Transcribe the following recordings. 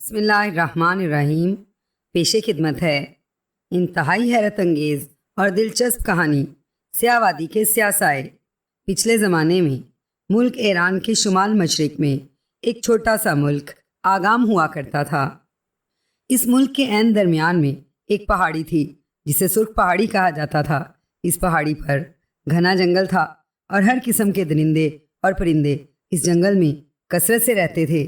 بسم اللہ الرحمن الرحیم۔ پیش خدمت ہے انتہائی حیرت انگیز اور دلچسپ کہانی سیاہ وادی کے سیاہ سائے۔ پچھلے زمانے میں ملک ایران کے شمال مشرق میں ایک چھوٹا سا ملک آگام ہوا کرتا تھا۔ اس ملک کے عین درمیان میں ایک پہاڑی تھی جسے سرخ پہاڑی کہا جاتا تھا۔ اس پہاڑی پر گھنا جنگل تھا اور ہر قسم کے درندے اور پرندے اس جنگل میں کثرت سے رہتے تھے،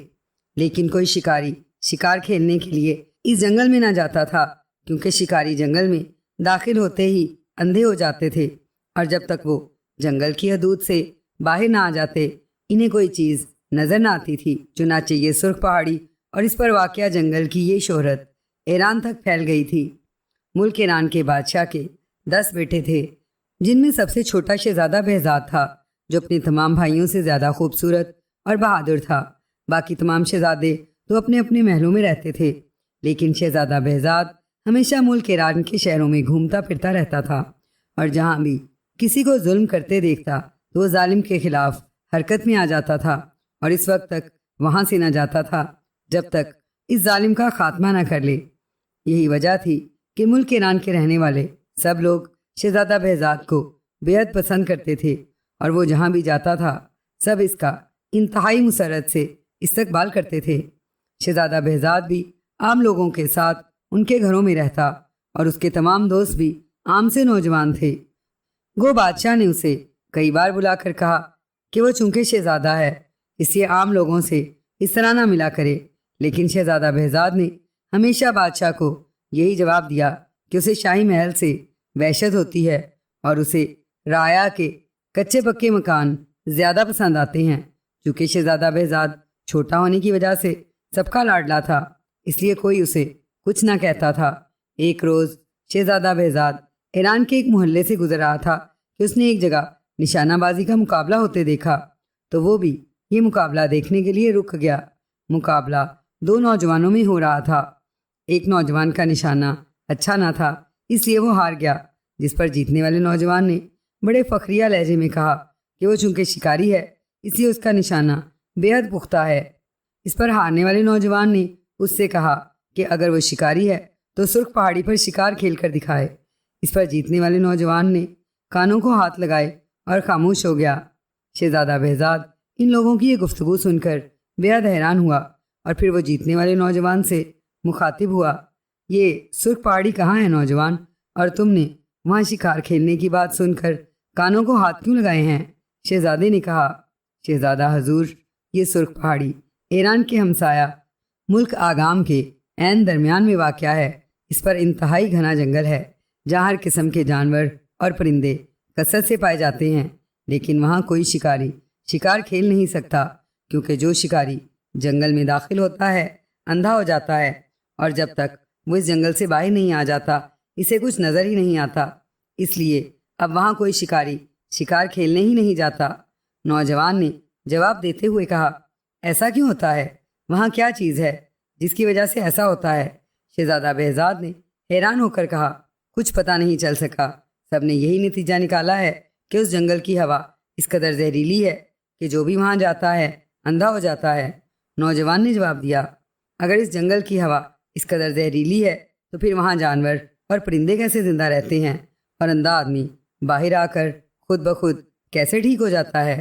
لیکن کوئی شکاری شکار کھیلنے کے لیے اس جنگل میں نہ جاتا تھا، کیونکہ شکاری جنگل میں داخل ہوتے ہی اندھے ہو جاتے تھے، اور جب تک وہ جنگل کی حدود سے باہر نہ آ جاتے انہیں کوئی چیز نظر نہ آتی تھی۔ چنانچہ یہ سرخ پہاڑی اور اس پر واقع جنگل کی یہ شہرت ایران تک پھیل گئی تھی۔ ملک ایران کے بادشاہ کے 10 بیٹے تھے، جن میں سب سے چھوٹا شہزادہ بہزاد تھا، جو اپنے تمام بھائیوں سے زیادہ خوبصورت اور بہادر تھا۔ باقی تمام شہزادے تو اپنے اپنے محلوں میں رہتے تھے، لیکن شہزادہ بہزاد ہمیشہ ملک ایران کے شہروں میں گھومتا پھرتا رہتا تھا، اور جہاں بھی کسی کو ظلم کرتے دیکھتا تو وہ ظالم کے خلاف حرکت میں آ جاتا تھا، اور اس وقت تک وہاں سے نہ جاتا تھا جب تک اس ظالم کا خاتمہ نہ کر لے۔ یہی وجہ تھی کہ ملک ایران کے رہنے والے سب لوگ شہزادہ بہزاد کو بے حد پسند کرتے تھے، اور وہ جہاں بھی جاتا تھا سب اس کا انتہائی مسرت سے استقبال کرتے تھے۔ شہزادہ بہزاد بھی عام لوگوں کے ساتھ ان کے گھروں میں رہتا، اور اس کے تمام دوست بھی عام سے نوجوان تھے۔ گو بادشاہ نے اسے کئی بار بلا کر کہا کہ وہ چونکہ شہزادہ ہے اس لیے عام لوگوں سے اس طرح نہ ملا کرے، لیکن شہزادہ بہزاد نے ہمیشہ بادشاہ کو یہی جواب دیا کہ اسے شاہی محل سے وحشت ہوتی ہے، اور اسے رعایا کے کچے پکے مکان زیادہ پسند آتے ہیں۔ چونکہ شہزادہ بہزاد چھوٹا ہونے کی وجہ سے سب کا لاڈلا تھا، اس لیے کوئی اسے کچھ نہ کہتا تھا۔ ایک روز شہزادہ بہزاد ایران کے ایک محلے سے گزر رہا تھا کہ اس نے ایک جگہ نشانہ بازی کا مقابلہ ہوتے دیکھا، تو وہ بھی یہ مقابلہ دیکھنے کے لیے رک گیا۔ مقابلہ 2 نوجوانوں میں ہو رہا تھا۔ ایک نوجوان کا نشانہ اچھا نہ تھا، اس لیے وہ ہار گیا، جس پر جیتنے والے نوجوان نے بڑے فخریہ لہجے میں کہا کہ وہ چونکہ شکاری ہے اس لیے اس کا نشانہ بے حد پختہ ہے۔ اس پر ہارنے والے نوجوان نے اس سے کہا کہ اگر وہ شکاری ہے تو سرخ پہاڑی پر شکار کھیل کر دکھائے۔ اس پر جیتنے والے نوجوان نے کانوں کو ہاتھ لگائے اور خاموش ہو گیا۔ شہزادہ بہزاد ان لوگوں کی یہ گفتگو سن کر بے حد حیران ہوا، اور پھر وہ جیتنے والے نوجوان سے مخاطب ہوا، یہ سرخ پہاڑی کہاں ہے نوجوان، اور تم نے وہاں شکار کھیلنے کی بات سن کر کانوں کو ہاتھ کیوں لگائے ہیں؟ شہزادے نے کہا، شہزادہ حضور، یہ سرخ پہاڑی ایران کے ہمسایہ ملک آگام کے عین درمیان میں واقع ہے۔ اس پر انتہائی گھنا جنگل ہے جہاں ہر قسم کے جانور اور پرندے کثرت سے پائے جاتے ہیں، لیکن وہاں کوئی شکاری شکار کھیل نہیں سکتا، کیونکہ جو شکاری جنگل میں داخل ہوتا ہے اندھا ہو جاتا ہے، اور جب تک وہ اس جنگل سے باہر نہیں آ جاتا اسے کچھ نظر ہی نہیں آتا، اس لیے اب وہاں کوئی شکاری شکار کھیلنے ہی نہیں جاتا۔ نوجوان نے جواب دیتے ہوئے کہا، ایسا کیوں ہوتا ہے؟ وہاں کیا چیز ہے جس کی وجہ سے ایسا ہوتا ہے؟ شہزادہ بہزاد نے حیران ہو کر کہا، کچھ پتہ نہیں چل سکا، سب نے یہی نتیجہ نکالا ہے کہ اس جنگل کی ہوا اس قدر زہریلی ہے کہ جو بھی وہاں جاتا ہے اندھا ہو جاتا ہے۔ نوجوان نے جواب دیا، اگر اس جنگل کی ہوا اس قدر زہریلی ہے تو پھر وہاں جانور اور پرندے کیسے زندہ رہتے ہیں، اور اندھا آدمی باہر آ کر خود بخود کیسے ٹھیک ہو جاتا ہے؟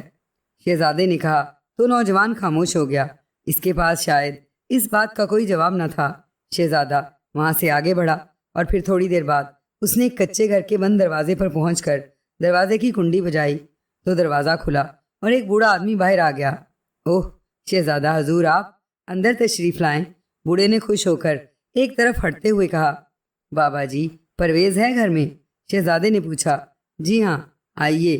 شہزادے نے کہا تو نوجوان خاموش ہو گیا، اس کے پاس شاید اس بات کا کوئی جواب نہ تھا۔ شہزادہ وہاں سے آگے بڑھا، اور پھر تھوڑی دیر بعد اس نے ایک کچے گھر کے بند دروازے پر پہنچ کر دروازے کی کنڈی بجائی تو دروازہ کھلا اور ایک بوڑھا آدمی باہر آ گیا۔ اوہ شہزادہ حضور، آپ اندر تشریف لائیں۔ بوڑھے نے خوش ہو کر ایک طرف ہٹتے ہوئے کہا، بابا جی پرویز ہے گھر میں؟ شہزادے نے پوچھا۔ جی ہاں، آئیے،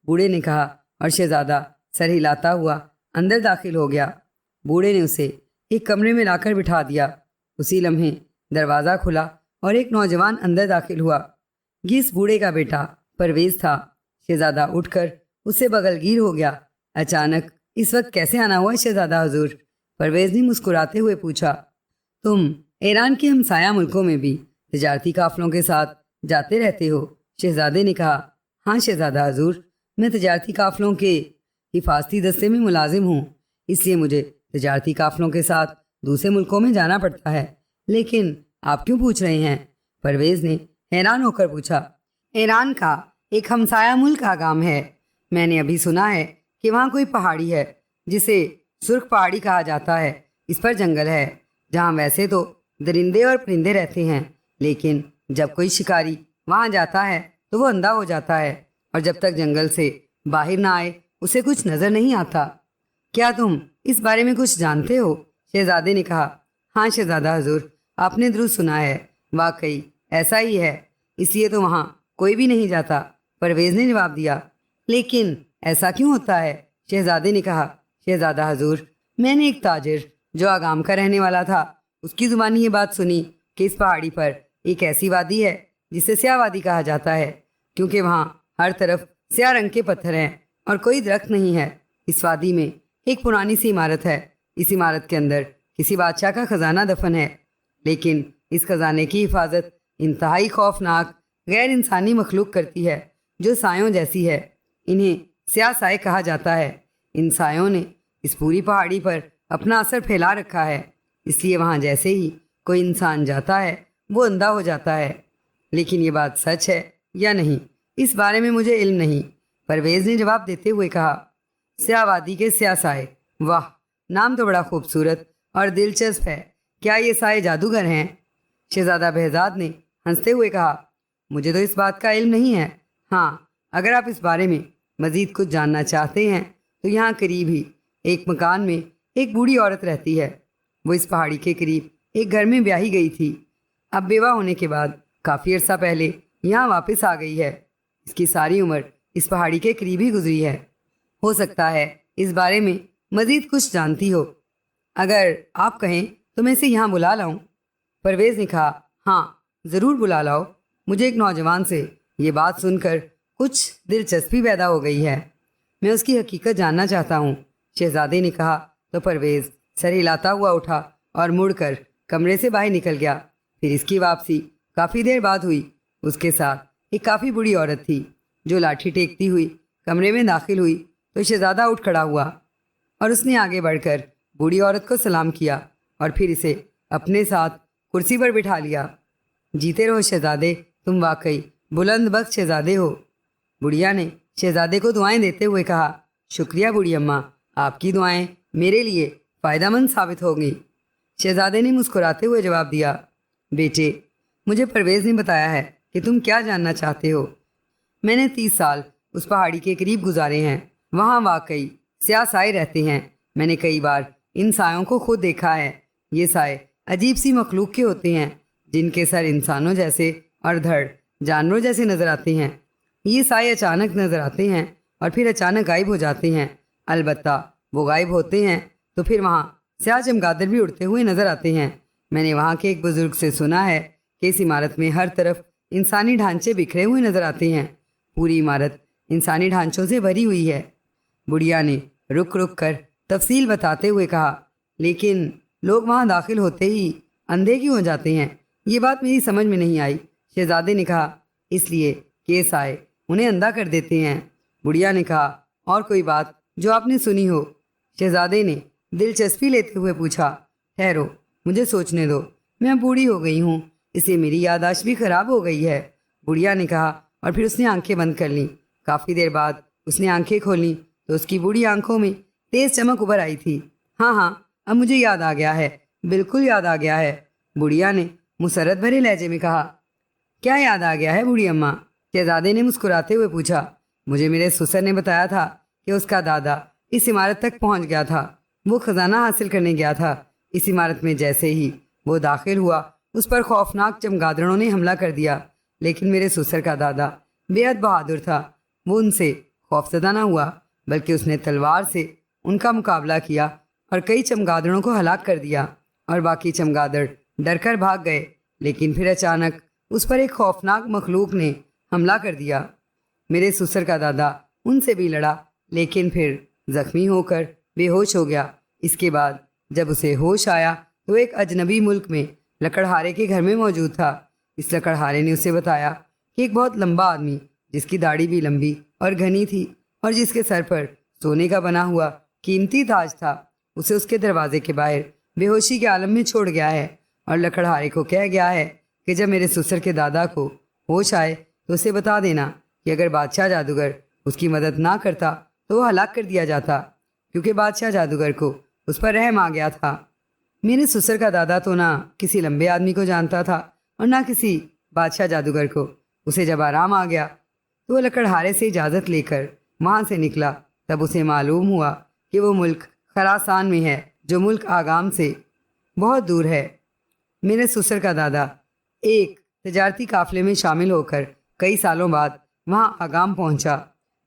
بوڑھے نے کہا، اور شہزادہ سر ہلاتا ہوا اندر داخل ہو گیا۔ بوڑھے نے اسے ایک کمرے میں لا کر بٹھا دیا۔ اسی لمحے دروازہ کھلا اور ایک نوجوان اندر داخل ہوا۔ یہ اس بوڑھے کا بیٹا پرویز تھا۔ شہزادہ اٹھ کر اسے بغلگیر ہو گیا۔ اچانک اس وقت کیسے آنا ہوا شہزادہ حضور؟ پرویز نے مسکراتے ہوئے پوچھا۔ تم ایران کے ہمسایہ ملکوں میں بھی تجارتی قافلوں کے ساتھ جاتے رہتے ہو؟ شہزادے نے کہا، ہاں شہزادہ حضور، میں تجارتی قافلوں کے حفاظتی دستے میں ملازم ہوں، اس لیے مجھے تجارتی قافلوں کے ساتھ دوسرے ملکوں میں جانا پڑتا ہے، لیکن آپ کیوں پوچھ رہے ہیں؟ پرویز نے حیران ہو کر پوچھا۔ ایران کا ایک ہمسایہ ملک آگام ہے، میں نے ابھی سنا ہے کہ وہاں کوئی پہاڑی ہے جسے سرخ پہاڑی کہا جاتا ہے۔ اس پر جنگل ہے جہاں ویسے تو درندے اور پرندے رہتے ہیں، لیکن جب کوئی شکاری وہاں جاتا ہے تو وہ اندھا ہو جاتا ہے، اور جب تک جنگل سے باہر نہ آئے اسے کچھ نظر نہیں آتا۔ کیا تم اس بارے میں کچھ جانتے ہو؟ شہزادے نے کہا۔ ہاں شہزادہ حضور، آپ نے درست سنا ہے، واقعی ایسا ہی ہے، اس لیے تو وہاں کوئی بھی نہیں جاتا، پرویز نے جواب دیا۔ لیکن ایسا کیوں ہوتا ہے؟ شہزادے نے کہا۔ شہزادہ حضور، میں نے ایک تاجر جو آگام کا رہنے والا تھا، اس کی زبانی یہ بات سنی کہ اس پہاڑی پر ایک ایسی وادی ہے جسے سیاہ وادی کہا جاتا ہے، کیونکہ وہاں ہر طرف سیاہ رنگ کے پتھر ہیں اور کوئی درخت نہیں ہے۔ اس وادی میں ایک پرانی سی عمارت ہے، اس عمارت کے اندر کسی بادشاہ کا خزانہ دفن ہے، لیکن اس خزانے کی حفاظت انتہائی خوفناک غیر انسانی مخلوق کرتی ہے جو سایوں جیسی ہے۔ انہیں سیاہ سائے کہا جاتا ہے۔ ان سایوں نے اس پوری پہاڑی پر اپنا اثر پھیلا رکھا ہے، اس لیے وہاں جیسے ہی کوئی انسان جاتا ہے وہ اندھا ہو جاتا ہے۔ لیکن یہ بات سچ ہے یا نہیں، اس بارے میں مجھے علم نہیں، پرویز نے جواب دیتے ہوئے کہا۔ سیاہ وادی کے سیاہ سائے، واہ، نام تو بڑا خوبصورت اور دلچسپ ہے۔ کیا یہ سائے جادوگر ہیں؟ شہزادہ بہزاد نے ہنستے ہوئے کہا۔ مجھے تو اس بات کا علم نہیں ہے۔ ہاں، اگر آپ اس بارے میں مزید کچھ جاننا چاہتے ہیں تو یہاں قریب ہی ایک مکان میں ایک بوڑھی عورت رہتی ہے۔ وہ اس پہاڑی کے قریب ایک گھر میں بیاہی گئی تھی، اب بیوہ ہونے کے بعد کافی عرصہ پہلے یہاں واپس آ گئی ہے۔ اس کی ساری عمر اس پہاڑی کے قریب ہی گزری ہے۔ ہو سکتا ہے اس بارے میں مزید کچھ جانتی ہو، اگر آپ کہیں تو میں اسے یہاں بلا لاؤں؟ پرویز نے کہا۔ ہاں ضرور بلا لاؤ، مجھے ایک نوجوان سے یہ بات سن کر کچھ دلچسپی پیدا ہو گئی ہے، میں اس کی حقیقت جاننا چاہتا ہوں۔ شہزادے نے کہا تو پرویز سر ہلاتا ہوا اٹھا اور مڑ کر کمرے سے باہر نکل گیا۔ پھر اس کی واپسی کافی دیر بعد ہوئی۔ اس کے ساتھ ایک کافی بوڑھی عورت تھی جو لاٹھی ٹیکتی ہوئی کمرے میں داخل ہوئی تو شہزادہ اٹھ کھڑا ہوا اور اس نے آگے بڑھ کر بوڑھی عورت کو سلام کیا اور پھر اسے اپنے ساتھ کرسی پر بٹھا لیا۔ جیتے رہو شہزادے، تم واقعی بلند بخت شہزادے ہو، بڑھیا نے شہزادے کو دعائیں دیتے ہوئے کہا۔ شکریہ بوڑھی اماں، آپ کی دعائیں میرے لیے فائدہ مند ثابت ہوگی، شہزادے نے مسکراتے ہوئے جواب دیا۔ بیٹے، مجھے پرویز نے بتایا ہے کہ تم کیا جاننا چاہتے ہو۔ میں نے 30 سال اس پہاڑی کے قریب گزارے ہیں، وہاں واقعی سیاہ سائے رہتے ہیں، میں نے کئی بار ان سایوں کو خود دیکھا ہے۔ یہ سائے عجیب سی مخلوق کے ہوتے ہیں جن کے سر انسانوں جیسے اور دھڑ جانوروں جیسے نظر آتے ہیں۔ یہ سائے اچانک نظر آتے ہیں اور پھر اچانک غائب ہو جاتے ہیں، البتہ وہ غائب ہوتے ہیں تو پھر وہاں سیاہ چمگادڑ بھی اڑتے ہوئے نظر آتے ہیں۔ میں نے وہاں کے ایک بزرگ سے سنا ہے کہ اس عمارت میں ہر طرف انسانی ڈھانچے بکھرے ہوئے نظر آتے ہیں، پوری عمارت انسانی ڈھانچوں سے بھری ہوئی ہے۔ بڑھیا نے رک رک کر تفصیل بتاتے ہوئے کہا۔ لیکن لوگ وہاں داخل ہوتے ہی اندھے کیوں ہو جاتے ہیں؟ یہ بات میری سمجھ میں نہیں آئی، شہزادے نے کہا۔ اس لیے کہ یہ سائے انہیں اندھا کر دیتے ہیں، بڑھیا نے کہا۔ اور کوئی بات جو آپ نے سنی ہو؟ شہزادے نے دلچسپی لیتے ہوئے پوچھا۔ ٹھہرو، مجھے سوچنے دو، میں بوڑھی ہو گئی ہوں، اس سے میری یادداشت بھی خراب ہو گئی ہے، بڑھیا نے کہا، اور پھر اس نے آنکھیں بند کر لیں۔ کافی دیر بعد اس نے آنکھیں کھولیں تو اس کی بوڑھی آنکھوں میں تیز چمک ابھر آئی تھی۔ ہاں ہاں، اب مجھے یاد آ گیا ہے، بالکل یاد آ گیا ہے، بڑھیا نے مسرت بھرے لہجے میں کہا۔ کیا یاد آ گیا ہے بوڑھی اماں؟ شہزادے نے مسکراتے ہوئے پوچھا۔ مجھے میرے سسر نے بتایا تھا کہ اس کا دادا اس عمارت تک پہنچ گیا تھا، وہ خزانہ حاصل کرنے گیا تھا۔ اس عمارت میں جیسے ہی وہ داخل ہوا اس پر خوفناک چمگادڑوں نے حملہ کر دیا، لیکن میرے سسر کا دادا بے حد بہادر تھا، وہ ان سے خوفزدہ نہ ہوا، بلکہ اس نے تلوار سے ان کا مقابلہ کیا اور کئی چمگادڑوں کو ہلاک کر دیا، اور باقی چمگادڑ ڈر کر بھاگ گئے۔ لیکن پھر اچانک اس پر ایک خوفناک مخلوق نے حملہ کر دیا۔ میرے سسر کا دادا ان سے بھی لڑا، لیکن پھر زخمی ہو کر بے ہوش ہو گیا۔ اس کے بعد جب اسے ہوش آیا تو ایک اجنبی ملک میں لکڑہارے کے گھر میں موجود تھا۔ اس لکڑہارے نے اسے بتایا کہ ایک بہت لمبا آدمی جس کی داڑھی بھی لمبی اور گھنی تھی اور جس کے سر پر سونے کا بنا ہوا قیمتی تاج تھا، اسے اس کے دروازے کے باہر بے ہوشی کے عالم میں چھوڑ گیا ہے اور لکڑہارے کو کہہ گیا ہے کہ جب میرے سسر کے دادا کو ہوش آئے تو اسے بتا دینا کہ اگر بادشاہ جادوگر اس کی مدد نہ کرتا تو وہ ہلاک کر دیا جاتا، کیونکہ بادشاہ جادوگر کو اس پر رحم آ گیا تھا۔ میرے سسر کا دادا تو نہ کسی لمبے آدمی کو جانتا تھا اور نہ کسی بادشاہ جادوگر کو۔ اسے جب آرام آ گیا تو وہ لکڑہارے سے اجازت لے کر وہاں سے نکلا۔ تب اسے معلوم ہوا کہ وہ ملک خراسان میں ہے، جو ملک آگام سے بہت دور ہے۔ میرے سسر کا دادا ایک تجارتی قافلے میں شامل ہو کر کئی سالوں بعد وہاں آگام پہنچا۔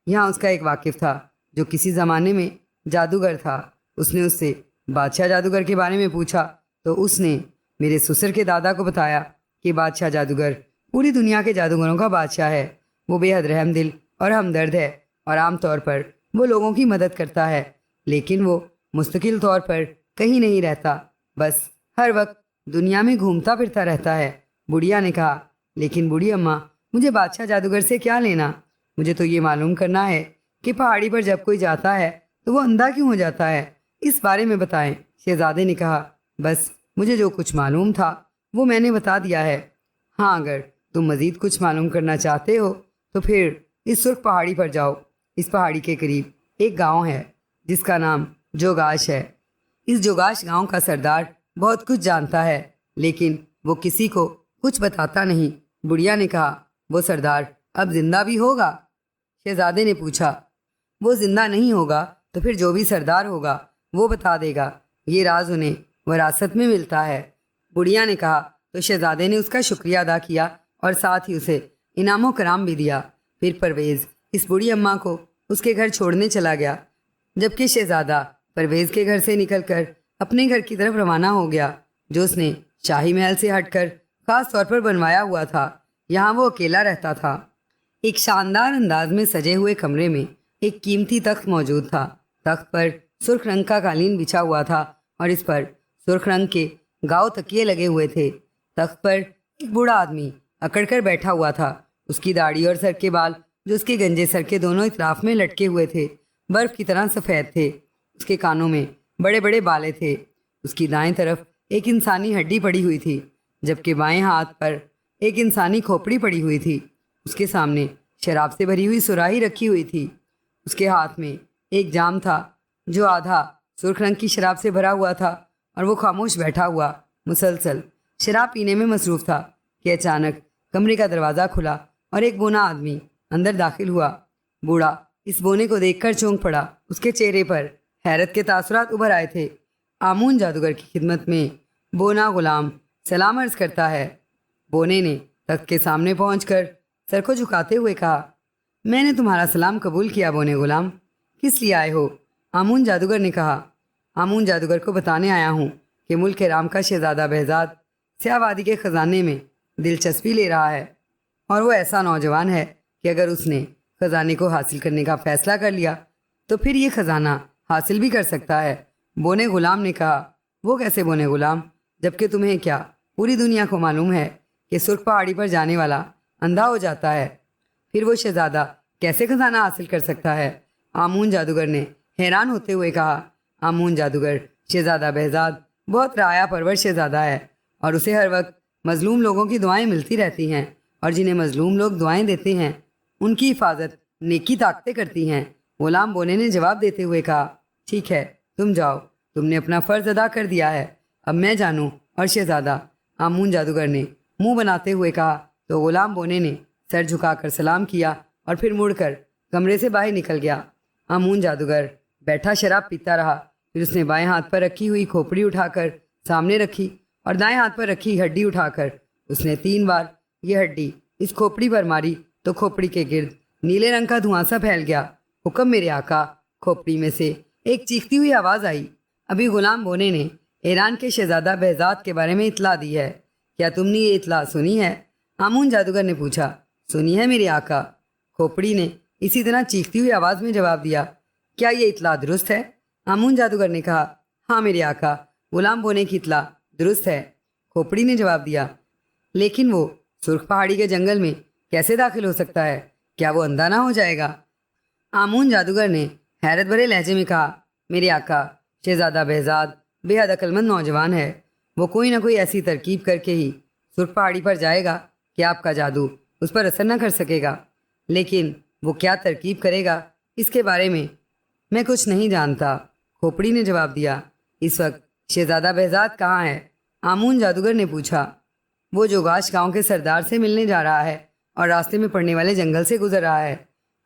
یہاں اس کا ایک واقف تھا جو کسی زمانے میں جادوگر تھا۔ اس نے اس سے بادشاہ جادوگر کے بارے میں پوچھا تو اس نے میرے سسر کے دادا کو بتایا کہ بادشاہ جادوگر پوری دنیا کے جادوگروں کا بادشاہ ہے۔ وہ بے حد رحم دل اور ہمدرد ہے اور عام طور پر وہ لوگوں کی مدد کرتا ہے، لیکن وہ مستقل طور پر کہیں نہیں رہتا، بس ہر وقت دنیا میں گھومتا پھرتا رہتا ہے۔ بڑھیا نے کہا، لیکن بوڑھی اماں، مجھے بادشاہ جادوگر سے کیا لینا؟ مجھے تو یہ معلوم کرنا ہے کہ پہاڑی پر جب کوئی جاتا ہے تو وہ اندھا کیوں ہو جاتا ہے، اس بارے میں بتائیں۔ شہزادے نے کہا، بس مجھے جو کچھ معلوم تھا وہ میں نے بتا دیا ہے۔ ہاں، اگر تم مزید کچھ معلوم کرنا چاہتے ہو تو پھر اس سرخ پہاڑی پر جاؤ۔ اس پہاڑی کے قریب ایک گاؤں ہے جس کا نام جوگاش ہے۔ اس جوگاش گاؤں کا سردار بہت کچھ جانتا ہے، لیکن وہ کسی کو کچھ بتاتا نہیں۔ بڑھیا نے کہا، وہ سردار اب زندہ بھی ہوگا؟ شہزادے نے پوچھا۔ وہ زندہ نہیں ہوگا تو پھر جو بھی سردار ہوگا وہ بتا دے گا، یہ راز انہیں وراثت میں ملتا ہے۔ بڑھیا نے کہا تو شہزادے نے اس کا شکریہ ادا کیا اور ساتھ ہی اسے انعام و کرام بھی دیا۔ پھر پرویز اس بوڑھی اماں کو اس کے گھر چھوڑنے چلا گیا، جبکہ شہزادہ پرویز کے گھر سے نکل کر اپنے گھر کی طرف روانہ ہو گیا، جو اس نے شاہی محل سے ہٹ کر خاص طور پر بنوایا ہوا تھا۔ یہاں وہ اکیلا رہتا تھا۔ ایک شاندار انداز میں سجے ہوئے کمرے میں ایک قیمتی تخت موجود تھا۔ تخت پر سرخ رنگ کا قالین بچھا ہوا تھا اور اس پر سرخ رنگ کے گاؤ تکیے لگے ہوئے تھے۔ تخت پر ایک بوڑھا آدمی اکڑ کر بیٹھا ہوا تھا۔ اس کی داڑھی اور سر کے بال، جو اس کے گنجے سر کے دونوں اطراف میں لٹکے ہوئے تھے، برف کی طرح سفید تھے۔ اس کے کانوں میں بڑے بڑے بالے تھے۔ اس کی دائیں طرف ایک انسانی ہڈی پڑی ہوئی تھی، جبکہ بائیں ہاتھ پر ایک انسانی کھوپڑی پڑی ہوئی تھی۔ اس کے سامنے شراب سے بھری ہوئی سراہی رکھی ہوئی تھی۔ اس کے ہاتھ میں ایک جام تھا جو آدھا سرخ رنگ کی شراب سے بھرا ہوا تھا، اور وہ خاموش بیٹھا ہوا مسلسل شراب پینے میں مصروف تھا کہ اچانک کمرے کا دروازہ کھلا اور ایک بونا آدمی اندر داخل ہوا۔ بوڑھا اس بونے کو دیکھ کر چونک پڑا۔ اس کے چہرے پر حیرت کے تاثرات ابھر آئے تھے۔ آمون جادوگر کی خدمت میں بونا غلام سلام عرض کرتا ہے۔ بونے نے تخت کے سامنے پہنچ کر سر کو جھکاتے ہوئے کہا، میں نے تمہارا سلام قبول کیا بونے غلام۔ کس لیے آئے ہو؟ آمون جادوگر نے کہا، آمون جادوگر کو بتانے آیا ہوں کہ ملک رام کا شہزادہ بہزاد سیاہ وادی کے خزانے میں دلچسپی لے رہا ہے، اور وہ ایسا نوجوان ہے کہ اگر اس نے خزانے کو حاصل کرنے کا فیصلہ کر لیا تو پھر یہ خزانہ حاصل بھی کر سکتا ہے۔ بونے غلام نے کہا، وہ کیسے بونے غلام؟ جبکہ تمہیں کیا پوری دنیا کو معلوم ہے کہ سرخ پہاڑی پر جانے والا اندھا ہو جاتا ہے، پھر وہ شہزادہ کیسے خزانہ حاصل کر سکتا ہے؟ آمون جادوگر نے حیران ہوتے ہوئے کہا، آمون جادوگر شہزادہ بہزاد بہت رعایا پرور شہزادہ ہے، اور اسے ہر وقت مظلوم لوگوں کی دعائیں ملتی رہتی ہیں، اور جنہیں مظلوم لوگ دعائیں دیتے ہیں ان کی حفاظت نیکی طاقتیں کرتی ہیں۔ غلام بونے نے جواب دیتے ہوئے کہا، ٹھیک ہے، تم جاؤ، تم نے اپنا فرض ادا کر دیا ہے، اب میں جانوں۔ اور شہزادہ، آمون جادوگر نے منہ بناتے ہوئے کہا تو غلام بونے نے سر جھکا کر سلام کیا اور پھر مڑ کر کمرے سے باہر نکل گیا۔ آمون جادوگر بیٹھا شراب پیتا رہا۔ پھر اس نے بائیں ہاتھ پر رکھی ہوئی کھوپڑی اٹھا کر سامنے رکھی اور دائیں ہاتھ پر رکھی ہڈی اٹھا کر اس نے 3 بار یہ ہڈی اس کھوپڑی پر ماری تو کھوپڑی کے گرد نیلے رنگ کا دھواں سا پھیل گیا۔ حکم میرے آقا، کھوپڑی میں سے ایک چیختی ہوئی آواز آئی۔ ابھی غلام بونے نے ایران کے شہزادہ بہزاد کے بارے میں اطلاع دی ہے، کیا تم نے یہ اطلاع سنی ہے؟ آمون جادوگر نے پوچھا۔ سنی ہے میرے آقا، کھوپڑی نے اسی طرح چیختی ہوئی آواز میں جواب دیا۔ کیا یہ اطلاع درست ہے؟ آمون جادوگر نے کہا، ہاں میرے آقا، غلام بونے کی اطلاع درست ہے، کھوپڑی نے جواب دیا۔ لیکن وہ سرخ پہاڑی کے جنگل میں کیسے داخل ہو سکتا ہے؟ کیا وہ اندھا نہ ہو جائے گا؟ آمون جادوگر نے حیرت بھرے لہجے میں کہا، میرے آقا، شہزادہ بہزاد بے حد عقلمند نوجوان ہے. وہ کوئی نہ کوئی ایسی ترکیب کر کے ہی سرخ پہاڑی پر جائے گا کہ آپ کا جادو اس پر اثر نہ کر سکے گا. لیکن وہ کیا ترکیب کرے گا اس کے بارے میں کچھ نہیں جانتا. کھوپڑی نے جواب دیا. اس وقت شہزادہ بہزاد کہاں ہے؟ آمون جادوگر نے پوچھا. وہ جوگاش گاؤں کے سردار سے ملنے جا رہا ہے اور راستے میں پڑنے والے جنگل سے گزر رہا ہے.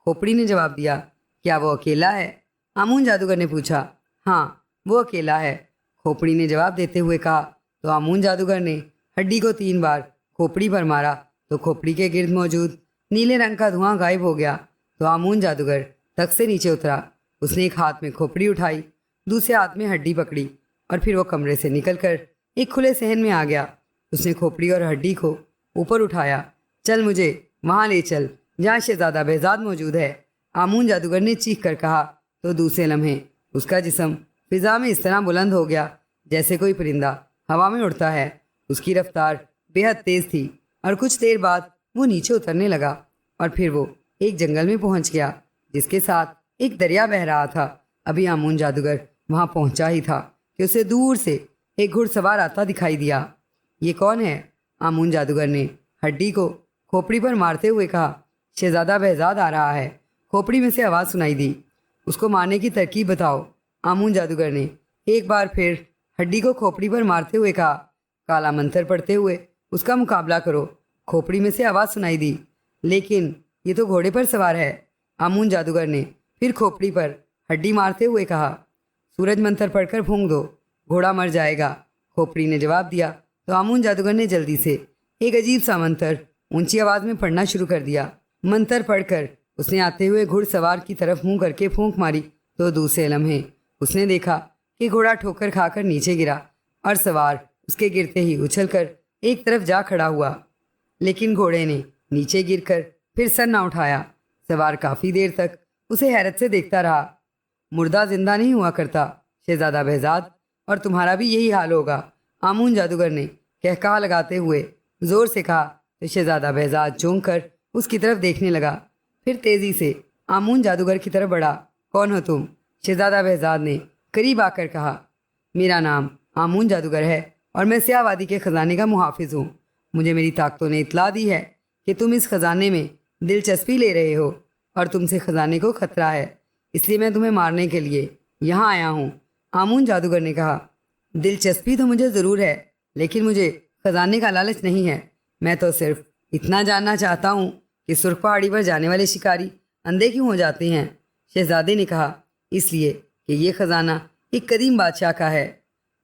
کھوپڑی نے جواب دیا. کیا وہ اکیلا ہے؟ آمون جادوگر نے پوچھا. ہاں، وہ اکیلا ہے، کھوپڑی نے جواب دیتے ہوئے کہا. تو آمون جادوگر نے ہڈی کو 3 بار کھوپڑی پر مارا تو کھوپڑی کے گرد موجود نیلے رنگ کا دھواں غائب ہو گیا. تو آمون جادوگر تخت سے نیچے اترا. اس نے ایک ہاتھ میں کھوپڑی اٹھائی، دوسرے ہاتھ میں ہڈی پکڑی اور پھر وہ کمرے سے نکل کر ایک کھلے صحن میں آ گیا. اس نے کھوپڑی اور ہڈی کو اوپر اٹھایا. چل مجھے وہاں لے چل جہاں شہزادہ بہزاد موجود ہے، آمون جادوگر نے چیخ کر کہا. تو دوسرے لمحے اس کا جسم فضا میں اس طرح بلند ہو گیا جیسے کوئی پرندہ ہوا میں اڑتا ہے. اس کی رفتار بے حد تیز تھی اور کچھ دیر بعد وہ نیچے اترنے لگا اور پھر وہ ایک جنگل میں پہنچ گیا جس کے ساتھ ایک دریا بہہ رہا تھا. ابھی آمون جادوگر وہاں پہنچا ہی تھا کہ اسے دور سے ایک گھڑ سوار آتا دکھائی دیا. یہ کون ہے؟ آمون جادوگر نے ہڈی کو کھوپڑی پر مارتے ہوئے کہا. شہزادہ بہزاد آ رہا ہے، کھوپڑی میں سے آواز سنائی دی. اس کو مارنے کی ترکیب بتاؤ. آمون جادوگر نے ایک بار پھر ہڈی کو کھوپڑی پر مارتے ہوئے کہا. کالا منتر پڑھتے ہوئے اس کا مقابلہ کرو. کھوپڑی میں سے آواز سنائی دی. لیکن یہ تو گھوڑے پر سوار ہے. آمون جادوگر نے پھر کھوپڑی پر ہڈی مارتے ہوئے کہا. سورج منتر پڑھ کر پھونک دو، گھوڑا مر جائے گا. کھوپڑی نے جواب دیا. تو آمون جادوگر نے جلدی سے ایک عجیب سا منتر اونچی آواز میں پڑھنا شروع کر دیا. منتر پڑھ کر اس نے آتے ہوئے گھڑ سوار کی طرف منہ کر کے پھونک ماری تو دوسرے لمحے اس نے دیکھا کہ گھوڑا ٹھوکر کھا کر نیچے گرا اور سوار اس کے گرتے ہی اچھل کر ایک طرف جا کھڑا ہوا. لیکن گھوڑے نے نیچے گر کر پھر سر نہ اٹھایا. سوار کافی دیر تک اسے حیرت سے دیکھتا رہا. مردہ زندہ نہیں ہوا کرتا شہزادہ بہزاد، اور تمہارا بھی یہی حال ہوگا، آمون جادوگر نے کہکہا لگاتے ہوئے زور سے کہا. تو شہزادہ بہزاد چونک کر اس کی طرف دیکھنے لگا، پھر تیزی سے آمون جادوگر کی طرف بڑھا. کون ہو تم؟ شہزادہ بہزاد نے قریب آ کر کہا. میرا نام آمون جادوگر ہے اور میں سیاہ وادی کے خزانے کا محافظ ہوں. مجھے میری طاقتوں نے اطلاع دی ہے کہ تم اس خزانے میں دلچسپی لے رہے ہو اور تم سے خزانے کو خطرہ ہے، اس لیے میں تمہیں مارنے کے لیے یہاں آیا ہوں. آمون جادوگر نے کہا. دلچسپی تو مجھے ضرور ہے، لیکن مجھے خزانے کا لالچ نہیں ہے. میں تو صرف اتنا جاننا چاہتا ہوں کہ سرخ پہاڑی پر جانے والے شکاری اندھے کیوں ہو جاتے ہیں؟ شہزادے نے کہا. اس لیے کہ یہ خزانہ ایک قدیم بادشاہ کا ہے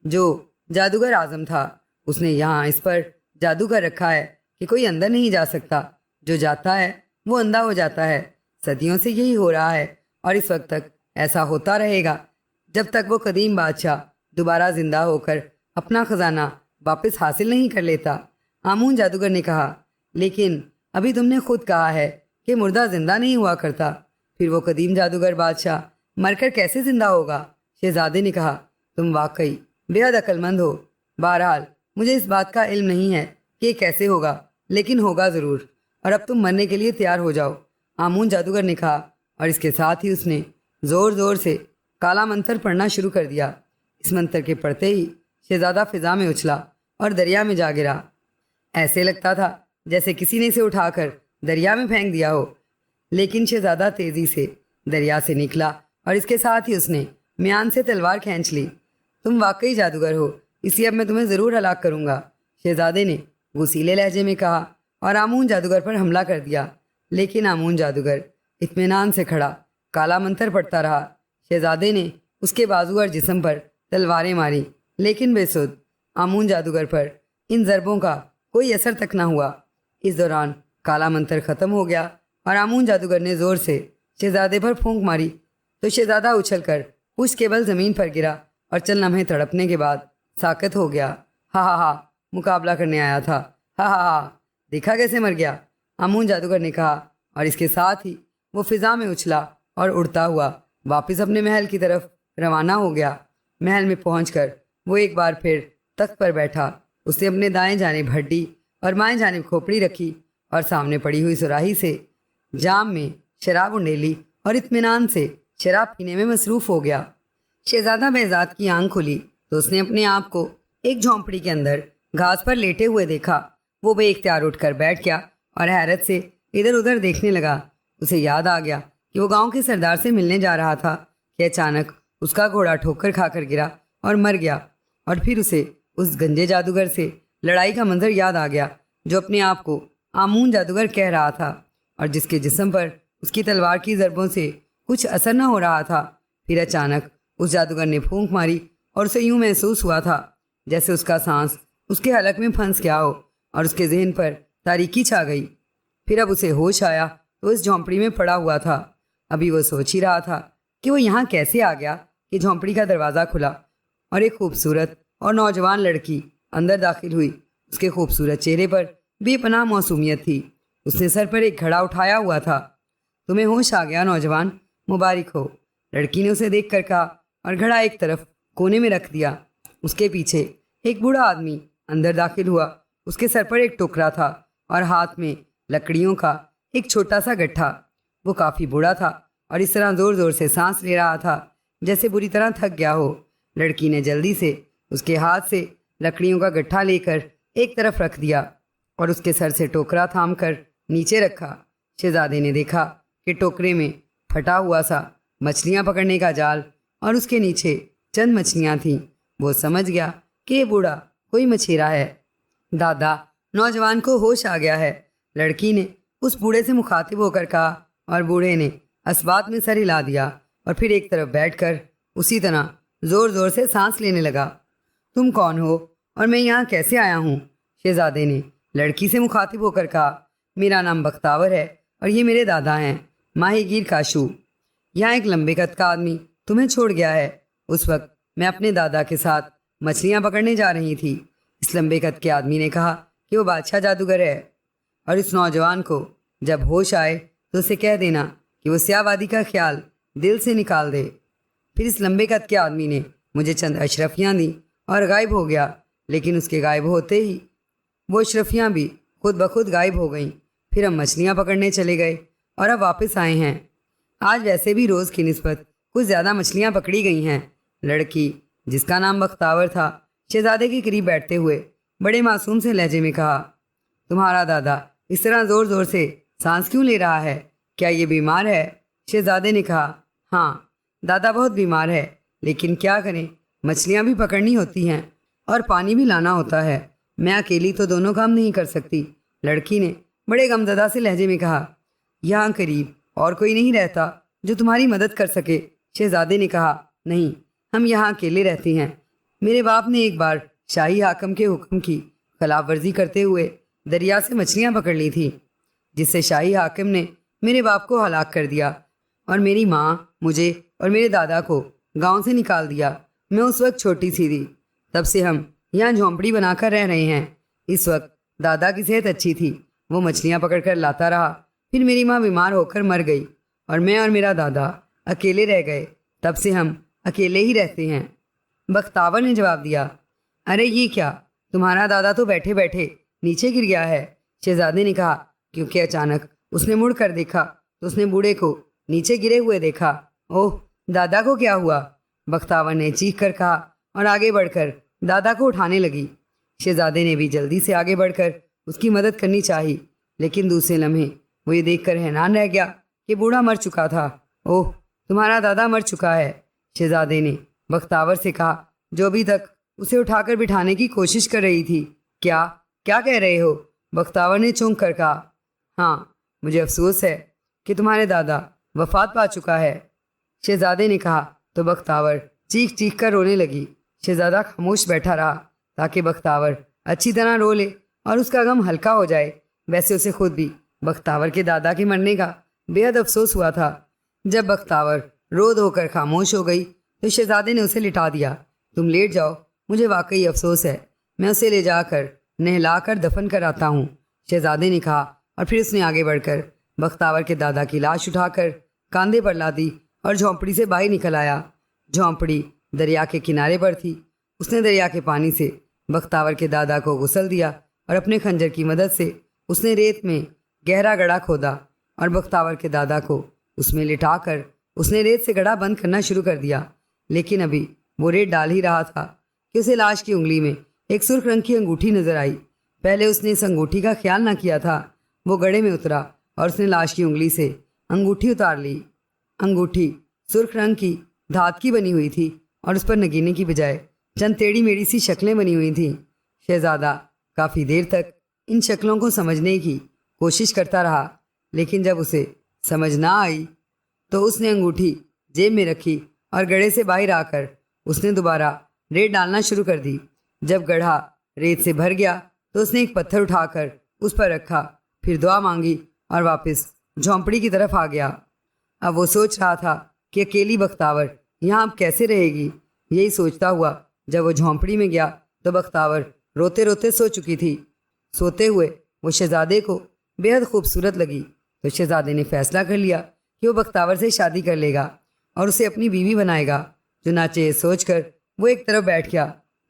جو جادوگر اعظم تھا. اس نے یہاں اس پر جادو کر رکھا ہے کہ کوئی اندر نہیں جا سکتا. جو جاتا ہے وہ اندھا ہو جاتا ہے. صدیوں سے یہی ہو رہا ہے اور اس وقت تک ایسا ہوتا رہے گا جب تک وہ قدیم بادشاہ دوبارہ زندہ ہو کر اپنا خزانہ واپس حاصل نہیں کر لیتا. آمون جادوگر نے کہا. لیکن ابھی تم نے خود کہا ہے کہ مردہ زندہ نہیں ہوا کرتا، پھر وہ قدیم جادوگر بادشاہ مر کر کیسے زندہ ہوگا؟ شہزادے نے کہا. تم واقعی بے حد عقل مند ہو. بہرحال مجھے اس بات کا علم نہیں ہے کہ یہ کیسے ہوگا، لیکن ہوگا ضرور، اور اب تم مرنے کے لیے تیار ہو جاؤ. آمون جادوگر نے کہا اور اس کے ساتھ ہی اس نے زور زور سے کالا منتر پڑھنا شروع کر دیا. اس منتر کے پڑھتے ہی شہزادہ فضا میں اچھلا اور دریا میں جا گرا. ایسے لگتا تھا جیسے کسی نے اسے اٹھا کر دریا میں پھینک دیا ہو. لیکن شہزادہ تیزی سے دریا سے نکلا اور اس کے ساتھ ہی اس نے میان سے تلوار کھینچ لی. تم واقعی جادوگر ہو، اس لیے اب میں تمہیں ضرور ہلاک کروں گا، شہزادے نے غصیلے لہجے میں کہا اور آمون جادوگر پر حملہ کر دیا. لیکن آمون جادوگر اطمینان سے کھڑا کالا منتر پڑھتا رہا. شہزادے نے اس کے بازو اور جسم پر تلواریں ماری لیکن بے سود. آمون جادوگر پر ان ضربوں کا کوئی اثر تک نہ ہوا. اس دوران کالا منتر ختم ہو گیا اور آمون جادوگر نے زور سے شہزادے پر پھونک ماری تو شہزادہ اچھل کر پشت کے بل زمین پر گرا اور چند لمحے تڑپنے کے بعد ساکت ہو گیا. ہا ہا ہا، مقابلہ کرنے آیا تھا. ہا ہا ہا، دیکھا کیسے مر گیا، آمون جادوگر نے کہا، اور اس کے ساتھ ہی وہ فضا میں اچھلا اور اڑتا ہوا واپس اپنے محل کی طرف روانہ ہو گیا. محل میں پہنچ کر وہ ایک بار پھر تخت پر بیٹھا. اس نے اپنے دائیں جانب ہڈی اور بائیں جانب کھوپڑی رکھی اور سامنے پڑی ہوئی سراہی سے جام میں شراب انڈیلی اور اطمینان سے شراب پینے میں مصروف ہو گیا. شہزادہ بہزاد کی آنکھ کھلی تو اس نے اپنے آپ کو ایک جھونپڑی کے اندر گھاس پر لیٹے ہوئے دیکھا۔ وہ بے اختیار اٹھ کر بیٹھ گیا اور حیرت سے ادھر ادھر دیکھنے لگا۔ اسے یاد آ گیا کہ وہ گاؤں کے سردار سے ملنے جا رہا تھا کہ اچانک اس کا گھوڑا ٹھوکر کھا کر گرا اور مر گیا۔ اور پھر اسے اس گنجے جادوگر سے لڑائی کا منظر یاد آ گیا جو اپنے آپ کو آمون جادوگر کہہ رہا تھا اور جس کے جسم پر اس کی تلوار کی ضربوں سے کچھ اثر نہ ہو رہا تھا۔ پھر اچانک اس جادوگر نے پھونک ماری اور اسے یوں محسوس ہوا تھا جیسے اس کا سانس اس کے حلق میں پھنس گیا ہو اور اس کے ذہن پر تاریکی چھا گئی۔ پھر اب اسے ہوش آیا تو اس جھونپڑی میں پڑا ہوا تھا۔ ابھی وہ سوچ ہی رہا تھا کہ وہ یہاں کیسے آ گیا کہ جھونپڑی کا دروازہ کھلا اور ایک خوبصورت اور نوجوان لڑکی اندر داخل ہوئی۔ اس کے خوبصورت چہرے پر بے پناہ معصومیت تھی۔ اس نے سر پر ایک گھڑا اٹھایا ہوا تھا۔ تمہیں ہوش آ گیا نوجوان، مبارک ہو، لڑکی نے اسے دیکھ کر کہا اور گھڑا ایک طرف کونے میں رکھ دیا۔ اس کے پیچھے ایک بوڑھا آدمی اندر داخل ہوا۔ اس کے سر پر ایک ٹوکرا تھا اور ہاتھ میں لکڑیوں کا ایک چھوٹا سا گٹھا۔ وہ کافی بوڑھا تھا اور اس طرح زور زور سے سانس لے رہا تھا جیسے بری طرح تھک گیا ہو۔ لڑکی نے جلدی سے اس کے ہاتھ سے لکڑیوں کا گٹھا لے کر ایک طرف رکھ دیا اور اس کے سر سے ٹوکرا تھام کر نیچے رکھا۔ شہزادے نے دیکھا کہ ٹوکرے میں پھٹا ہوا سا مچھلیاں پکڑنے کا جال اور اس کے نیچے چند مچھلیاں تھیں۔ وہ سمجھ گیا کہ یہ بوڑھا کوئی مچھیرا ہے۔ دادا، نوجوان کو ہوش آ گیا ہے، لڑکی نے اس بوڑھے سے مخاطب ہو کر کہا اور بوڑھے نے اسبات میں سر ہلا دیا اور پھر ایک طرف بیٹھ کر اسی طرح زور زور سے سانس لینے لگا۔ تم کون ہو اور میں یہاں کیسے آیا ہوں؟ شہزادے نے لڑکی سے مخاطب ہو کر کہا۔ میرا نام بختاور ہے اور یہ میرے دادا ہیں، ماہی گیر کاشو۔ یہاں ایک لمبے قد کا آدمی تمہیں چھوڑ گیا ہے۔ اس وقت میں اپنے دادا کے ساتھ مچھلیاں پکڑنے جا رہی تھی۔ اس لمبے قد کے آدمی نے کہا کہ وہ بادشاہ جادوگر ہے اور اس نوجوان کو جب ہوش آئے تو اسے کہہ دینا کہ وہ سیاہ وادی کا خیال دل سے نکال دے۔ پھر اس لمبے قد کے آدمی نے مجھے چند اشرفیاں دیں اور غائب ہو گیا، لیکن اس کے غائب ہوتے ہی وہ اشرفیاں بھی خود بخود غائب ہو گئیں۔ پھر ہم مچھلیاں پکڑنے چلے گئے اور اب واپس آئے ہیں۔ آج ویسے بھی روز کی نسبت کچھ زیادہ مچھلیاں پکڑی گئی ہیں۔ لڑکی جس کا نام بختاور تھا شہزادے کے قریب بیٹھتے ہوئے بڑے معصوم سے لہجے میں کہا، تمہارا دادا اس طرح زور زور سے سانس کیوں لے رہا ہے؟ کیا یہ بیمار ہے؟ شہزادے نے کہا، ہاں دادا بہت بیمار ہے، لیکن کیا کریں، مچھلیاں بھی پکڑنی ہوتی ہیں اور پانی بھی لانا ہوتا ہے، میں اکیلی تو دونوں کام نہیں کر سکتی۔ لڑکی نے بڑے غمزدہ سے لہجے میں کہا، یہاں قریب اور کوئی نہیں رہتا جو تمہاری مدد کر سکے؟ شہزادے نے کہا، نہیں، ہم یہاں اکیلے رہتے ہیں۔ میرے باپ نے ایک بار شاہی حاکم کے حکم کی خلاف ورزی کرتے ہوئے دریا سے مچھلیاں پکڑ لی تھی، جس سے شاہی حاکم نے میرے باپ کو ہلاک کر دیا اور میری ماں، مجھے اور میرے دادا کو گاؤں سے نکال دیا۔ میں اس وقت چھوٹی سی تھی، تب سے ہم یہاں جھونپڑی بنا کر رہ رہے ہیں۔ اس وقت دادا کی صحت اچھی تھی، وہ مچھلیاں پکڑ کر لاتا رہا۔ پھر میری ماں بیمار ہو کر مر گئی اور میں اور میرا دادا اکیلے رہ گئے، تب سے ہم اکیلے ہی رہتے ہیں۔ بختاور نے جواب دیا، ارے یہ کیا، تمہارا دادا تو بیٹھے بیٹھے نیچے گر گیا ہے۔ شہزادے نے کہا، کیونکہ اچانک اس نے مڑ کر دیکھا تو اس نے بوڑھے کو نیچے گرے ہوئے دیکھا۔ اوہ، دادا کو کیا ہوا؟ بختاور نے چیخ کر کہا اور آگے بڑھ کر دادا کو اٹھانے لگی۔ شہزادے نے بھی جلدی سے آگے بڑھ کر اس کی مدد کرنی چاہی، لیکن دوسرے لمحے وہ یہ دیکھ کر حیران رہ گیا کہ بوڑھا مر چکا تھا۔ اوہ، تمہارا دادا مر چکا ہے، شہزادے نے بختاور سے کہا، جو ابھی تک اسے اٹھا کر بٹھانے کی کوشش کر رہی تھی۔ کیا کہہ رہے ہو؟ بختاور نے چونک کر کہا، ہاں، مجھے افسوس ہے کہ تمہارے دادا وفات پا چکا ہے۔ شہزادے نے کہا تو بختاور چیخ چیخ کر رونے لگی۔ شہزادہ خاموش بیٹھا رہا تاکہ بختاور اچھی طرح رو لے اور اس کا غم ہلکا ہو جائے۔ ویسے اسے خود بھی بختاور کے دادا کے مرنے کا بے حد افسوس ہوا تھا۔ جب بختاور رو دھو کر خاموش ہو گئی تو شہزادے نے اسے لٹا دیا۔ تم لیٹ جاؤ، مجھے واقعی افسوس ہے، میں اسے لے جا کر نہلا کر دفن کر آتا ہوں، شہزادے نے کہا، اور پھر اس نے آگے بڑھ کر بختاور کے دادا کی لاش اٹھا کر کاندھے پر لا دی اور جھونپڑی سے باہر نکل آیا۔ جھونپڑی دریا کے کنارے پر تھی۔ اس نے دریا کے پانی سے بختاور کے دادا کو غسل دیا اور اپنے خنجر کی مدد سے اس نے ریت میں گہرا گڑھا کھودا اور بختاور کے دادا کو اس میں لٹا کر اس نے ریت سے گڑھا بند کرنا شروع کر دیا۔ لیکن ابھی وہ ریت ڈال ہی رہا تھا کہ اسے لاش کی انگلی میں ایک سرخ رنگ کی انگوٹھی نظر آئی۔ پہلے اس نے اس انگوٹھی کا خیال نہ کیا تھا۔ وہ گڑھے میں اترا اور اس نے لاش کی انگلی سے انگوٹھی اتار لی۔ انگوٹھی سرخ رنگ کی دھات کی بنی ہوئی تھی اور اس پر نگینے کی بجائے چند ٹیڑھی میڑھی سی شکلیں بنی ہوئی تھیں۔ شہزادہ کافی دیر تک ان شکلوں کو سمجھنے کی کوشش کرتا رہا، لیکن جب اسے سمجھ نہ آئی تو اس نے انگوٹھی جیب میں رکھی اور گڑھے سے باہر آ کر اس نے دوبارہ ریت ڈالنا شروع کر دی۔ جب گڑھا ریت سے بھر گیا تو اس نے ایک پتھر اٹھا کر اس پر رکھا، پھر دعا مانگی اور واپس جھونپڑی کی طرف آ گیا۔ اب وہ سوچ رہا تھا کہ اکیلی بختاور یہاں اب کیسے رہے گی۔ یہی سوچتا ہوا جب وہ جھونپڑی میں گیا تو بختاور روتے روتے سو چکی تھی۔ سوتے ہوئے وہ شہزادے کو بے حد خوبصورت لگی تو شہزادے نے فیصلہ کر لیا کہ وہ بختاور سے شادی کر لے گا اور اسے اپنی بیوی بنائے گا۔ چنانچہ یہ سوچ کر وہ ایک طرف بیٹھ گیا۔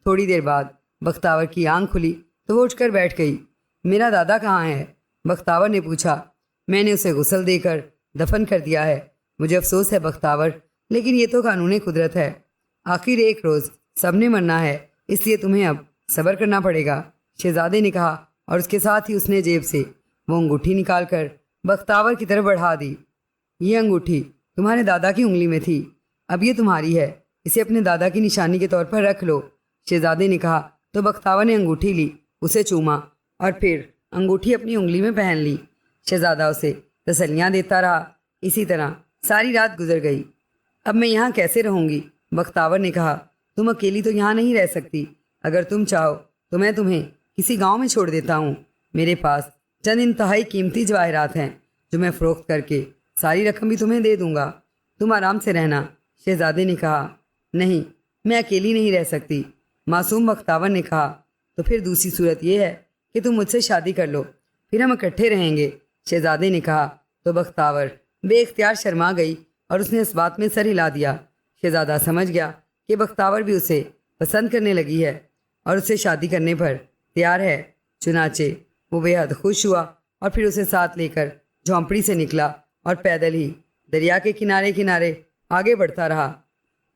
تھوڑی دیر بعد بختاور کی آنکھ کھلی تو وہ اٹھ کر بیٹھ گئی۔ میرا دادا کہاں ہے؟ بختاور نے پوچھا۔ میں نے اسے غسل دے کر دفن کر دیا ہے۔ مجھے افسوس ہے بختاور، لیکن یہ تو قانون قدرت ہے۔ آخر ایک روز سب نے مرنا ہے، اس لیے تمہیں اب صبر کرنا پڑے گا، شہزادے نے کہا، اور اس کے ساتھ ہی اس نے جیب سے وہ انگوٹھی نکال کر بختاور کی طرف بڑھا دی۔ یہ انگوٹھی تمہارے دادا کی انگلی میں تھی، اب یہ تمہاری ہے، اسے اپنے دادا کی نشانی کے طور پر رکھ لو، شہزادے نے کہا۔ تو بختاور نے انگوٹھی لی، اسے چوما اور پھر انگوٹھی اپنی انگلی میں پہن لی۔ شہزادہ اسے تسلیاں دیتا رہا۔ اسی طرح ساری رات گزر گئی۔ اب میں یہاں کیسے رہوں گی؟ بختاور نے کہا۔ تم اکیلی تو یہاں نہیں رہ سکتی، اگر تم چاہو تو میں تمہیں کسی گاؤں میں چھوڑ دیتا ہوں۔ میرے پاس چند انتہائی قیمتی جواہرات ہیں جو میں فروخت کر کے ساری رقم بھی تمہیں دے دوں گا، تم آرام سے رہنا، شہزادے نے کہا۔ نہیں، میں اکیلی نہیں رہ سکتی، معصوم بختاور نے کہا۔ تو پھر دوسری صورت یہ ہے کہ تم مجھ سے شادی کر لو، پھر ہم اکٹھے رہیں گے، شہزادے نے کہا۔ تو بختاور بے اختیار شرما گئی اور اس نے اس بات میں سر ہلا دیا۔ شہزادہ سمجھ گیا کہ بختاور بھی اسے پسند کرنے لگی ہے اور اسے شادی کرنے پر تیار ہے۔ چنانچہ وہ بے حد خوش ہوا اور پھر اسے ساتھ لے کر جھونپڑی سے نکلا اور پیدل ہی دریا کے کنارے کنارے آگے بڑھتا رہا۔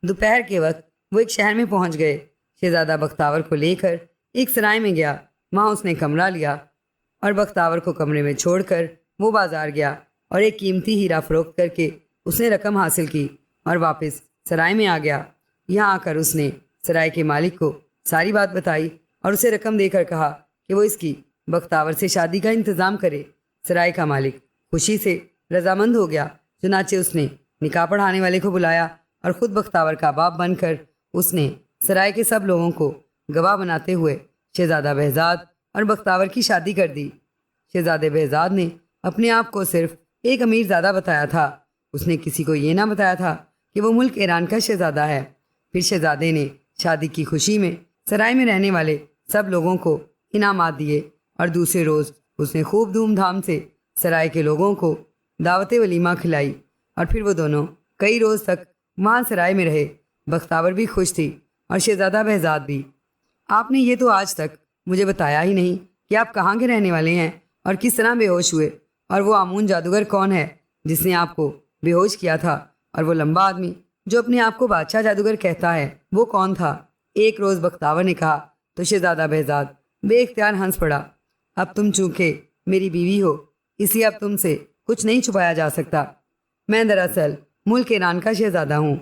دوپہر کے وقت وہ ایک شہر میں پہنچ گئے۔ شہزادہ بختاور کو لے کر ایک سرائے میں گیا، وہاں اس نے کمرہ لیا اور بختاور کو کمرے میں چھوڑ کر وہ بازار گیا اور ایک قیمتی ہیرا فروخت کر کے اس نے رقم حاصل کی اور واپس سرائے میں آ گیا۔ یہاں آ کر اس نے سرائے کے مالک کو ساری بات بتائی اور اسے رقم دے کر کہا کہ وہ اس کی بختاور سے شادی کا انتظام کرے۔ سرائے کا مالک خوشی سے رضامند ہو گیا۔ چنانچہ اس نے نکاح پڑھانے والے کو بلایا اور خود بختاور کا باپ بن کر اس نے سرائے کے سب لوگوں کو گواہ بناتے ہوئے شہزادہ بہزاد اور بختاور کی شادی کر دی۔ شہزادہ بہزاد نے اپنے آپ کو صرف ایک امیر زادہ بتایا تھا، اس نے کسی کو یہ نہ بتایا تھا کہ وہ ملک ایران کا شہزادہ ہے۔ پھر شہزادے نے شادی کی خوشی میں سرائے میں رہنے والے سب لوگوں کو انعامات دیے اور دوسرے روز اس نے خوب دھوم دھام سے سرائے کے لوگوں کو دعوت ولیمہ کھلائی اور پھر وہ دونوں کئی روز تک وہاں سرائے میں رہے۔ بختاور بھی خوش تھی اور شہزادہ بہزاد بھی۔ آپ نے یہ تو آج تک مجھے بتایا ہی نہیں کہ آپ کہاں کے رہنے والے ہیں اور کس طرح بے ہوش ہوئے، اور وہ آمون جادوگر کون ہے جس نے آپ کو بے ہوش کیا تھا، اور وہ لمبا آدمی جو اپنے آپ کو بادشاہ جادوگر کہتا ہے وہ کون تھا؟ ایک روز بختاور نے کہا تو شہزادہ بہزاد بے اختیار ہنس پڑا۔ اب تم چونکہ میری بیوی ہو اس لیے اب تم سے کچھ نہیں چھپایا جا سکتا، میں دراصل ملک ایران کا شہزادہ ہوں،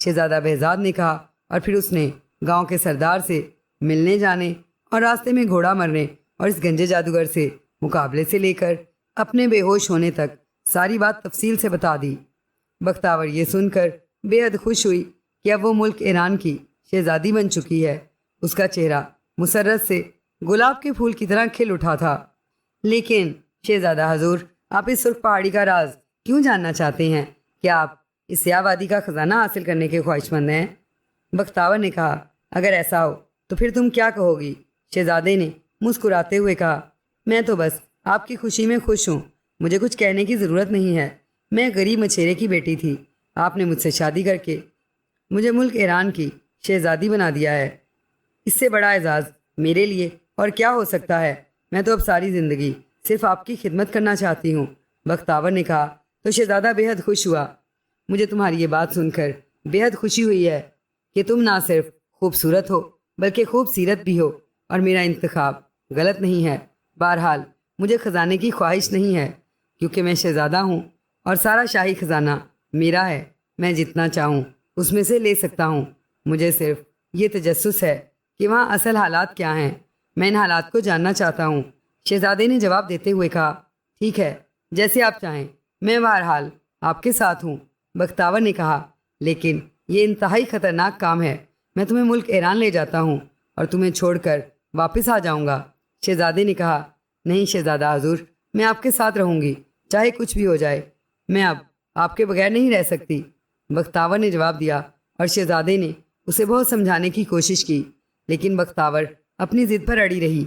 شہزادہ بہزاد نے کہا، اور پھر اس نے گاؤں کے سردار سے ملنے جانے اور راستے میں گھوڑا مرنے اور اس گنجے جادوگر سے مقابلے سے لے کر اپنے بے ہوش ہونے تک ساری بات تفصیل سے بتا دی۔ بختاور یہ سن کر بے حد خوش ہوئی کہ اب وہ ملک ایران کی شہزادی بن چکی ہے۔ اس کا چہرہ مسرت سے گلاب کے پھول کی طرح کھل اٹھا تھا۔ لیکن شہزادہ حضور، آپ اس سرخ پہاڑی کا راز کیوں جاننا چاہتے ہیں؟ کیا آپ اس سیاہ وادی کا خزانہ حاصل کرنے کے خواہش مند ہیں؟ بختاور نے کہا، اگر ایسا ہو تو پھر تم کیا کہو گی؟ شہزادے نے مسکراتے ہوئے کہا، میں تو بس آپ کی خوشی میں خوش ہوں، مجھے کچھ کہنے کی ضرورت نہیں ہے۔ میں غریب مچھیرے کی بیٹی تھی، آپ نے مجھ سے شادی کر کے مجھے ملک ایران کی شہزادی بنا دیا ہے، اس سے بڑا اعزاز میرے لیے اور کیا ہو سکتا ہے؟ میں تو اب ساری زندگی صرف آپ کی خدمت کرنا چاہتی ہوں۔ بختاور نے کہا تو شہزادہ بے حد خوش ہوا۔ مجھے تمہاری یہ بات سن کر بے حد خوشی ہوئی ہے کہ تم نہ صرف خوبصورت ہو بلکہ خوبصورت بھی ہو، اور میرا انتخاب غلط نہیں ہے۔ بہرحال مجھے خزانے کی خواہش نہیں ہے، کیونکہ میں شہزادہ ہوں اور سارا شاہی خزانہ میرا ہے۔ میں جتنا چاہوں اس میں سے لے سکتا ہوں۔ مجھے صرف یہ تجسس ہے کہ وہاں اصل حالات کیا ہیں۔ میں ان حالات کو جاننا چاہتا ہوں۔ شہزادے نے جواب دیتے ہوئے کہا، ٹھیک ہے، جیسے آپ چاہیں، میں بہرحال آپ کے ساتھ ہوں۔ بختاور نے کہا، لیکن یہ انتہائی خطرناک کام ہے۔ میں تمہیں ملک ایران لے جاتا ہوں اور تمہیں چھوڑ کر واپس آ جاؤں گا۔ شہزادے نے کہا، نہیں شہزادہ حضور، میں آپ کے ساتھ رہوں گی، چاہے کچھ بھی ہو جائے۔ میں اب آپ کے بغیر نہیں رہ سکتی، بختاور نے جواب دیا، اور شہزادے نے اسے بہت سمجھانے کی کوشش کی، لیکن بختاور اپنی ضد پر اڑی رہی۔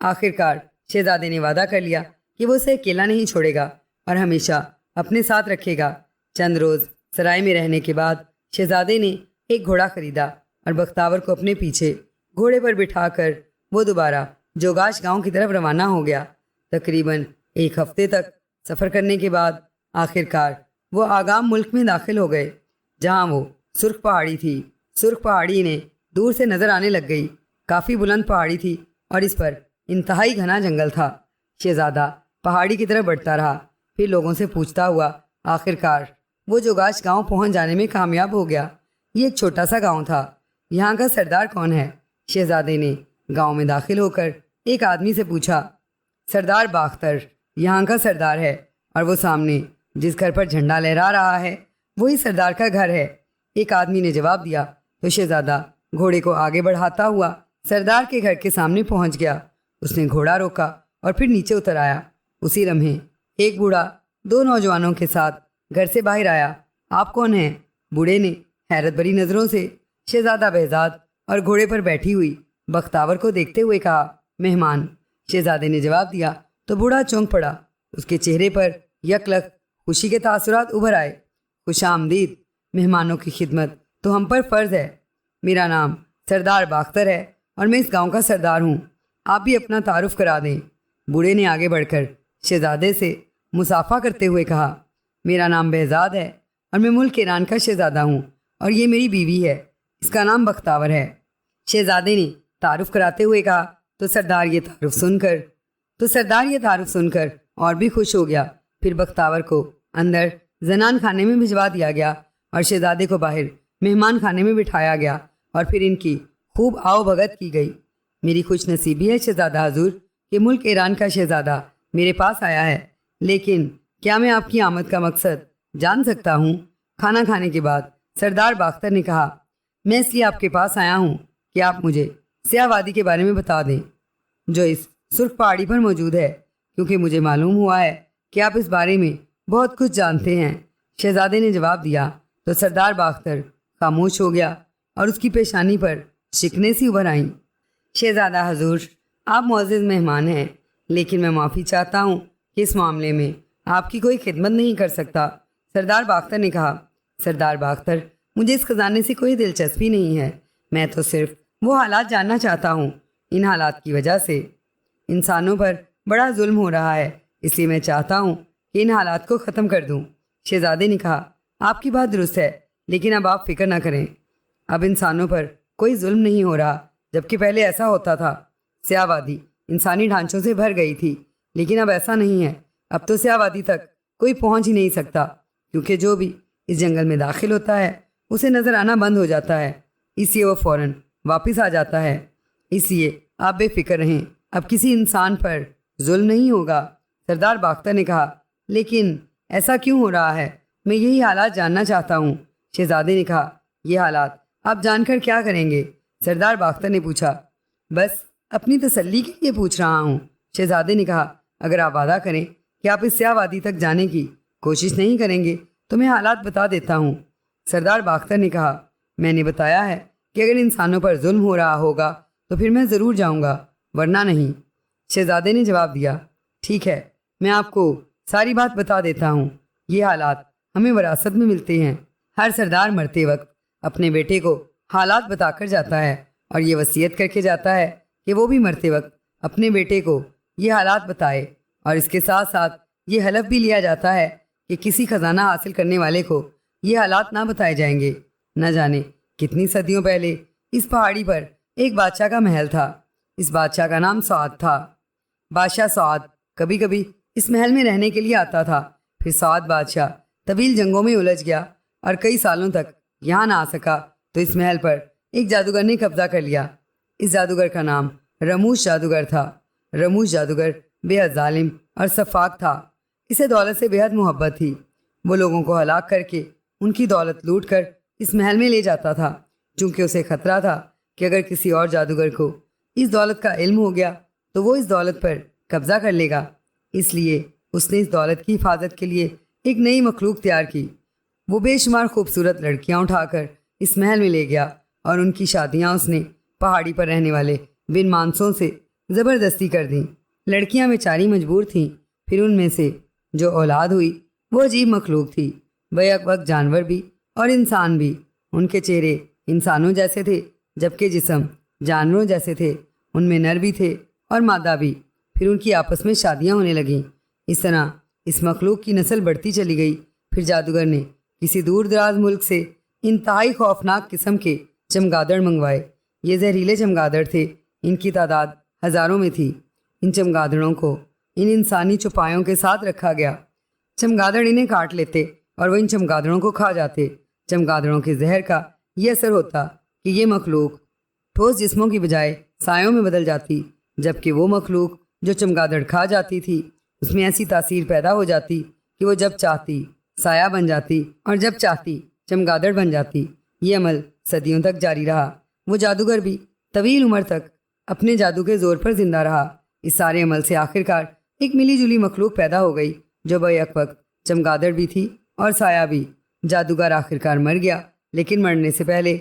آخر کار شہزادے نے وعدہ کر لیا کہ وہ اسے اکیلا نہیں چھوڑے گا اور ہمیشہ اپنے ساتھ رکھے گا۔ چند روز سرائے میں رہنے کے بعد شہزادے نے ایک گھوڑا خریدا اور بختاور کو اپنے پیچھے گھوڑے پر بٹھا کر وہ دوبارہ جوگاش گاؤں کی طرف روانہ ہو گیا۔ تقریباً ایک ہفتے تک سفر کرنے کے بعد آخر کار وہ آگام ملک میں داخل ہو گئے، جہاں وہ سرخ پہاڑی تھی۔ سرخ پہاڑی نے دور سے نظر آنے لگ گئی۔ کافی بلند پہاڑی تھی اور اس پر انتہائی گھنا جنگل تھا۔ شہزادہ پہاڑی کی طرف بڑھتا رہا، پھر لوگوں سے پوچھتا ہوا آخر کار وہ جوگاش گاؤں پہنچ جانے میں کامیاب ہو گیا۔ یہ ایک چھوٹا سا گاؤں تھا۔ یہاں کا سردار کون ہے؟ شہزادے نے گاؤں میں داخل ہو کر ایک آدمی سے پوچھا۔ سردار باختر یہاں کا سردار ہے، اور وہ سامنے جس گھر پر جھنڈا لہرا رہا ہے وہی سردار کا گھر ہے، ایک آدمی نے جواب دیا۔ تو شہزادہ گھوڑے کو آگے بڑھاتا ہوا سردار کے گھر کے سامنے پہنچ گیا۔ اس نے گھوڑا روکا اور پھر نیچے اتر آیا۔ اسی لمحے ایک بوڑھا دو نوجوانوں کے ساتھ گھر سے باہر آیا۔ آپ کون ہیں؟ بوڑھے نے حیرت بھری نظروں سے شہزادہ بہزاد اور گھوڑے پر بیٹھی ہوئی بختاور کو دیکھتے ہوئے کہا، مہمان۔ شہزادے نے جواب دیا تو بوڑھا چونک پڑا۔ اس کے چہرے پر یک لخت خوشی کے تاثرات ابھر آئے۔ خوش آمدید، مہمانوں کی خدمت تو ہم پر فرض ہے۔ میرا نام سردار باختر ہے اور میں اس گاؤں کا سردار ہوں۔ آپ بھی اپنا تعارف کرا دیں۔ بوڑھے نے آگے بڑھ کر شہزادے سے مصافحہ کرتے ہوئے کہا، میرا نام بہزاد ہے اور میں ملک ایران کا شہزادہ ہوں، اور یہ میری بیوی ہے، اس کا نام بختاور ہے۔ شہزادے نے تعارف کراتے ہوئے کہا تو سردار یہ تعارف سن کر اور بھی خوش ہو گیا۔ پھر بختاور کو اندر زنان خانے میں بھجوا دیا گیا اور شہزادے کو باہر مہمان خانے میں بٹھایا گیا، اور پھر ان کی خوب آؤ بھگت کی گئی۔ میری خوش نصیبی ہے شہزادہ حضور کہ ملک ایران کا شہزادہ میرے پاس آیا ہے، لیکن کیا میں آپ کی آمد کا مقصد جان سکتا ہوں؟ کھانا کھانے کے بعد سردار باختر نے کہا، میں اس لیے آپ کے پاس آیا ہوں کہ آپ مجھے سیاہ وادی کے بارے میں بتا دیں، جو اس سرخ پہاڑی پر موجود ہے، کیونکہ مجھے معلوم ہوا ہے کہ آپ اس بارے میں بہت کچھ جانتے ہیں۔ شہزادے نے جواب دیا تو سردار باختر خاموش ہو گیا اور اس کی پیشانی پر شکنیں سی ابھر آئیں۔ شہزادہ حضور، آپ معزز مہمان ہیں، لیکن میں معافی چاہتا ہوں کہ اس معاملے میں آپ کی کوئی خدمت نہیں کر سکتا، سردار باختر نے کہا۔ سردار باختر، مجھے اس خزانے سے کوئی دلچسپی نہیں ہے، میں تو صرف وہ حالات جاننا چاہتا ہوں۔ ان حالات کی وجہ سے انسانوں پر بڑا ظلم ہو رہا ہے، اس لیے میں چاہتا ہوں کہ ان حالات کو ختم کر دوں۔ شہزادے نے کہا، آپ کی بات درست ہے، لیکن اب آپ فکر نہ کریں، اب انسانوں پر کوئی ظلم نہیں ہو رہا، جبکہ پہلے ایسا ہوتا تھا۔ سیاہ وادی انسانی ڈھانچوں سے بھر گئی تھی، لیکن اب ایسا نہیں ہے۔ اب تو سیاہ وادی تک کوئی پہنچ ہی نہیں سکتا، کیونکہ جو بھی اس جنگل میں داخل ہوتا ہے اسے نظر آنا بند ہو جاتا ہے، اس لیے وہ فوراً واپس آ جاتا ہے۔ اس لیے آپ بے فکر رہیں، اب کسی انسان پر ظلم نہیں ہوگا۔ سردار باختر نے کہا، لیکن ایسا کیوں ہو رہا ہے؟ میں یہی حالات جاننا چاہتا ہوں۔ شہزادے نے کہا، یہ حالات آپ جان کر کیا کریں گے؟ سردار باختر نے پوچھا۔ بس اپنی تسلی کے لیے پوچھ رہا ہوں۔ شہزادے نے کہا، اگر آپ وعدہ کریں کہ آپ اس سیاہ وادی تک جانے کی کوشش نہیں کریں گے تو میں حالات بتا دیتا ہوں۔ سردار باختر نے کہا، میں نے بتایا ہے کہ اگر انسانوں پر ظلم ہو رہا ہوگا تو پھر میں ضرور جاؤں گا، ورنہ نہیں۔ شہزادے نے جواب دیا، ٹھیک ہے، میں آپ کو ساری بات بتا دیتا ہوں۔ یہ حالات ہمیں وراثت میں ملتے ہیں۔ ہر سردار مرتے وقت اپنے بیٹے کو حالات بتا کر جاتا ہے اور یہ وصیت کر کے جاتا ہے کہ وہ بھی مرتے وقت اپنے بیٹے کو یہ حالات بتائے، اور اس کے ساتھ ساتھ یہ حلف بھی لیا جاتا ہے کہ کسی خزانہ حاصل کرنے والے کو یہ حالات نہ بتائے جائیں گے۔ نہ جانے کتنی صدیوں پہلے اس پہاڑی پر ایک بادشاہ کا محل تھا۔ اس بادشاہ کا نام سعد تھا۔ بادشاہ سعد کبھی کبھی اس محل میں رہنے کے لیے آتا تھا۔ پھر سعد بادشاہ طویل جنگوں میں الجھ گیا اور کئی سالوں تک یہاں نہ آ سکا تو اس محل پر ایک جادوگر نے قبضہ کر لیا۔ اس جادوگر کا نام رموش جادوگر تھا۔ رموش جادوگر بے حد ظالم اور سفاک تھا۔ اسے دولت سے بے حد محبت تھی۔ وہ لوگوں کو ہلاک کر کے ان کی دولت لوٹ کر اس محل میں لے جاتا تھا، چونکہ اسے خطرہ تھا کہ اگر کسی اور جادوگر کو اس دولت کا علم ہو گیا تو وہ اس دولت پر قبضہ کر لے گا۔ اس لیے اس نے اس دولت کی حفاظت کے لیے ایک نئی مخلوق تیار کی۔ وہ بے شمار خوبصورت لڑکیاں اٹھا کر اس محل میں لے گیا اور ان کی شادیاں اس نے پہاڑی پر رہنے والے بن مانسوں سے زبردستی کر دیں۔ لڑکیاں بیچاری مجبور تھیں۔ پھر ان میں سے جو اولاد ہوئی وہ عجیب مخلوق تھی، بیک وقت جانور بھی اور انسان بھی۔ ان کے چہرے انسانوں جیسے تھے جبکہ جسم جانوروں جیسے تھے۔ ان میں نر بھی تھے اور مادہ بھی۔ پھر ان کی آپس میں شادیاں ہونے لگیں۔ اس طرح اس مخلوق کی نسل بڑھتی چلی گئی۔ پھر جادوگر نے کسی دور دراز ملک سے انتہائی خوفناک قسم کے چمگادڑ منگوائے۔ یہ زہریلے چمگادڑ تھے۔ ان کی تعداد ہزاروں میں تھی۔ ان چمگادڑوں کو ان انسانی چوپایوں کے ساتھ رکھا گیا۔ چمگادڑ انہیں کاٹ لیتے اور وہ ان چمگادڑوں کو کھا جاتے۔ چمگادڑوں کے زہر کا یہ اثر ہوتا کہ یہ مخلوق ٹھوس جسموں کی بجائے سایوں میں بدل جاتی، جبکہ وہ مخلوق جو چمگادڑ کھا جاتی تھی اس میں ایسی تاثیر پیدا ہو جاتی کہ وہ جب چاہتی سایہ بن جاتی اور جب چاہتی چمگادڑ بن جاتی۔ یہ عمل صدیوں تک جاری رہا۔ وہ جادوگر بھی طویل عمر تک اپنے جادو کے زور پر زندہ رہا۔ اس سارے عمل سے آخرکار ایک ملی جلی مخلوق پیدا ہو گئی جو بیک وقت چمگادڑ بھی تھی اور سایہ بھی۔ جادوگر آخرکار مر گیا، لیکن مرنے سے پہلے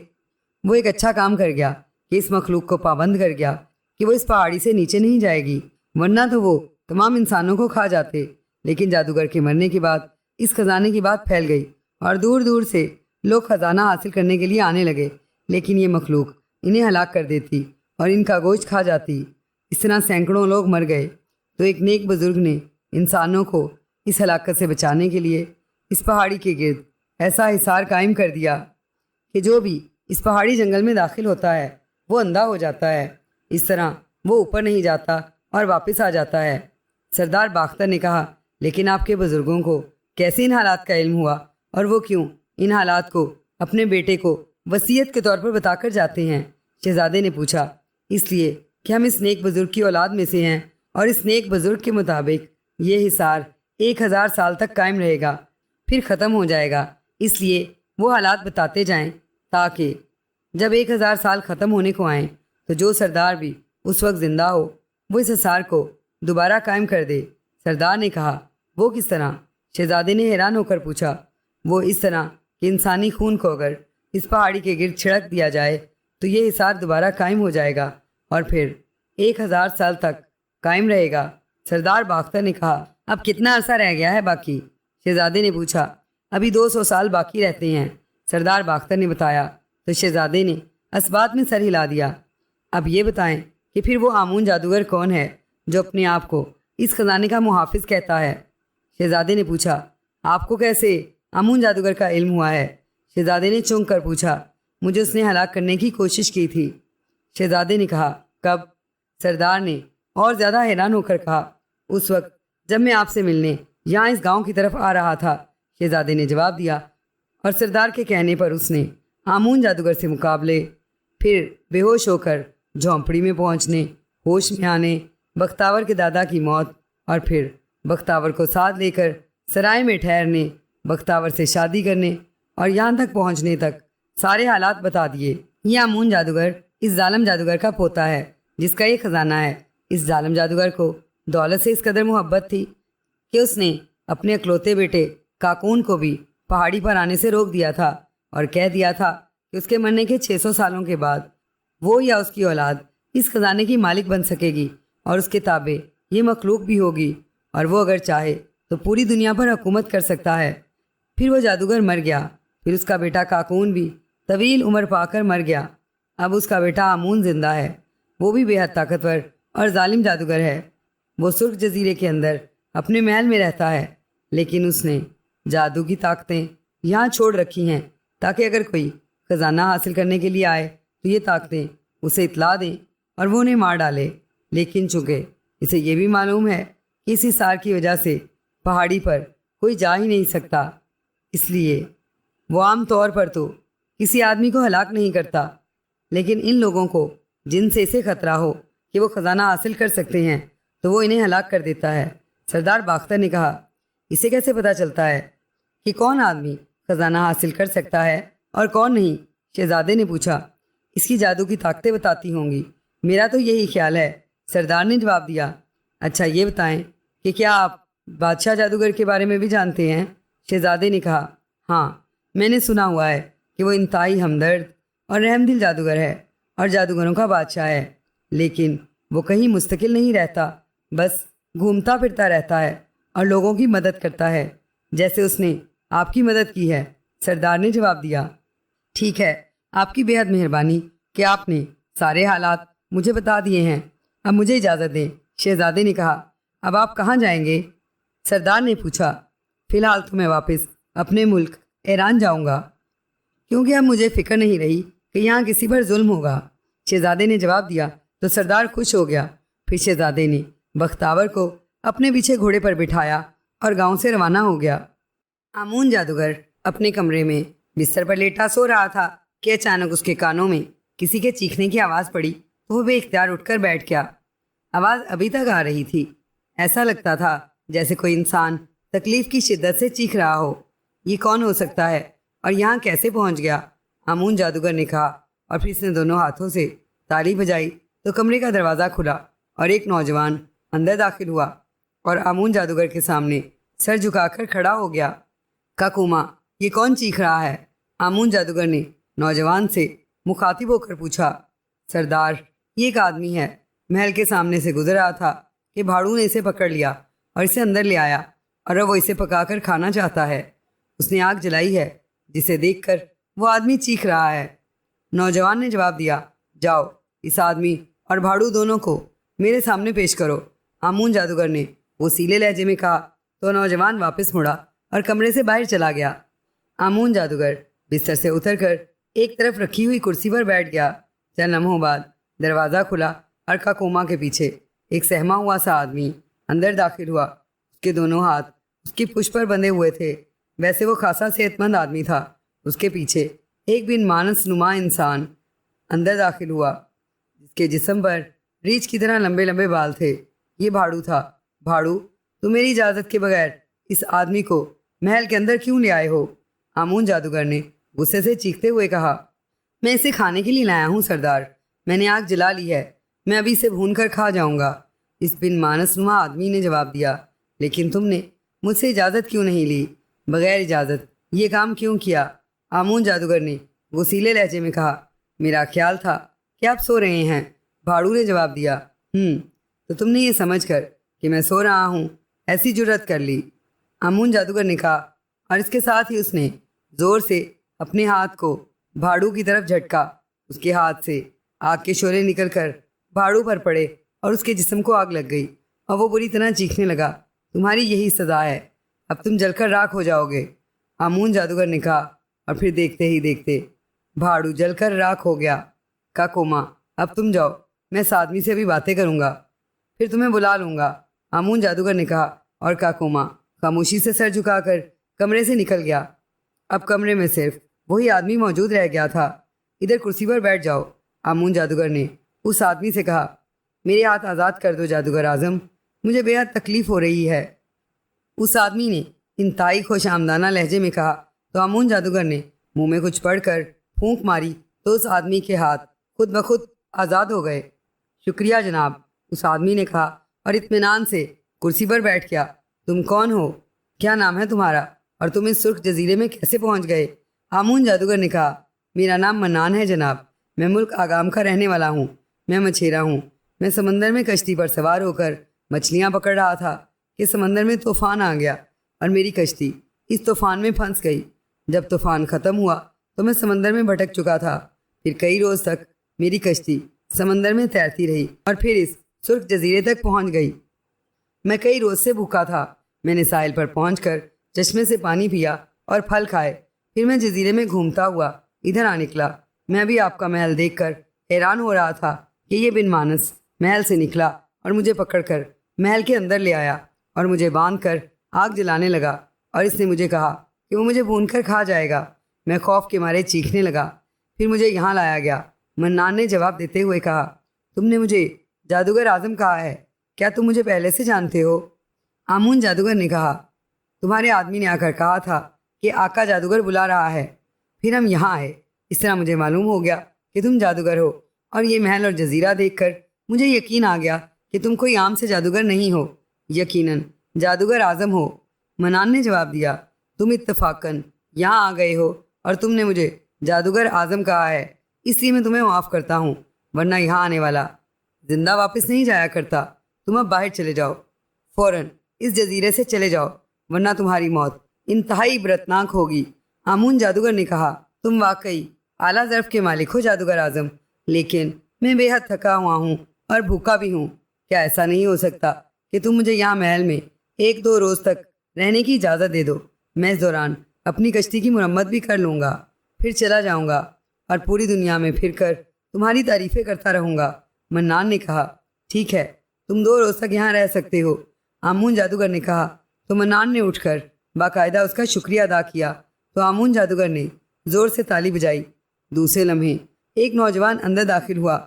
وہ ایک اچھا کام کر گیا کہ اس مخلوق کو پابند کر گیا کہ وہ اس پہاڑی سے نیچے نہیں جائے گی، ورنہ تو وہ تمام انسانوں کو کھا جاتے۔ لیکن جادوگر کے مرنے کے بعد اس خزانے کی بات پھیل گئی اور دور دور سے لوگ خزانہ حاصل کرنے کے لیے آنے لگے، لیکن یہ مخلوق انہیں ہلاک کر دیتی اور ان کا گوشت کھا جاتی۔ اس طرح سینکڑوں لوگ مر گئے۔ تو ایک نیک بزرگ نے انسانوں کو اس ہلاکت سے بچانے کے لیے اس پہاڑی کے گرد ایسا حصار قائم کر دیا کہ جو بھی اس پہاڑی جنگل میں داخل ہوتا ہے وہ اندھا ہو جاتا ہے۔ اس طرح وہ اوپر نہیں جاتا اور واپس آ جاتا ہے۔ سردار باختر نے کہا، لیکن آپ کے بزرگوں کو کیسے ان حالات کا علم ہوا اور وہ کیوں ان حالات کو اپنے بیٹے کو وصیت کے طور پر بتا کر جاتے ہیں؟ شہزادے نے پوچھا۔ اس لیے کہ ہم اس نیک بزرگ کی اولاد میں سے ہیں اور اس نیک بزرگ کے مطابق یہ حصار 1000 سال تک قائم رہے گا، پھر ختم ہو جائے گا۔ اس لیے وہ حالات بتاتے جائیں تاکہ جب 1000 سال ختم ہونے کو آئیں تو جو سردار بھی اس وقت زندہ ہو وہ اس حصار کو دوبارہ قائم کر دے۔ سردار نے کہا، وہ کس طرح؟ شہزادے نے حیران ہو کر پوچھا۔ وہ اس طرح کہ انسانی خون کو اگر اس پہاڑی کے گرد چھڑک دیا جائے تو یہ حصار دوبارہ قائم ہو جائے گا اور پھر 1000 سال تک قائم رہے گا۔ سردار باختر نے کہا، اب کتنا عرصہ رہ گیا ہے باقی؟ شہزادے نے پوچھا۔ ابھی 200 سال باقی رہتے ہیں، سردار باختر نے بتایا۔ تو شہزادے نے اس بات میں سر ہلا دیا۔ اب یہ بتائیں کہ پھر وہ آمون جادوگر کون ہے جو اپنے آپ کو اس خزانے کا محافظ کہتا ہے؟ شہزادے نے پوچھا۔ آپ کو کیسے آمون جادوگر کا علم ہوا ہے؟ شہزادے نے چونک کر پوچھا۔ مجھے اس نے ہلاک کرنے کی کوشش کی تھی۔ شہزادے نے کہا، کب؟ سردار نے اور زیادہ حیران ہو کر کہا، اس وقت جب میں آپ سے ملنے یہاں اس گاؤں کی طرف آ رہا تھا۔ شہزادے نے جواب دیا، اور سردار کے کہنے پر اس نے آمون جادوگر سے مقابلے، پھر بے ہوش ہو کر جھونپڑی میں پہنچنے، ہوش میں آنے، بختاور کے دادا کی موت، اور پھر بختاور کو ساتھ لے کر سرائے میں ٹھہرنے، بختاور سے شادی کرنے اور یہاں تک پہنچنے تک سارے حالات بتا دیے۔ یہ آمون جادوگر اس ظالم جادوگر کا پوتا ہے جس کا یہ خزانہ ہے۔ اس ظالم جادوگر کو دولت سے اس قدر محبت تھی کہ اس نے اپنے اکلوتے بیٹے کاکون کو بھی پہاڑی پر آنے سے روک دیا تھا اور کہہ دیا تھا کہ اس کے مرنے کے 600 سالوں کے بعد وہ یا اس کی اولاد اس خزانے کی مالک بن سکے گی اور اس کے تابع یہ مخلوق بھی ہوگی، اور وہ اگر چاہے تو پوری دنیا پر حکومت کر سکتا ہے۔ پھر وہ جادوگر مر گیا۔ پھر اس کا بیٹا کاکون بھی طویل عمر پا کر مر گیا۔ اب اس کا بیٹا آمون زندہ ہے۔ وہ بھی بے حد طاقتور اور ظالم جادوگر ہے۔ وہ سرخ جزیرے کے اندر اپنے محل میں رہتا ہے، لیکن اس نے جادو کی طاقتیں یہاں چھوڑ رکھی ہیں تاکہ اگر کوئی خزانہ حاصل کرنے کے لیے آئے تو یہ طاقتیں اسے اطلاع دیں اور وہ انہیں مار ڈالے، لیکن چونکہ اسے یہ بھی معلوم ہے کہ اس حصار کی وجہ سے پہاڑی پر کوئی جا ہی نہیں سکتا، اس لیے وہ عام طور پر تو کسی آدمی کو ہلاک نہیں کرتا، لیکن ان لوگوں کو جن سے اسے خطرہ ہو کہ وہ خزانہ حاصل کر سکتے ہیں تو وہ انہیں ہلاک کر دیتا ہے۔ سردار باختر نے کہا، اسے کیسے پتہ چلتا ہے کہ کون آدمی خزانہ حاصل کر سکتا ہے اور کون نہیں؟ شہزادے نے پوچھا۔ اس کی جادو کی طاقتیں بتاتی ہوں گی، میرا تو یہی خیال ہے، سردار نے جواب دیا۔ اچھا یہ بتائیں کہ کیا آپ بادشاہ جادوگر کے بارے میں بھی جانتے ہیں؟ شہزادے نے کہا، ہاں، میں نے سنا ہوا ہے کہ وہ انتہائی ہمدرد اور رحم دل جادوگر ہے اور جادوگروں کا بادشاہ ہے، لیکن وہ کہیں مستقل نہیں رہتا، بس گھومتا پھرتا رہتا ہے اور لوگوں کی مدد کرتا ہے، جیسے اس نے آپ کی مدد کی ہے، سردار نے جواب دیا۔ ٹھیک ہے، آپ کی بے حد مہربانی کہ آپ نے سارے حالات مجھے بتا دیے ہیں، اب مجھے اجازت دیں، شہزادے نے کہا۔ اب آپ کہاں جائیں گے؟ سردار نے پوچھا۔ فی الحال تو میں واپس اپنے ملک ایران جاؤں گا، کیونکہ اب مجھے فکر نہیں رہی کہ یہاں کسی پر ظلم ہوگا، شہزادے نے جواب دیا۔ تو سردار خوش ہو گیا۔ پھر شہزادے نے بختاور کو اپنے پیچھے گھوڑے پر بٹھایا اور گاؤں سے روانہ ہو گیا۔ آمون جادوگر اپنے کمرے میں بستر پر لیٹا سو رہا تھا کہ اچانک اس کے کانوں میں کسی کے چیخنے کی آواز پڑی تو وہ بے اختیار اٹھ کر بیٹھ گیا۔ آواز ابھی تک آ رہی تھی، ایسا لگتا تھا جیسے کوئی انسان تکلیف کی شدت سے چیخ رہا ہو۔ یہ کون ہو سکتا ہے اور یہاں کیسے پہنچ گیا؟ آمون جادوگر نے کہا، اور پھر اس نے دونوں ہاتھوں سے تالی بجائی تو کمرے کا دروازہ کھلا اور ایک نوجوان اندر داخل ہوا اور آمون جادوگر کے سامنے سر جھکا کر کھڑا ہو گیا۔ کاکوما، یہ کون چیخ رہا ہے؟ آمون جادوگر نے نوجوان سے مخاطب ہو کر پوچھا۔ سردار، یہ ایک آدمی ہے، محل کے سامنے سے گزر رہا تھا کہ بھاڑو نے اسے پکڑ لیا اور اسے اندر لے آیا، اور اب وہ اسے پکا کر کھانا چاہتا ہے۔ اس نے آگ جلائی ہے، جسے دیکھ کر وہ آدمی چیخ رہا ہے۔ نوجوان نے جواب دیا، جاؤ اس آدمی اور بھاڑو دونوں کو میرے سامنے پیش کرو۔ آمون جادوگر نے وسیلے لہجے میں کہا تو نوجوان واپس مڑا اور کمرے سے باہر چلا گیا۔ آمون جادوگر بستر سے اتر کر ایک طرف رکھی ہوئی کرسی پر بیٹھ گیا۔ چند لمحوں بعد دروازہ کھلا اور کاکوما کے پیچھے ایک سہما ہوا سا آدمی اندر داخل ہوا۔ اس کے دونوں ہاتھ اس کی پشت پر بندھے ہوئے تھے، ویسے وہ خاصا صحت مند آدمی تھا۔ اس کے پیچھے ایک بن مانس نما انسان اندر داخل ہوا، جس کے جسم پر ریچھ کی طرح لمبے لمبے بال تھے۔ یہ بھاڑو تھا۔ بھاڑو، تم میری اجازت کے بغیر اس آدمی کو محل کے اندر کیوں لے آئے ہو؟ آمون جادوگر نے غصے سے چیختے ہوئے کہا۔ میں اسے کھانے کے لیے لایا ہوں سردار، میں نے آگ جلا لی ہے، میں ابھی اسے بھون کر کھا جاؤں گا، اس بن مانس نما آدمی نے جواب دیا۔ لیکن تم نے مجھ سے اجازت کیوں نہیں لی؟ بغیر اجازت یہ کام کیوں کیا؟ آمون جادوگر نے غصیلے لہجے میں کہا۔ میرا خیال تھا کہ آپ سو رہے ہیں، بھاڑو نے جواب دیا۔ تو تم نے یہ سمجھ کر کہ میں سو رہا ہوں ایسی جرت کر لی؟ آمون جادوگر نے کہا، اور اس کے ساتھ ہی اس نے زور سے اپنے ہاتھ کو بھاڑو کی طرف جھٹکا۔ اس کے ہاتھ سے آگ کے شعلے نکل کر بھاڑو پر پڑے اور اس کے جسم کو آگ لگ گئی اور وہ بری طرح چیخنے لگا۔ تمہاری یہی سزا ہے، اب تم جل کر راکھ ہو جاؤ گے، آمون جادوگر نے کہا، اور پھر دیکھتے ہی دیکھتے بھاڑو جل کر راکھ ہو گیا۔ کاکوما، اب تم جاؤ، میں اس آدمی سے ابھی باتیں کروں گا، پھر تمہیں بلا لوں گا، آمون جادوگر نے کہا، اور کاکوما خاموشی سے سر جھکا کر کمرے سے نکل گیا۔ اب کمرے میں صرف وہی آدمی موجود رہ گیا تھا۔ ادھر کرسی پر بیٹھ جاؤ، آمون جادوگر نے اس آدمی سے کہا۔ میرے ہاتھ آزاد کر دو جادوگر اعظم، مجھے بے حد تکلیف ہو رہی ہے، اس آدمی نے انتہائی خوش آمدانہ لہجے میں کہا۔ تو آمون جادوگر نے منہ میں کچھ پڑھ کر پھونک ماری تو اس آدمی کے ہاتھ خود بخود آزاد ہو گئے۔ شکریہ جناب، اس آدمی نے کہا اور اطمینان سے کرسی پر بیٹھ گیا۔ تم کون ہو؟ کیا نام ہے تمہارا؟ اور تم اس سرخ جزیرے میں کیسے پہنچ گئے؟ آمون جادوگر نے کہا، میرا نام منان ہے جناب، میں ملک آگام کا رہنے والا ہوں، میں مچھیرا ہوں، میں سمندر میں کشتی پر سوار ہو کر مچھلیاں پکڑ رہا تھا کہ سمندر میں طوفان آ گیا اور میری کشتی اس طوفان میں پھنس گئی۔ جب طوفان ختم ہوا تو میں سمندر میں بھٹک چکا تھا، پھر کئی روز تک میری کشتی سمندر میں تیرتی رہی اور پھر اس سرخ جزیرے تک پہنچ گئی۔ میں کئی روز سے بھوکا تھا، میں نے ساحل پر پہنچ کر چشمے سے پانی پیا اور پھل کھائے، پھر میں جزیرے میں گھومتا ہوا ادھر آ نکلا۔ میں ابھی آپ کا محل دیکھ کر حیران ہو رہا تھا کہ یہ بن مانس محل سے نکلا اور مجھے پکڑ کر محل کے اندر لے آیا اور مجھے باندھ کر آگ جلانے لگا، اور اس نے مجھے کہا کہ وہ مجھے بھون کر کھا جائے گا۔ میں خوف کے مارے چیخنے لگا۔ پھر مجھے یہاں لایا گیا۔ منان نے جواب دیتے ہوئے کہا، تم نے مجھے جادوگر اعظم کہا ہے، کیا تم مجھے پہلے سے جانتے ہو؟ آمون جادوگر نے کہا، تمہارے آدمی نے آ کر کہا تھا کہ آقا جادوگر بلا رہا ہے، پھر ہم یہاں آئے۔ اس طرح مجھے معلوم ہو گیا کہ تم جادوگر ہو، اور یہ محل اور جزیرہ دیکھ کر مجھے یقین آ گیا کہ تم کوئی عام سے جادوگر نہیں ہو، یقیناً جادوگر اعظم ہو۔ منان نے جواب دیا، تم اتفاقاً یہاں آ گئے ہو اور تم نے مجھے جادوگر اعظم کہا ہے، اس لیے میں تمہیں معاف کرتا ہوں، ورنہ یہاں آنے والا زندہ واپس نہیں جایا کرتا۔ تم اب باہر چلے جاؤ، فوراً اس جزیرے سے چلے جاؤ، ورنہ تمہاری موت انتہائی عبرتناک ہوگی۔ آمون جادوگر نے کہا، تم واقعی اعلیٰ ظرف کے مالک ہو جادوگر اعظم، لیکن میں بے حد تھکا ہوا ہوں اور بھوکا بھی ہوں۔ کیا ایسا نہیں ہو سکتا کہ تم مجھے یہاں محل میں 1-2 روز تک رہنے کی اجازت دے دو؟ میں اس دوران اپنی کشتی کی مرمت بھی کر لوں گا، پھر چلا جاؤں گا اور پوری دنیا میں پھر کر تمہاری تعریفیں کرتا رہوں گا۔ منان نے کہا، ٹھیک ہے، تم 2 روز تک یہاں رہ سکتے ہو۔ آمون جادوگر نے کہا تو منان نے اٹھ کر باقاعدہ اس کا شکریہ ادا کیا تو آمون جادوگر نے زور سے تالی بجائی۔ دوسرے لمحے ایک نوجوان اندر داخل ہوا۔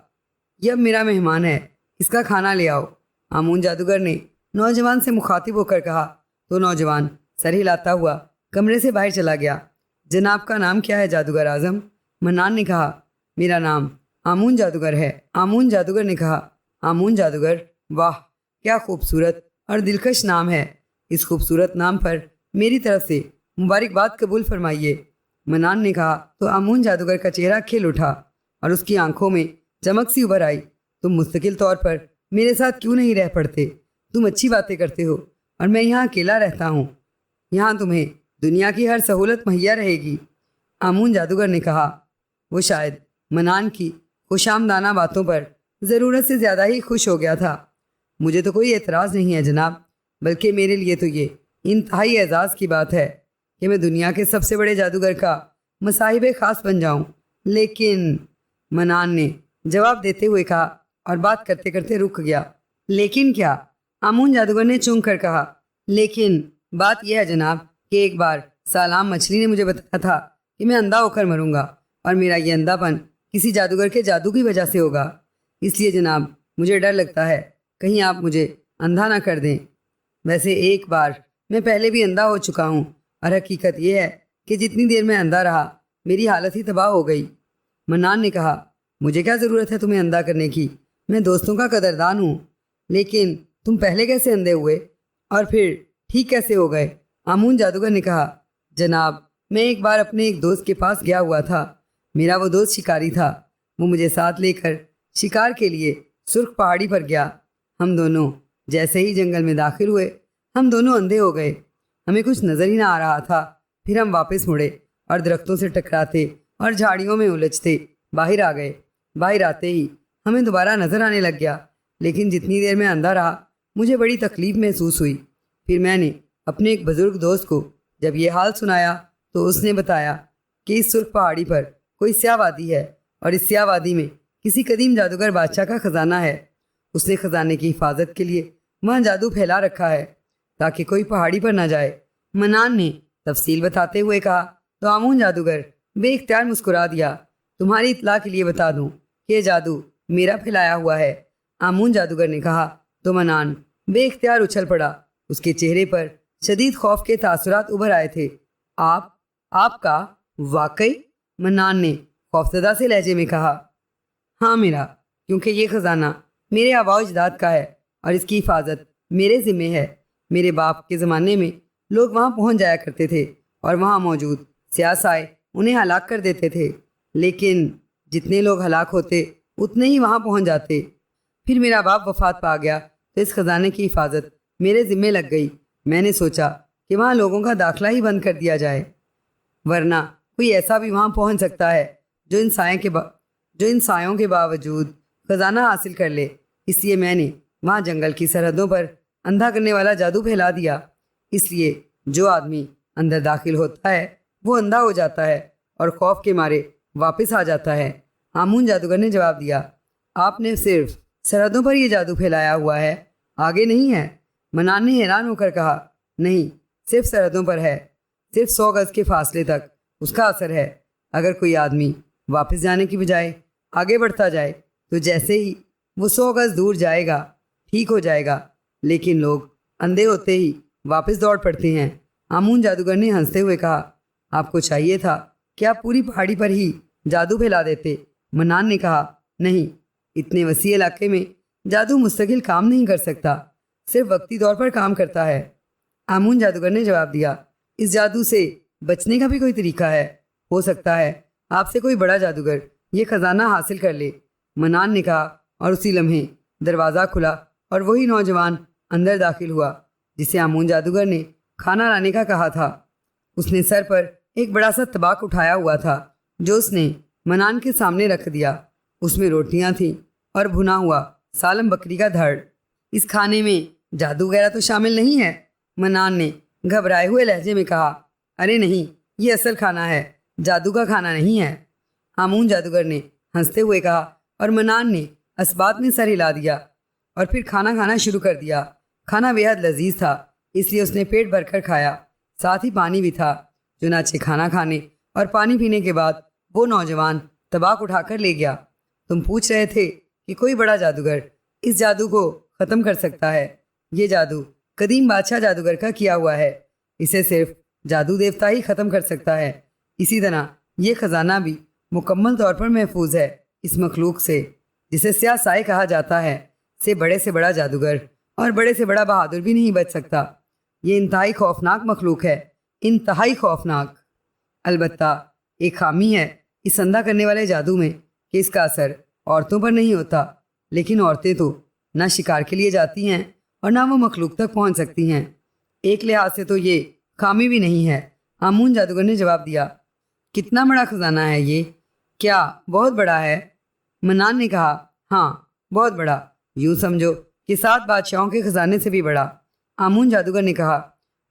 یہ اب میرا مہمان ہے، اس کا کھانا لے آؤ، آمون جادوگر نے نوجوان سے مخاطب ہو کر کہا تو نوجوان سر ہلاتا ہوا کمرے سے باہر چلا گیا۔ جناب کا نام کیا ہے جادوگر اعظم؟ منان نے کہا، میرا نام آمون جادوگر ہے۔ آمون جادوگر نے کہا، آمون جادوگر، واہ کیا خوبصورت اور دلکش نام ہے، اس خوبصورت نام پر میری طرف سے مبارکباد قبول فرمائیے۔ منان نے کہا تو آمون جادوگر کا چہرہ کھل اٹھا اور اس کی آنکھوں میں چمک سی ابھر آئی۔ تم مستقل طور پر میرے ساتھ کیوں نہیں رہ پڑتے؟ تم اچھی باتیں کرتے ہو اور میں یہاں اکیلا رہتا ہوں، یہاں تمہیں دنیا کی ہر سہولت مہیا رہے گی۔ آمون جادوگر نے کہا۔ وہ شاید منان کی خوش آمدانہ باتوں پر ضرورت سے زیادہ ہی خوش ہو گیا تھا۔ مجھے تو کوئی اعتراض نہیں ہے جناب، بلکہ میرے لیے تو یہ انتہائی اعزاز کی بات ہے کہ میں دنیا کے سب سے بڑے جادوگر کا مصاحب خاص بن جاؤں۔ لیکن منان نے جواب دیتے ہوئے کہا اور بات کرتے کرتے رک گیا۔ لیکن کیا؟ آمون جادوگر نے چونک کر کہا، لیکن بات یہ ہے جناب کہ ایک بار سالام مچھلی نے مجھے بتایا تھا کہ میں اندھا ہو کر مروں گا، اور میرا یہ اندھا پن کسی جادوگر کے جادو کی وجہ سے ہوگا۔ اس لیے جناب مجھے ڈر لگتا ہے کہیں آپ مجھے اندھا نہ کر دیں۔ ویسے ایک بار میں پہلے بھی اندھا ہو چکا ہوں، اور حقیقت یہ ہے کہ جتنی دیر میں اندھا رہا میری حالت ہی تباہ ہو گئی۔ منان نے کہا، مجھے کیا ضرورت ہے تمہیں اندھا کرنے کی، میں دوستوں کا قدردان ہوں۔ لیکن تم پہلے کیسے اندھے ہوئے اور پھر ٹھیک کیسے ہو گئے؟ آمون جادوگر نے کہا، جناب میں ایک بار اپنے ایک دوست کے پاس گیا ہوا تھا۔ میرا وہ دوست شکاری تھا، وہ مجھے ساتھ لے کر شکار کے لیے سرخ پہاڑی پر گیا۔ ہم دونوں جیسے ہی جنگل میں داخل ہوئے ہم دونوں اندھے ہو گئے، ہمیں کچھ نظر ہی نہ آ رہا تھا۔ پھر ہم واپس مڑے اور درختوں سے ٹکراتے اور جھاڑیوں میں الجھتے باہر آ گئے۔ باہر آتے ہی ہمیں دوبارہ نظر آنے لگ گیا، لیکن جتنی دیر میں اندھا رہا مجھے بڑی تکلیف محسوس ہوئی۔ پھر میں نے اپنے ایک بزرگ دوست کو جب یہ حال سنایا تو اس نے بتایا کہ اس سرخ پہاڑی پر کوئی سیاہ وادی ہے، اور اس سیاہ وادی میں کسی قدیم جادوگر بادشاہ کا خزانہ ہے۔ اس نے خزانے کی حفاظت کے لیے وہاں جادو پھیلا رکھا ہے تاکہ کوئی پہاڑی پر نہ جائے۔ منان نے تفصیل بتاتے ہوئے کہا تو آمون جادوگر بے اختیار مسکرا دیا۔ تمہاری اطلاع کے لیے بتا دوں کہ یہ جادو میرا پھیلایا ہوا ہے، آمون جادوگر نے کہا تو منان بے اختیار اچھل پڑا۔ اس کے چہرے پر شدید خوف کے تاثرات ابھر آئے تھے۔ آپ کا؟ واقعی؟ منان نے خوفزدہ سے لہجے میں کہا، ہاں میرا، کیونکہ یہ خزانہ میرے آباء و اجداد کا ہے اور اس کی حفاظت میرے ذمے ہے۔ میرے باپ کے زمانے میں لوگ وہاں پہنچ جایا کرتے تھے اور وہاں موجود سیاہ سائے انہیں ہلاک کر دیتے تھے، لیکن جتنے لوگ ہلاک ہوتے اتنے ہی وہاں پہنچ جاتے۔ پھر میرا باپ وفات پا گیا تو اس خزانے کی حفاظت میرے ذمے لگ گئی۔ میں نے سوچا کہ وہاں لوگوں کا داخلہ ہی بند کر دیا جائے، ورنہ کوئی ایسا بھی وہاں پہنچ سکتا ہے جو ان سایوں کے باوجود خزانہ حاصل کر لے۔ اس لیے میں نے وہاں جنگل کی سرحدوں پر اندھا کرنے والا جادو پھیلا دیا۔ اس لیے جو آدمی اندر داخل ہوتا ہے وہ اندھا ہو جاتا ہے اور خوف کے مارے واپس آ جاتا ہے۔ آمون جادوگر نے جواب دیا، آپ نے صرف سرحدوں پر یہ جادو پھیلایا ہوا ہے، آگے نہیں ہے؟ منان نے حیران ہو کر کہا، نہیں، صرف سرحدوں پر ہے، صرف 100 گز کے فاصلے تک اس کا اثر ہے۔ اگر کوئی آدمی واپس جانے کی بجائے آگے بڑھتا جائے تو جیسے ہی وہ 100 گز دور جائے گا ٹھیک ہو جائے گا، لیکن لوگ اندھے ہوتے ہی واپس دوڑ پڑتے ہیں۔ آمون جادوگر نے ہنستے ہوئے کہا، آپ کو چاہیے تھا کہ آپ پوری پہاڑی پر ہی جادو پھیلا دیتے۔ منان نے کہا، نہیں، اتنے وسیع علاقے میں جادو مستقل کام نہیں کر سکتا، صرف وقتی طور پر کام کرتا ہے۔ آمون جادوگر نے جواب دیا، اس جادو سے بچنے کا بھی کوئی طریقہ ہے؟ ہو سکتا ہے آپ سے کوئی بڑا جادوگر یہ خزانہ حاصل کر لے۔ منان نے کہا، اور اسی لمحے دروازہ کھلا اور وہی نوجوان اندر داخل ہوا جسے آمون جادوگر نے کھانا لانے کا کہا تھا۔ اس نے سر پر ایک بڑا سا طبق اٹھایا ہوا تھا جو اس نے منان کے سامنے رکھ دیا۔ اس میں روٹیاں تھیں اور بھنا ہوا سالم بکری کا دھڑ۔ اس کھانے میں جادو وغیرہ تو شامل نہیں ہے؟ منان نے گھبرائے ہوئے لہجے میں کہا، ارے نہیں، یہ اصل کھانا ہے، جادو کا کھانا نہیں ہے۔ آمون جادوگر نے ہنستے ہوئے کہا، اور منان نے اسبات میں سر ہلا دیا اور پھر کھانا کھانا شروع کر دیا۔ کھانا بےحد لذیذ تھا، اس لیے اس نے پیٹ بھر کر کھایا، ساتھ ہی پانی بھی تھا۔ چنانچہ کھانا کھانے اور پانی پینے کے بعد وہ نوجوان طبق اٹھا کر لے گیا۔ تم پوچھ رہے تھے کہ کوئی بڑا جادوگر اس جادو کو ختم کر سکتا ہے؟ یہ جادو قدیم بادشاہ جادوگر کا کیا ہوا ہے، اسے صرف جادو دیوتا ہی ختم کر سکتا ہے۔ اسی طرح یہ خزانہ بھی مکمل طور پر محفوظ ہے۔ اس مخلوق سے، جسے سیاہ سائے کہا جاتا ہے، سے بڑا جادوگر اور بڑے سے بڑا بہادر بھی نہیں بچ سکتا۔ یہ انتہائی خوفناک مخلوق ہے، انتہائی خوفناک۔ البتہ ایک خامی ہے اس اندھا کرنے والے جادو میں کہ اس کا اثر عورتوں پر نہیں ہوتا، لیکن عورتیں تو نہ شکار کے لیے جاتی ہیں اور نہ وہ مخلوق تک پہنچ سکتی ہیں۔ ایک لحاظ سے تو یہ خامی بھی نہیں ہے، آمون جادوگر نے جواب دیا۔ کتنا بڑا خزانہ ہے یہ؟ کیا بہت بڑا ہے؟ منان نے کہا، ہاں، بہت بڑا، یوں سمجھو کہ 7 بادشاہوں کے خزانے سے بھی بڑا۔ آمون جادوگر نے کہا،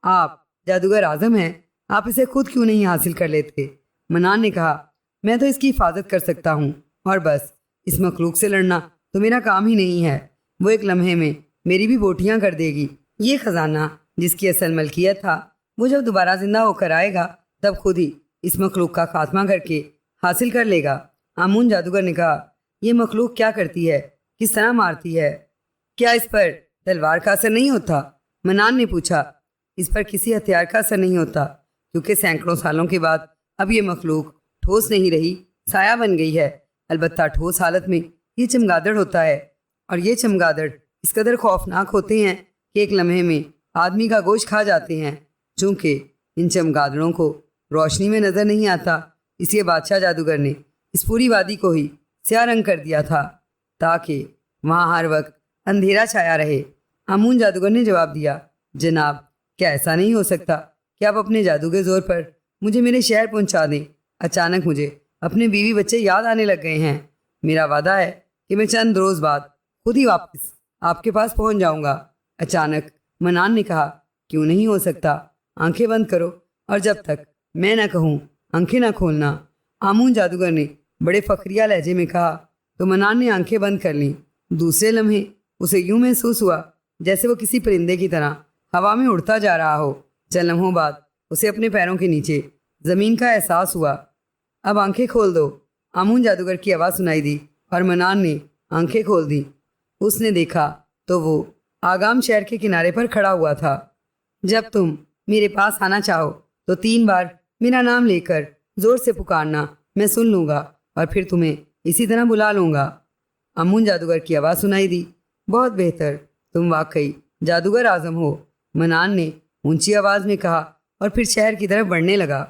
آپ جادوگر اعظم ہیں، آپ اسے خود کیوں نہیں حاصل کر لیتے؟ منان نے کہا، میں تو اس کی حفاظت کر سکتا ہوں، اور بس، اس مخلوق سے لڑنا تو میرا کام ہی نہیں ہے، وہ ایک لمحے میں میری بھی بوٹیاں کر دے گی۔ یہ خزانہ جس کی اصل ملکیت تھا، وہ جب دوبارہ زندہ ہو کر آئے گا تب خود ہی اس مخلوق کا خاتمہ کر کے حاصل کر لے گا۔ آمون جادوگر نے کہا، یہ مخلوق کیا کرتی ہے؟ کس طرح مارتی ہے؟ کیا اس پر تلوار کا اثر نہیں ہوتا؟ منان نے پوچھا۔ اس پر کسی ہتھیار کا اثر نہیں ہوتا، کیونکہ سینکڑوں سالوں کے بعد اب یہ مخلوق ٹھوس نہیں رہی، سایہ بن گئی ہے۔ البتہ ٹھوس حالت میں یہ چمگادڑ ہوتا ہے، اور یہ چمگادڑ اس قدر خوفناک ہوتے ہیں کہ ایک لمحے میں آدمی کا گوشت کھا جاتے ہیں۔ چونکہ ان چمگادڑوں کو روشنی میں نظر نہیں آتا، اس لیے بادشاہ جادوگر نے اس پوری وادی کو ہی سیاہ رنگ کر دیا تھا تاکہ وہاں ہر وقت اندھیرا چھایا رہے۔ آمون جادوگر نے جواب دیا، جناب، کیا ایسا نہیں ہو سکتا کہ آپ اپنے جادو کے زور پر مجھے میرے شہر پہنچا دیں؟ اچانک مجھے اپنے بیوی بچے یاد آنے لگ گئے ہیں۔ میرا وعدہ ہے کہ میں چند روز بعد خود ہی واپس آپ کے پاس پہنچ جاؤں گا۔ اچانک منان نے کہا، کیوں نہیں ہو سکتا؟ آنکھیں بند کرو اور جب تک میں نہ کہوں آنکھیں نہ کھولنا۔ آمون جادوگر نے بڑے فخریہ لہجے میں کہا تو منان نے آنکھیں بند کر لیں۔ دوسرے لمحے اسے یوں محسوس ہوا جیسے وہ کسی پرندے کی طرح ہوا میں اڑتا جا رہا ہو۔ چند لمحوں بعد اسے اپنے پیروں کے نیچے زمین کا احساس ہوا۔ اب آنکھیں کھول دو، آمون جادوگر کی آواز سنائی دی اور منان نے آنکھیں کھول دیں۔ اس نے دیکھا تو وہ آگام شہر کے کنارے پر کھڑا ہوا تھا۔ جب تم میرے پاس آنا چاہو تو 3 بار میرا نام لے کر زور سے پکارنا، میں سن لوں گا اور پھر تمہیں اسی طرح بلا لوں گا۔ آمون جادوگر کی آواز سنائی دی، بہت بہتر، تم واقعی جادوگر اعظم ہو، منان نے اونچی آواز میں کہا اور پھر شہر کی طرف بڑھنے لگا۔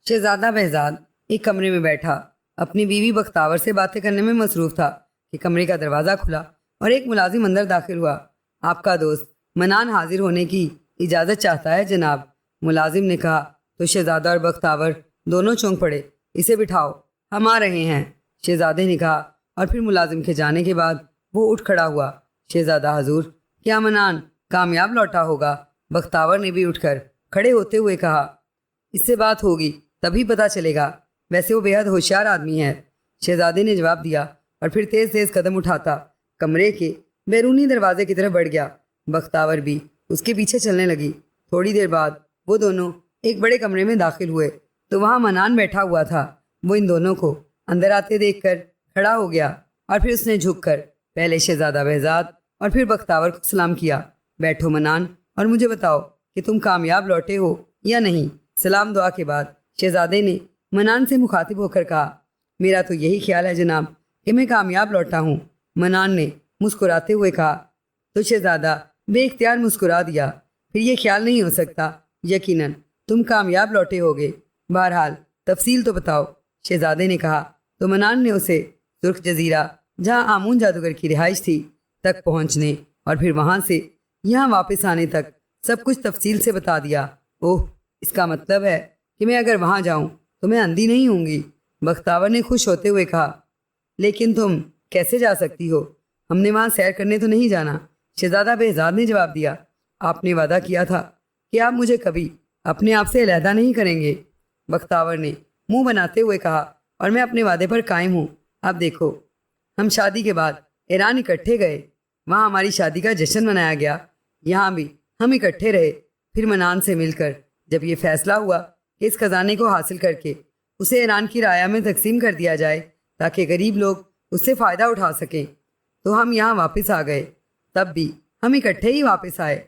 شہزادہ بہزاد ایک کمرے میں بیٹھا اپنی بیوی بختاور سے باتیں کرنے میں مصروف تھا کہ کمرے کا دروازہ کھلا اور ایک ملازم اندر داخل ہوا۔ آپ کا دوست منان حاضر ہونے کی اجازت چاہتا ہے جناب، ملازم نے کہا تو شہزادہ اور بختاور دونوں چونک پڑے۔ اسے بٹھاؤ، ہم آ رہے ہیں، شہزادے نے کہا، اور پھر ملازم کے جانے کے بعد وہ اٹھ کھڑا ہوا۔ شہزادہ حضور، کیا منان کامیاب لوٹا ہوگا؟ بختاور نے بھی اٹھ کر کھڑے ہوتے ہوئے کہا، اس سے بات ہوگی تبھی پتہ چلے گا، ویسے وہ بے حد ہوشیار آدمی ہے۔ شہزادے نے جواب دیا اور پھر تیز تیز قدم اٹھاتا کمرے کے بیرونی دروازے کی طرف بڑھ گیا۔ بختاور بھی اس کے پیچھے چلنے لگی۔ تھوڑی دیر بعد وہ دونوں ایک بڑے کمرے میں داخل ہوئے تو وہاں منان بیٹھا ہوا تھا۔ وہ ان دونوں کو اندر آتے دیکھ کر کھڑا ہو گیا اور پھر اس نے جھک کر پہلے شہزادہ بہزاد اور پھر بختاور کو سلام کیا۔ بیٹھو منان، اور مجھے بتاؤ کہ تم کامیاب لوٹے ہو یا نہیں۔ سلام دعا کے بعد شہزادے نے منان سے مخاطب ہو کر کہا، میرا تو یہی خیال ہے جناب کہ میں کامیاب لوٹا ہوں۔ منان نے مسکراتے ہوئے کہا تو شہزادہ بے اختیار مسکرا دیا۔ پھر یہ خیال نہیں ہو سکتا، یقیناً تم کامیاب لوٹے ہوگے۔ بہرحال تفصیل تو بتاؤ، شہزادے نے کہا تو منان نے اسے سرخ جزیرہ جہاں آمون جادوگر کی رہائش تھی تک پہنچنے اور پھر وہاں سے یہاں واپس آنے تک سب کچھ تفصیل سے بتا دیا۔ اوہ، اس کا مطلب ہے کہ میں اگر وہاں جاؤں تو میں اندھی نہیں ہوں گی۔ بختاور نے خوش ہوتے ہوئے کہا، لیکن تم کیسے جا سکتی ہو؟ ہم نے وہاں سیر کرنے تو نہیں جانا۔ شہزادہ بہزاد نے جواب دیا، آپ نے وعدہ کیا تھا کہ آپ مجھے کبھی اپنے آپ سے علیحدہ نہیں کریں گے۔ بختاور نے منہ بناتے ہوئے کہا، اور میں اپنے وعدے پر قائم ہوں۔ اب دیکھو، ہم شادی کے بعد ایران اکٹھے گئے، وہاں ہماری شادی کا جشن منایا گیا، یہاں بھی ہم اکٹھے رہے۔ پھر منان سے مل کر جب یہ فیصلہ ہوا کہ اس خزانے کو حاصل کر کے اسے ایران کی رعایا میں تقسیم کر دیا جائے تاکہ غریب لوگ اس سے فائدہ اٹھا سکیں، تو ہم یہاں واپس آ گئے۔ تب بھی ہم اکٹھے ہی واپس آئے،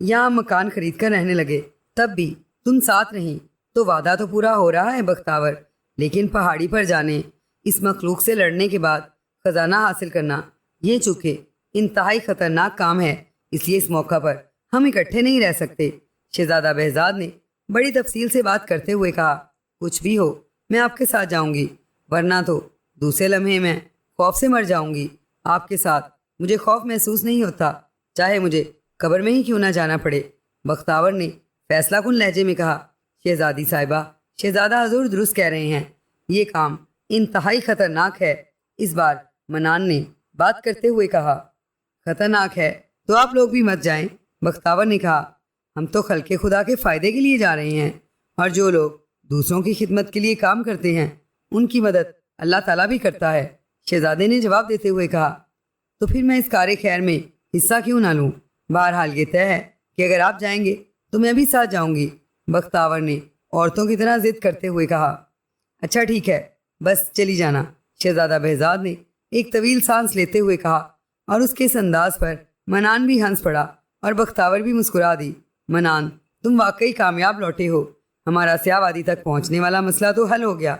یہاں ہم مکان خرید کر رہنے لگے، تب بھی تم ساتھ رہیں۔ تو وعدہ تو پورا ہو رہا ہے بختاور، لیکن پہاڑی پر جانے، اس مخلوق سے لڑنے کے بعد خزانہ حاصل کرنا، یہ چونکہ انتہائی خطرناک کام ہے، اس لیے اس موقع پر ہم اکٹھے نہیں رہ سکتے۔ شہزادہ بہزاد نے بڑی تفصیل سے بات کرتے ہوئے کہا، کچھ بھی ہو میں آپ کے ساتھ جاؤں گی، ورنہ تو دوسرے لمحے میں خوف سے مر جاؤں گی۔ آپ کے ساتھ مجھے خوف محسوس نہیں ہوتا، چاہے مجھے قبر میں ہی کیوں نہ جانا پڑے۔ بختاور نے فیصلہ کن لہجے میں کہا، شہزادی صاحبہ، شہزادہ حضور درست کہہ رہے ہیں، یہ کام انتہائی خطرناک ہے۔ اس بار منان نے بات کرتے ہوئے کہا، خطرناک ہے تو آپ لوگ بھی مت جائیں۔ بختاور نے کہا، ہم تو خلق خدا کے فائدے کے لیے جا رہے ہیں، اور جو لوگ دوسروں کی خدمت کے لیے کام کرتے ہیں ان کی مدد اللہ تعالیٰ بھی کرتا ہے۔ شہزادے نے جواب دیتے ہوئے کہا، تو پھر میں اس کار خیر میں حصہ کیوں نہ لوں؟ بہرحال یہ طے ہے کہ اگر آپ جائیں گے تو میں بھی ساتھ جاؤں گی۔ بختاور نے عورتوں کی طرح ضد کرتے ہوئے کہا، اچھا ٹھیک ہے، بس چلی جانا۔ شہزادہ بہزاد نے ایک طویل سانس لیتے ہوئے کہا، اور اس کے اس انداز پر منان بھی ہنس پڑا اور بختاور بھی مسکرا دی۔ منان، تم واقعی کامیاب لوٹے ہو، ہمارا سیاہ وادی تک پہنچنے والا مسئلہ تو حل ہو گیا۔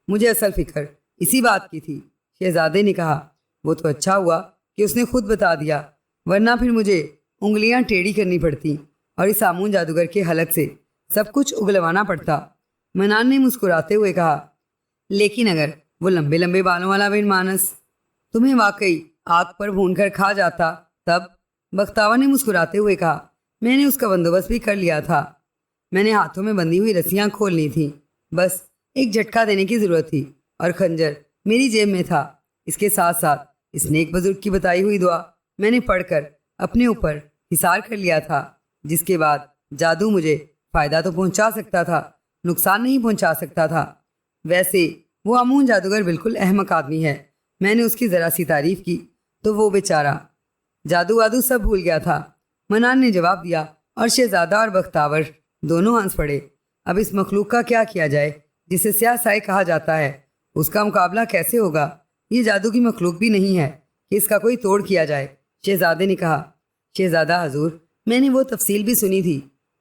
مجھے اصل فکر اسی بات کی تھی۔ شہزادے نے کہا، وہ تو اچھا ہوا کہ اس نے خود بتا دیا، ورنہ پھر مجھے انگلیاں ٹیڑھی کرنی پڑتی اور اس آمون جادوگر کے حلق سے سب کچھ اگلوانا پڑتا۔ منان نے مسکراتے ہوئے کہا، لیکن اگر وہ لمبے لمبے بالوں والا بن مانس تمہیں واقعی آگ پر بھون کر کھا جاتا تب؟ بختاور نے مسکراتے ہوئے کہا، میں نے اس کا بندوبست بھی کر لیا تھا۔ میں نے ہاتھوں میں بندھی ہوئی رسیاں کھولنی تھیں، بس ایک جھٹکا دینے کی ضرورت تھی، اور خنجر میری جیب میں تھا۔ اس کے ساتھ ساتھ اس نیک بزرگ کی بتائی ہوئی دعا میں نے پڑھ کر اپنے اوپر حصار کر لیا تھا، جس کے بعد جادو مجھے فائدہ تو پہنچا سکتا تھا، نقصان نہیں پہنچا سکتا تھا۔ ویسے وہ آمون جادوگر بالکل احمق آدمی ہے، میں نے اس کی ذرا سی تعریف کی تو وہ بیچارہ جادو وادو سب بھول گیا تھا۔ منان نے جواب دیا، اور شہزادہ اور بختاور دونوں ہنس پڑے۔ اب اس مخلوق کا کیا کیا جائے جسے سیاہ سائے کہا جاتا ہے؟ اس کا مقابلہ کیسے ہوگا؟ یہ جادو کی مخلوق بھی نہیں ہے کہ اس کا کوئی توڑ کیا جائے۔ شہزادے نے کہا، شہزادہ حضور، میں نے وہ تفصیل بھی سنی تھی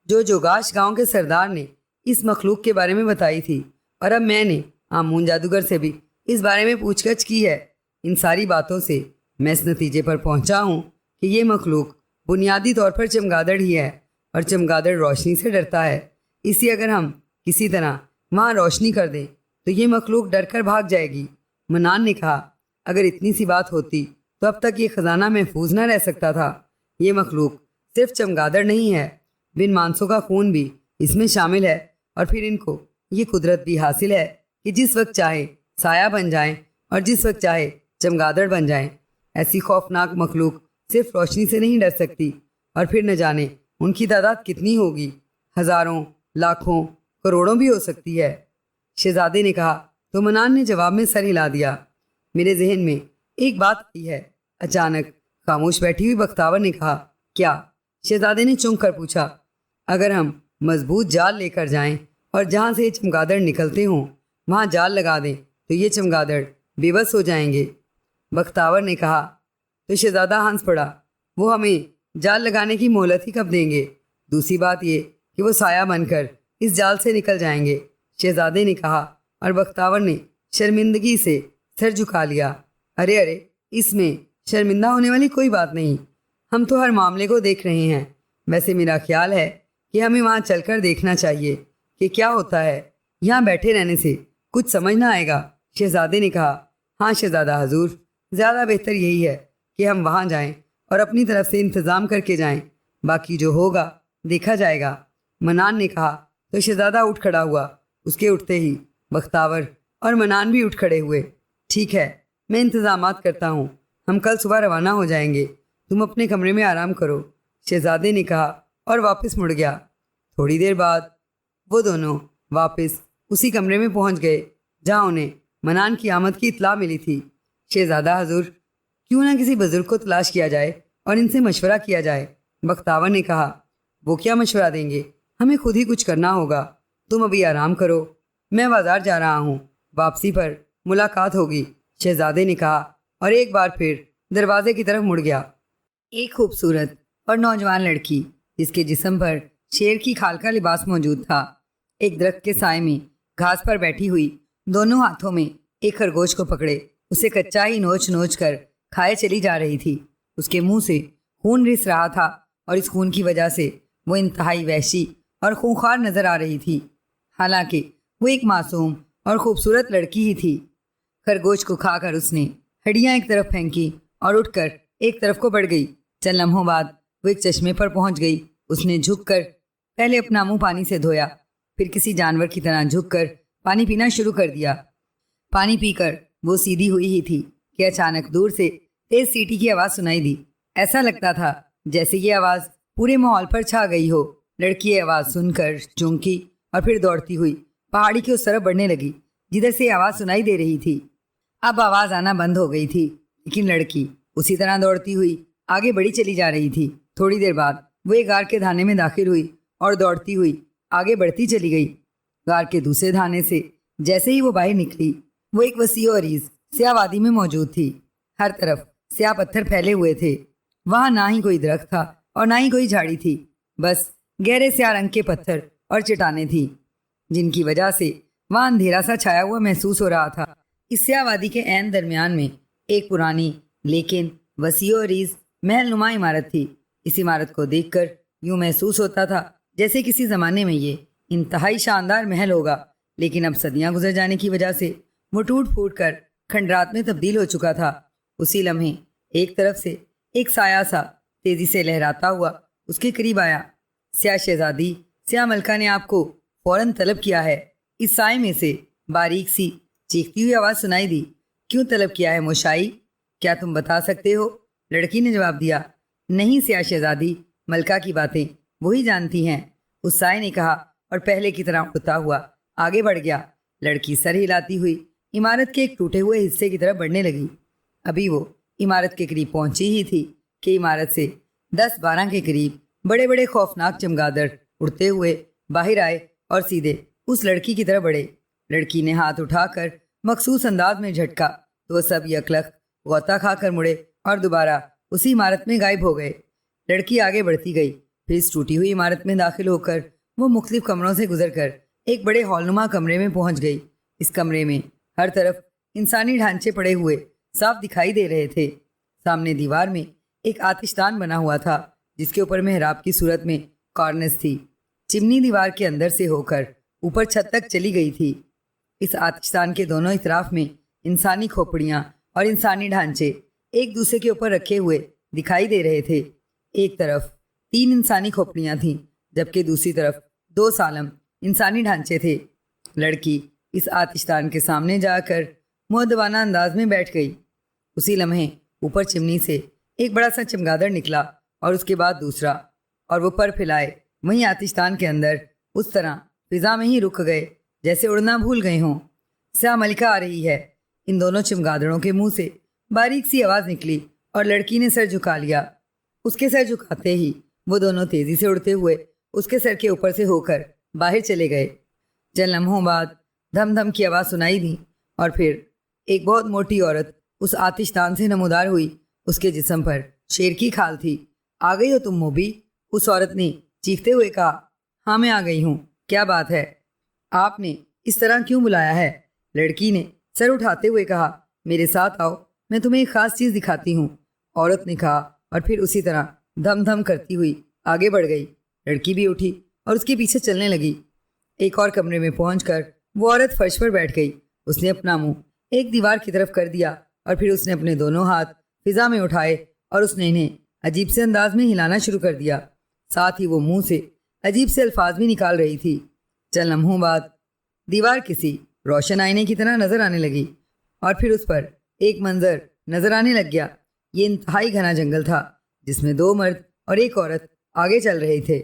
جو جوگاش گاؤں کے سردار نے اس مخلوق کے بارے میں بتائی تھی، اور اب میں نے آمون جادوگر سے بھی اس بارے میں پوچھ گچھ کی ہے۔ ان ساری باتوں سے میں اس نتیجے پر پہنچا ہوں کہ یہ مخلوق بنیادی طور پر چمگادڑ ہی ہے، اور چمگادڑ روشنی سے ڈرتا ہے، اس لیے اگر ہم کسی طرح وہاں روشنی کر دیں تو یہ مخلوق ڈر کر بھاگ جائے گی۔ منان نے کہا، اگر اتنی سی بات ہوتی تو اب تک یہ خزانہ محفوظ نہ رہ سکتا تھا۔ یہ مخلوق صرف چمگادڑ نہیں ہے، بن مانسوں کا خون بھی اس میں شامل ہے، اور پھر ان کو یہ قدرت بھی حاصل ہے کہ جس وقت چاہے سایہ بن جائیں اور جس وقت چاہے چمگادڑ بن جائیں۔ ایسی خوفناک مخلوق صرف روشنی سے نہیں ڈر سکتی، اور پھر نہ جانے ان کی تعداد کتنی ہوگی، ہزاروں، لاکھوں، کروڑوں بھی ہو سکتی ہے۔ شہزادے نے کہا تو منان نے جواب میں سر ہلا دیا۔ میرے ذہن میں ایک بات آئی ہے۔ اچانک خاموش بیٹھی ہوئی بختاور نے کہا، کیا؟ شہزادے نے چونک کر پوچھا۔ اگر ہم مضبوط جال لے کر جائیں اور جہاں سے یہ چمگادڑ نکلتے ہوں وہاں جال لگا دیں تو یہ چمگادڑ بے بس ہو جائیں گے۔ بختاور نے کہا۔ تو شہزادہ ہنس پڑا۔ وہ ہمیں جال لگانے کی مہلت ہی کب دیں گے؟ دوسری بات یہ کہ وہ سایہ بن کر اس جال سے نکل جائیں گے، شہزادے نے کہا، اور بختاور نے شرمندگی سے سر جھکا لیا۔ ارے ارے، اس میں شرمندہ ہونے والی کوئی بات نہیں، ہم تو ہر معاملے کو دیکھ رہے ہیں۔ ویسے میرا خیال ہے کہ ہمیں وہاں چل کر دیکھنا چاہیے کہ کیا ہوتا ہے، یہاں بیٹھے رہنے سے کچھ سمجھ نہ آئے گا، شہزادے نے کہا۔ ہاں شہزادہ حضور، زیادہ بہتر یہی ہے کہ ہم وہاں جائیں اور اپنی طرف سے انتظام کر کے جائیں، باقی جو ہوگا دیکھا جائے گا، منان نے کہا۔ تو شہزادہ اٹھ کھڑا ہوا۔ اس کے اٹھتے ہی بختاور اور منان بھی اٹھ کھڑے ہوئے۔ ٹھیک ہے، میں انتظامات کرتا ہوں، ہم کل صبح روانہ ہو جائیں گے، تم اپنے کمرے میں آرام کرو، شہزادے نے کہا اور واپس مڑ گیا۔ تھوڑی دیر بعد وہ دونوں واپس اسی کمرے میں پہنچ گئے جہاں انہیں منان کی آمد کی اطلاع ملی تھی۔ شہزادہ حضور، کیوں نہ کسی بزرگ کو تلاش کیا جائے اور ان سے مشورہ کیا جائے، بختاور نے کہا۔ وہ کیا مشورہ دیں گے، ہمیں خود ہی کچھ کرنا ہوگا، تم ابھی آرام کرو، میں بازار جا رہا ہوں، واپسی پر ملاقات ہوگی، شہزادے نے کہا اور ایک بار پھر دروازے کی طرف مڑ گیا۔ ایک خوبصورت اور نوجوان لڑکی جس کے جسم پر شیر کی کھال کا لباس موجود تھا، ایک درخت کے سائے میں گھاس پر بیٹھی ہوئی، دونوں ہاتھوں میں ایک خرگوش کو پکڑے اسے کچا ہی نوچ نوچ کر کھائے چلی جا رہی تھی۔ اس کے منہ سے خون رس رہا تھا اور اس خون کی وجہ سے وہ انتہائی وحشی اور خونخوار نظر آ رہی تھی، حالانکہ وہ ایک معصوم اور خوبصورت لڑکی ہی تھی۔ خرگوش کو کھا کر اس نے ہڈیاں ایک طرف پھینکی اور اٹھ کر ایک طرف کو بڑھ گئی۔ چند لمحوں بعد وہ ایک چشمے پر پہنچ گئی۔ اس نے جھک کر پہلے اپنا منہ پانی سے دھویا، پھر کسی جانور کی طرح جھک کر پانی پینا شروع کر دیا۔ پانی پی کر وہ سیدھی ہوئی ہی تھی کہ اچانک دور سے تیز سیٹی کی آواز سنائی دی۔ ایسا لگتا تھا جیسے یہ آواز پورے ماحول پر چھا گئی ہو۔ لڑکی یہ آواز سن کر چونکی اور پھر دوڑتی ہوئی پہاڑی کی اس طرف بڑھنے لگی جدھر سے آواز سنائی دے رہی تھی۔ اب آواز آنا بند ہو گئی تھی، لیکن لڑکی اسی طرح دوڑتی ہوئی آگے بڑھی چلی جا رہی تھی۔ تھوڑی دیر بعد وہ ایک غار کے دھانے میں داخل ہوئی اور دوڑتی ہوئی آگے بڑھتی چلی گئی۔ غار کے دوسرے دھانے سے جیسے ہی وہ باہر نکلی، وہ ایک وسیع و عریض سیاہ وادی میں موجود تھی۔ ہر طرف سیاہ پتھر پھیلے ہوئے تھے، وہاں نہ ہی کوئی درخت تھا اور نہ ہی کوئی جھاڑی تھی، بس گہرے سیاہ رنگ کے پتھر اور چٹانیں تھیں، جن کی وجہ سے وہاں اندھیرا سا چھایا ہوا محسوس ہو رہا تھا۔ اس سیاہ وادی کے عین درمیان میں ایک پرانی لیکن وسیع و عریض محل نما عمارت تھی۔ اس عمارت کو دیکھ کر یوں محسوس ہوتا تھا جیسے کسی زمانے میں یہ انتہائی شاندار محل ہوگا، لیکن اب صدیاں گزر جانے کی وجہ سے وہ ٹوٹ پھوٹ کر کھنڈرات میں تبدیل ہو چکا تھا۔ اسی لمحے ایک طرف سے ایک سایہ سا تیزی سے لہراتا ہوا اس کے قریب آیا۔ سیاہ شہزادی سیاہ ملکہ نے آپ کو فوراً طلب کیا ہے۔ اس سائے میں سے باریک سی چیختی ہوئی آواز سنائی دی۔ کیوں طلب کیا ہے موشائی؟ کیا تم بتا سکتے ہو؟ لڑکی نے جواب دیا۔ نہیں سیاہ شہزادی، ملکہ کی باتیں وہی جانتی ہیں، اس سائے نے کہا اور پہلے کی طرح اڑتا ہوا آگے بڑھ گیا۔ لڑکی سر ہلاتی ہوئی عمارت کے ایک ٹوٹے ہوئے حصے کی طرف بڑھنے لگی۔ ابھی وہ عمارت کے قریب پہنچی ہی تھی کہ عمارت سے 10-12 کے قریب بڑے بڑے خوفناک چمگادڑ اڑتے ہوئے باہر آئے اور سیدھے اس لڑکی کی طرف بڑھے۔ لڑکی نے ہاتھ اٹھا کر مخصوص انداز میں جھٹکا تو وہ سب یکلخت غوطہ کھا کر مڑے اور دوبارہ اسی عمارت میں غائب ہو گئے۔ لڑکی آگے بڑھتی گئی، پھر اس ٹوٹی ہوئی عمارت میں داخل ہو کر وہ مختلف کمروں سے گزر کر ایک بڑے ہال نما کمرے میں پہنچ گئی۔ اس کمرے میں ہر طرف انسانی ڈھانچے پڑے ہوئے صاف دکھائی دے رہے تھے۔ سامنے دیوار میں ایک آتش دان بنا ہوا تھا جس کے اوپر محراب کی صورت میں کارنس تھی۔ چمنی دیوار کے اندر سے ہو کر اوپر چھت تک چلی گئی تھی۔ اس آتش دان کے دونوں اطراف میں انسانی کھوپڑیاں اور انسانی ڈھانچے ایک دوسرے کے اوپر رکھے ہوئے دکھائی دے رہے تھے۔ ایک طرف 3 انسانی کھوپڑیاں تھیں جبکہ دوسری طرف 2 سالم انسانی ڈھانچے تھے۔ لڑکی اس آتش دان کے سامنے جا کر مؤدبانہ انداز میں بیٹھ گئی۔ اسی لمحے اوپر چمنی سے ایک بڑا سا چمگادڑ نکلا اور اس کے بعد دوسرا، اور وہ پر پھیلائے وہیں آتش دان کے اندر اس طرح فضا میں ہی رک گئے جیسے اڑنا بھول گئے ہوں۔ سیاہ ملکہ آ رہی ہے، ان دونوں چمگادڑوں کے منہ سے باریک سی آواز نکلی اور لڑکی نے سر جھکا لیا۔ اس کے سر جھکاتے ہی وہ دونوں تیزی سے اڑتے ہوئے اس کے سر کے اوپر سے ہو کر باہر چلے گئے۔ چند لمحوں بعد دھم دھم کی آواز سنائی دی اور پھر ایک بہت موٹی عورت اس آتش دان سے نمودار ہوئی۔ اس کے جسم پر شیر کی کھال تھی۔ آ گئی ہو تم موبی؟ اس عورت نے چیختے ہوئے کہا۔ ہاں میں آ گئی ہوں، کیا بات ہے؟ آپ نے اس طرح کیوں بلایا ہے؟ لڑکی نے سر اٹھاتے ہوئے کہا۔ میرے ساتھ آؤ، میں تمہیں ایک خاص چیز دکھاتی ہوں، عورت نے کہا اور پھر اسی طرح دھم دھم کرتی ہوئی آگے بڑھ گئی۔ لڑکی بھی اٹھی اور اس کے پیچھے چلنے لگی۔ ایک اور کمرے میں پہنچ کر وہ عورت فرش پر بیٹھ گئی۔ اس نے اپنا منہ ایک دیوار کی طرف کر دیا اور پھر اس نے اپنے دونوں ہاتھ فضا میں اٹھائے اور اس نے انہیں عجیب سے انداز میں ہلانا شروع کر دیا۔ ساتھ ہی وہ منہ سے عجیب سے الفاظ بھی نکال رہی تھی۔ چند لمحوں بعد دیوار کسی روشن آئینے کی طرح نظر آنے لگی اور پھر اس پر ایک منظر نظر آنے لگ گیا۔ یہ انتہائی گھنا جنگل تھا جس میں دو مرد اور ایک عورت آگے چل رہے تھے۔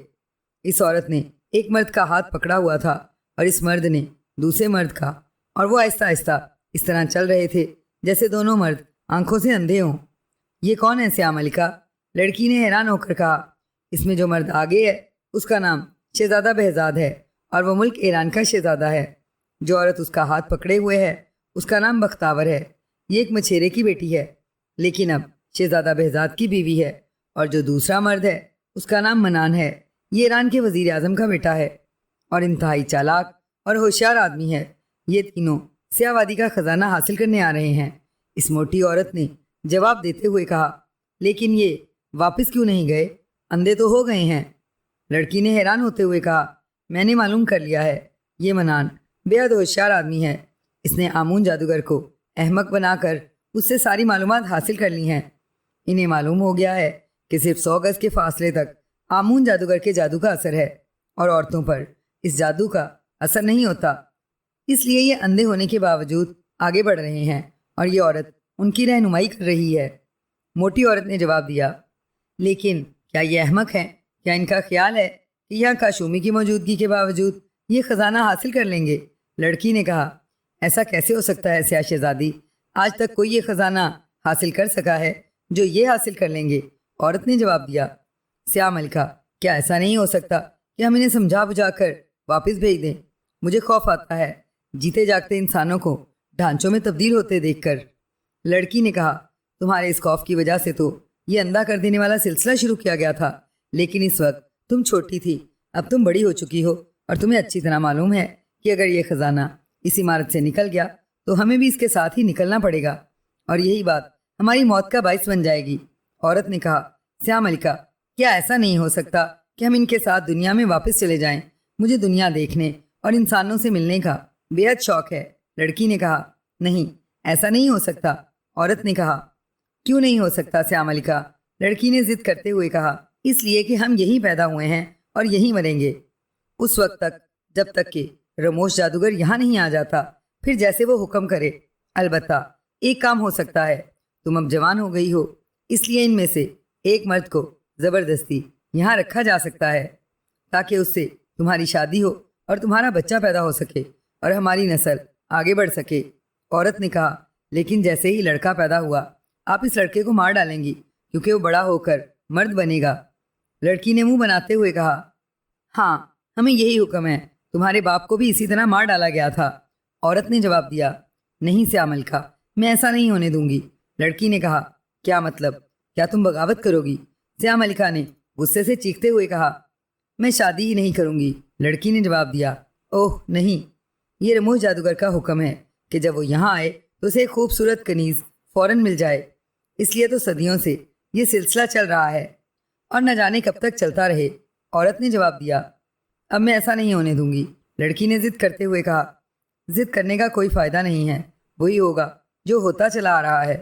اس عورت نے ایک مرد کا ہاتھ پکڑا ہوا تھا اور اس مرد نے دوسرے مرد کا، اور وہ آہستہ آہستہ اس طرح چل رہے تھے جیسے دونوں مرد آنکھوں سے اندھے ہوں۔ یہ کون ہے سیاہ ملکہ؟ لڑکی نے حیران ہو کر کہا۔ اس میں جو مرد آگے ہے اس کا نام شہزادہ بہزاد ہے اور وہ ملک ایران کا شہزادہ ہے۔ جو عورت اس کا ہاتھ پکڑے ہوئے ہے اس کا نام بختاور ہے۔ یہ ایک مچھیرے کی بیٹی ہے لیکن اب شہزادہ بہزاد کی بیوی ہے، اور جو دوسرا مرد ہے اس کا نام منان ہے۔ یہ ایران کے وزیر اعظم کا بیٹا ہے اور انتہائی چالاک اور ہوشیار آدمی ہے۔ یہ تینوں سیاہ وادی کا خزانہ حاصل کرنے آ رہے ہیں۔ اس موٹی عورت نے جواب دیتے ہوئے کہا۔ لیکن یہ واپس کیوں نہیں گئے؟ اندھے تو ہو گئے ہیں۔ لڑکی نے حیران ہوتے ہوئے کہا۔ میں نے معلوم کر لیا ہے، یہ منان بے حد ہوشیار آدمی ہے۔ اس نے آمون جادوگر کو احمق بنا کر اس سے ساری معلومات حاصل کر لی ہیں۔ انہیں معلوم ہو گیا ہے کہ صرف 100 گز کے فاصلے تک آمون جادوگر کے جادو کا اثر ہے اور عورتوں پر اس جادو کا اثر نہیں ہوتا، اس لیے یہ اندھے ہونے کے باوجود آگے بڑھ رہے ہیں اور یہ عورت ان کی رہنمائی کر رہی ہے۔ موٹی عورت نے جواب دیا۔ لیکن کیا یہ احمق ہیں؟ کیا ان کا خیال ہے کہ یہاں کاشومی کی موجودگی کے باوجود یہ خزانہ حاصل کر لیں گے؟ لڑکی نے کہا۔ ایسا کیسے ہو سکتا ہے سیاہ شہزادی؟ آج تک کوئی یہ خزانہ حاصل کر سکا ہے جو یہ حاصل کر لیں گے؟ عورت نے جواب دیا۔ سیاہ ملکہ، کیا ایسا نہیں ہو سکتا کہ ہم انہیں سمجھا بجھا کر واپس بھیج دیں؟ مجھے خوف آتا ہے جیتے جاگتے انسانوں کو ڈھانچوں میں تبدیل ہوتے دیکھ کر۔ لڑکی نے کہا۔ تمہارے اس خوف کی وجہ سے تو یہ اندھا کر دینے والا سلسلہ شروع کیا گیا تھا، لیکن اس وقت تم چھوٹی تھی، اب تم بڑی ہو چکی ہو اور تمہیں اچھی طرح معلوم ہے کہ اگر یہ خزانہ اس عمارت سے نکل گیا تو ہمیں بھی اس کے ساتھ ہی نکلنا پڑے گا اور یہی بات ہماری موت کا باعث بن جائے گی۔ عورت نے کہا۔ سیاہ ملکہ، کیا ایسا نہیں ہو سکتا کہ ہم ان کے ساتھ دنیا میں واپس چلے جائیں؟ مجھے دنیا دیکھنے اور انسانوں سے ملنے کا بے حد شوق ہے۔ لڑکی نے کہا۔ نہیں، ایسا نہیں ہو سکتا۔ عورت نے کہا۔ کیوں نہیں ہو سکتا سیاہ ملکہ؟ لڑکی نے ضد کرتے ہوئے کہا۔ اس لیے کہ ہم یہیں پیدا ہوئے ہیں اور یہیں مریں گے، اس وقت تک جب تک کہ رموش جادوگر یہاں نہیں آ جاتا، پھر جیسے وہ حکم کرے۔ البتہ ایک کام ہو سکتا ہے، تم اب جوان ہو گئی ہو، اس لیے ان میں سے ایک مرد کو زبردستی یہاں رکھا جا سکتا ہے تاکہ اس سے تمہاری شادی ہو اور تمہارا بچہ پیدا ہو سکے اور ہماری نسل آگے بڑھ سکے۔ عورت نے کہا۔ لیکن جیسے ہی لڑکا پیدا ہوا آپ اس لڑکے کو مار ڈالیں گی کیونکہ وہ بڑا ہو کر مرد بنے گا۔ لڑکی نے منہ بناتے ہوئے کہا۔ ہاں، ہمیں یہی حکم ہے، تمہارے باپ کو بھی اسی طرح مار ڈالا گیا تھا۔ عورت نے جواب دیا۔ نہیں سیاہ ملکہ، میں ایسا نہیں ہونے دوں گی۔ لڑکی نے کہا۔ کیا مطلب؟ کیا تم بغاوت کرو گی؟ سیاہ ملکہ نے غصے سے چیختے ہوئے کہا۔ میں شادی ہی نہیں کروں گی۔ لڑکی نے جواب دیا۔ اوہ نہیں، یہ رموش جادوگر کا حکم ہے کہ جب وہ یہاں آئے تو اسے ایک خوبصورت کنیز فوراً مل جائے، اس لیے تو صدیوں سے یہ سلسلہ چل رہا ہے اور نہ جانے کب تک چلتا رہے۔ عورت نے جواب دیا۔ اب میں ایسا نہیں ہونے دوں گی۔ لڑکی نے ضد کرتے ہوئے کہا۔ ضد کرنے کا کوئی فائدہ نہیں ہے، وہی ہوگا جو ہوتا چلا آ رہا ہے۔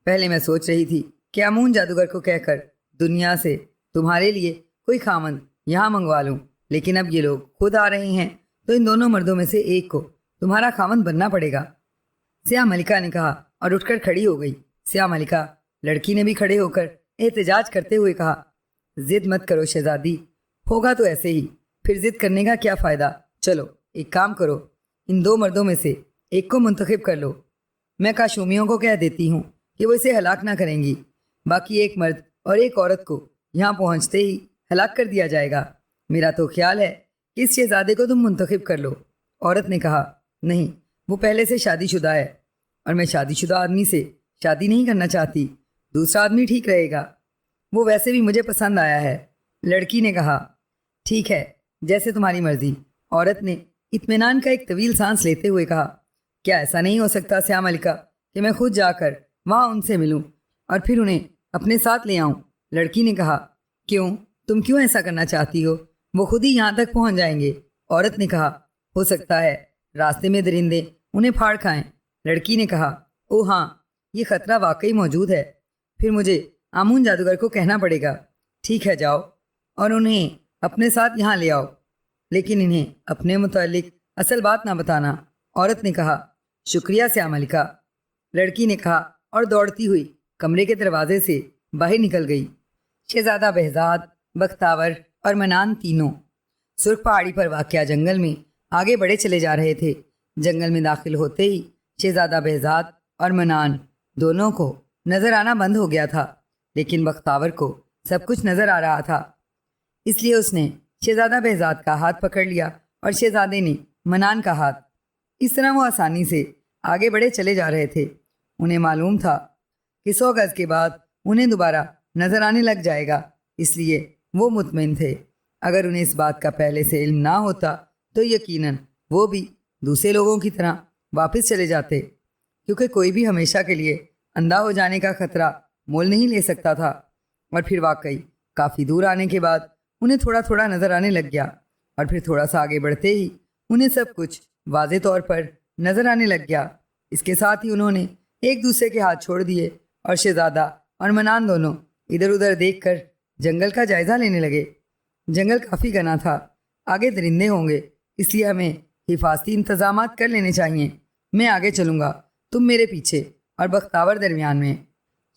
پہلے میں سوچ رہی تھی کہ آمون جادوگر کو کہہ کر دنیا سے تمہارے لیے کوئی خامند یہاں منگوا لوں، لیکن اب یہ لوگ خود آ رہے ہیں تو ان دونوں مردوں میں سے ایک کو تمہارا خامند بننا پڑے گا۔ سیاہ ملکہ نے کہا اور اٹھ کر کھڑی ہو گئی۔ سیاہ ملکہ، لڑکی نے بھی کھڑے ہو کر احتجاج کرتے ہوئے کہا۔ ضد مت کرو شہزادی، ہوگا تو ایسے ہی، پھر ضد کرنے کا کیا فائدہ؟ چلو ایک کام کرو، ان دو مردوں میں سے ایک کو منتخب کر لو، میں کاشومیوں کو کہہ دیتی ہوں کہ وہ اسے ہلاک نہ کریں گی، باقی ایک مرد اور ایک عورت کو یہاں پہنچتے ہی ہلاک کر دیا جائے گا۔ میرا تو خیال ہے کہ اس شہزادے کو تم منتخب کر لو۔ عورت نے کہا، نہیں، وہ پہلے سے شادی شدہ ہے اور میں شادی شدہ آدمی سے شادی نہیں کرنا چاہتی، دوسرا آدمی ٹھیک رہے گا، وہ ویسے بھی مجھے پسند آیا ہے۔ لڑکی نے کہا، ٹھیک ہے، جیسے تمہاری مرضی۔ عورت نے اطمینان کا ایک طویل سانس لیتے ہوئے کہا، کیا ایسا نہیں ہو سکتا سیاہ ملکہ کہ میں خود جا کر وہاں ان سے ملوں اور پھر انہیں اپنے ساتھ لے آؤں؟ لڑکی نے کہا، تم کیوں ایسا کرنا چاہتی ہو؟ وہ خود ہی یہاں تک پہنچ جائیں گے۔ عورت نے کہا، ہو سکتا ہے راستے میں درندے انہیں پھاڑ کھائیں۔ لڑکی نے کہا، او ہاں، یہ خطرہ واقعی موجود ہے، پھر مجھے آمون جادوگر کو کہنا پڑے گا۔ ٹھیک ہے، جاؤ اور انہیں اپنے ساتھ یہاں لے آؤ، لیکن انہیں اپنے متعلق اصل بات نہ بتانا۔ عورت نے کہا، شکریہ سیاہ ملکہ۔ لڑکی نے کہا اور دوڑتی ہوئی کمرے کے دروازے سے باہر نکل گئی۔ شہزادہ بہزاد، بختاور اور منان تینوں سرخ پہاڑی پر واقع جنگل میں آگے بڑھے چلے جا رہے تھے۔ جنگل میں داخل ہوتے ہی شہزادہ بہزاد اور منان دونوں کو نظر آنا بند ہو گیا تھا، لیکن بختاور کو سب کچھ نظر آ رہا تھا، اس لیے اس نے شہزادہ بہزاد کا ہاتھ پکڑ لیا اور شہزادے نے منان کا ہاتھ۔ اس طرح وہ آسانی سے آگے بڑھے چلے جا رہے تھے۔ انہیں معلوم تھا کہ 100 گز کے بعد انہیں دوبارہ نظر آنے لگ جائے گا، اس لیے وہ مطمئن تھے۔ اگر انہیں اس بات کا پہلے سے علم نہ ہوتا تو یقیناً وہ بھی دوسرے لوگوں کی طرح واپس چلے جاتے، کیونکہ کوئی بھی ہمیشہ کے لیے اندھا ہو جانے کا خطرہ مول نہیں لے سکتا تھا۔ اور پھر واقعی کافی دور آنے کے بعد انہیں تھوڑا تھوڑا نظر آنے لگ گیا، اور پھر تھوڑا سا آگے بڑھتے ہی انہیں سب کچھ واضح طور پر نظر آنے لگ گیا۔ اس کے ساتھ ہی انہوں نے ایک دوسرے کے ہاتھ چھوڑ دیے اور شہزادہ اور منان دونوں ادھر ادھر دیکھ کر جنگل کا جائزہ لینے لگے۔ جنگل کافی گھنا تھا، آگے درندے ہوں گے، اس لیے ہمیں حفاظتی انتظامات کر لینے چاہیے۔ میں آگے چلوں گا، تم میرے پیچھے اور بختاور درمیان میں۔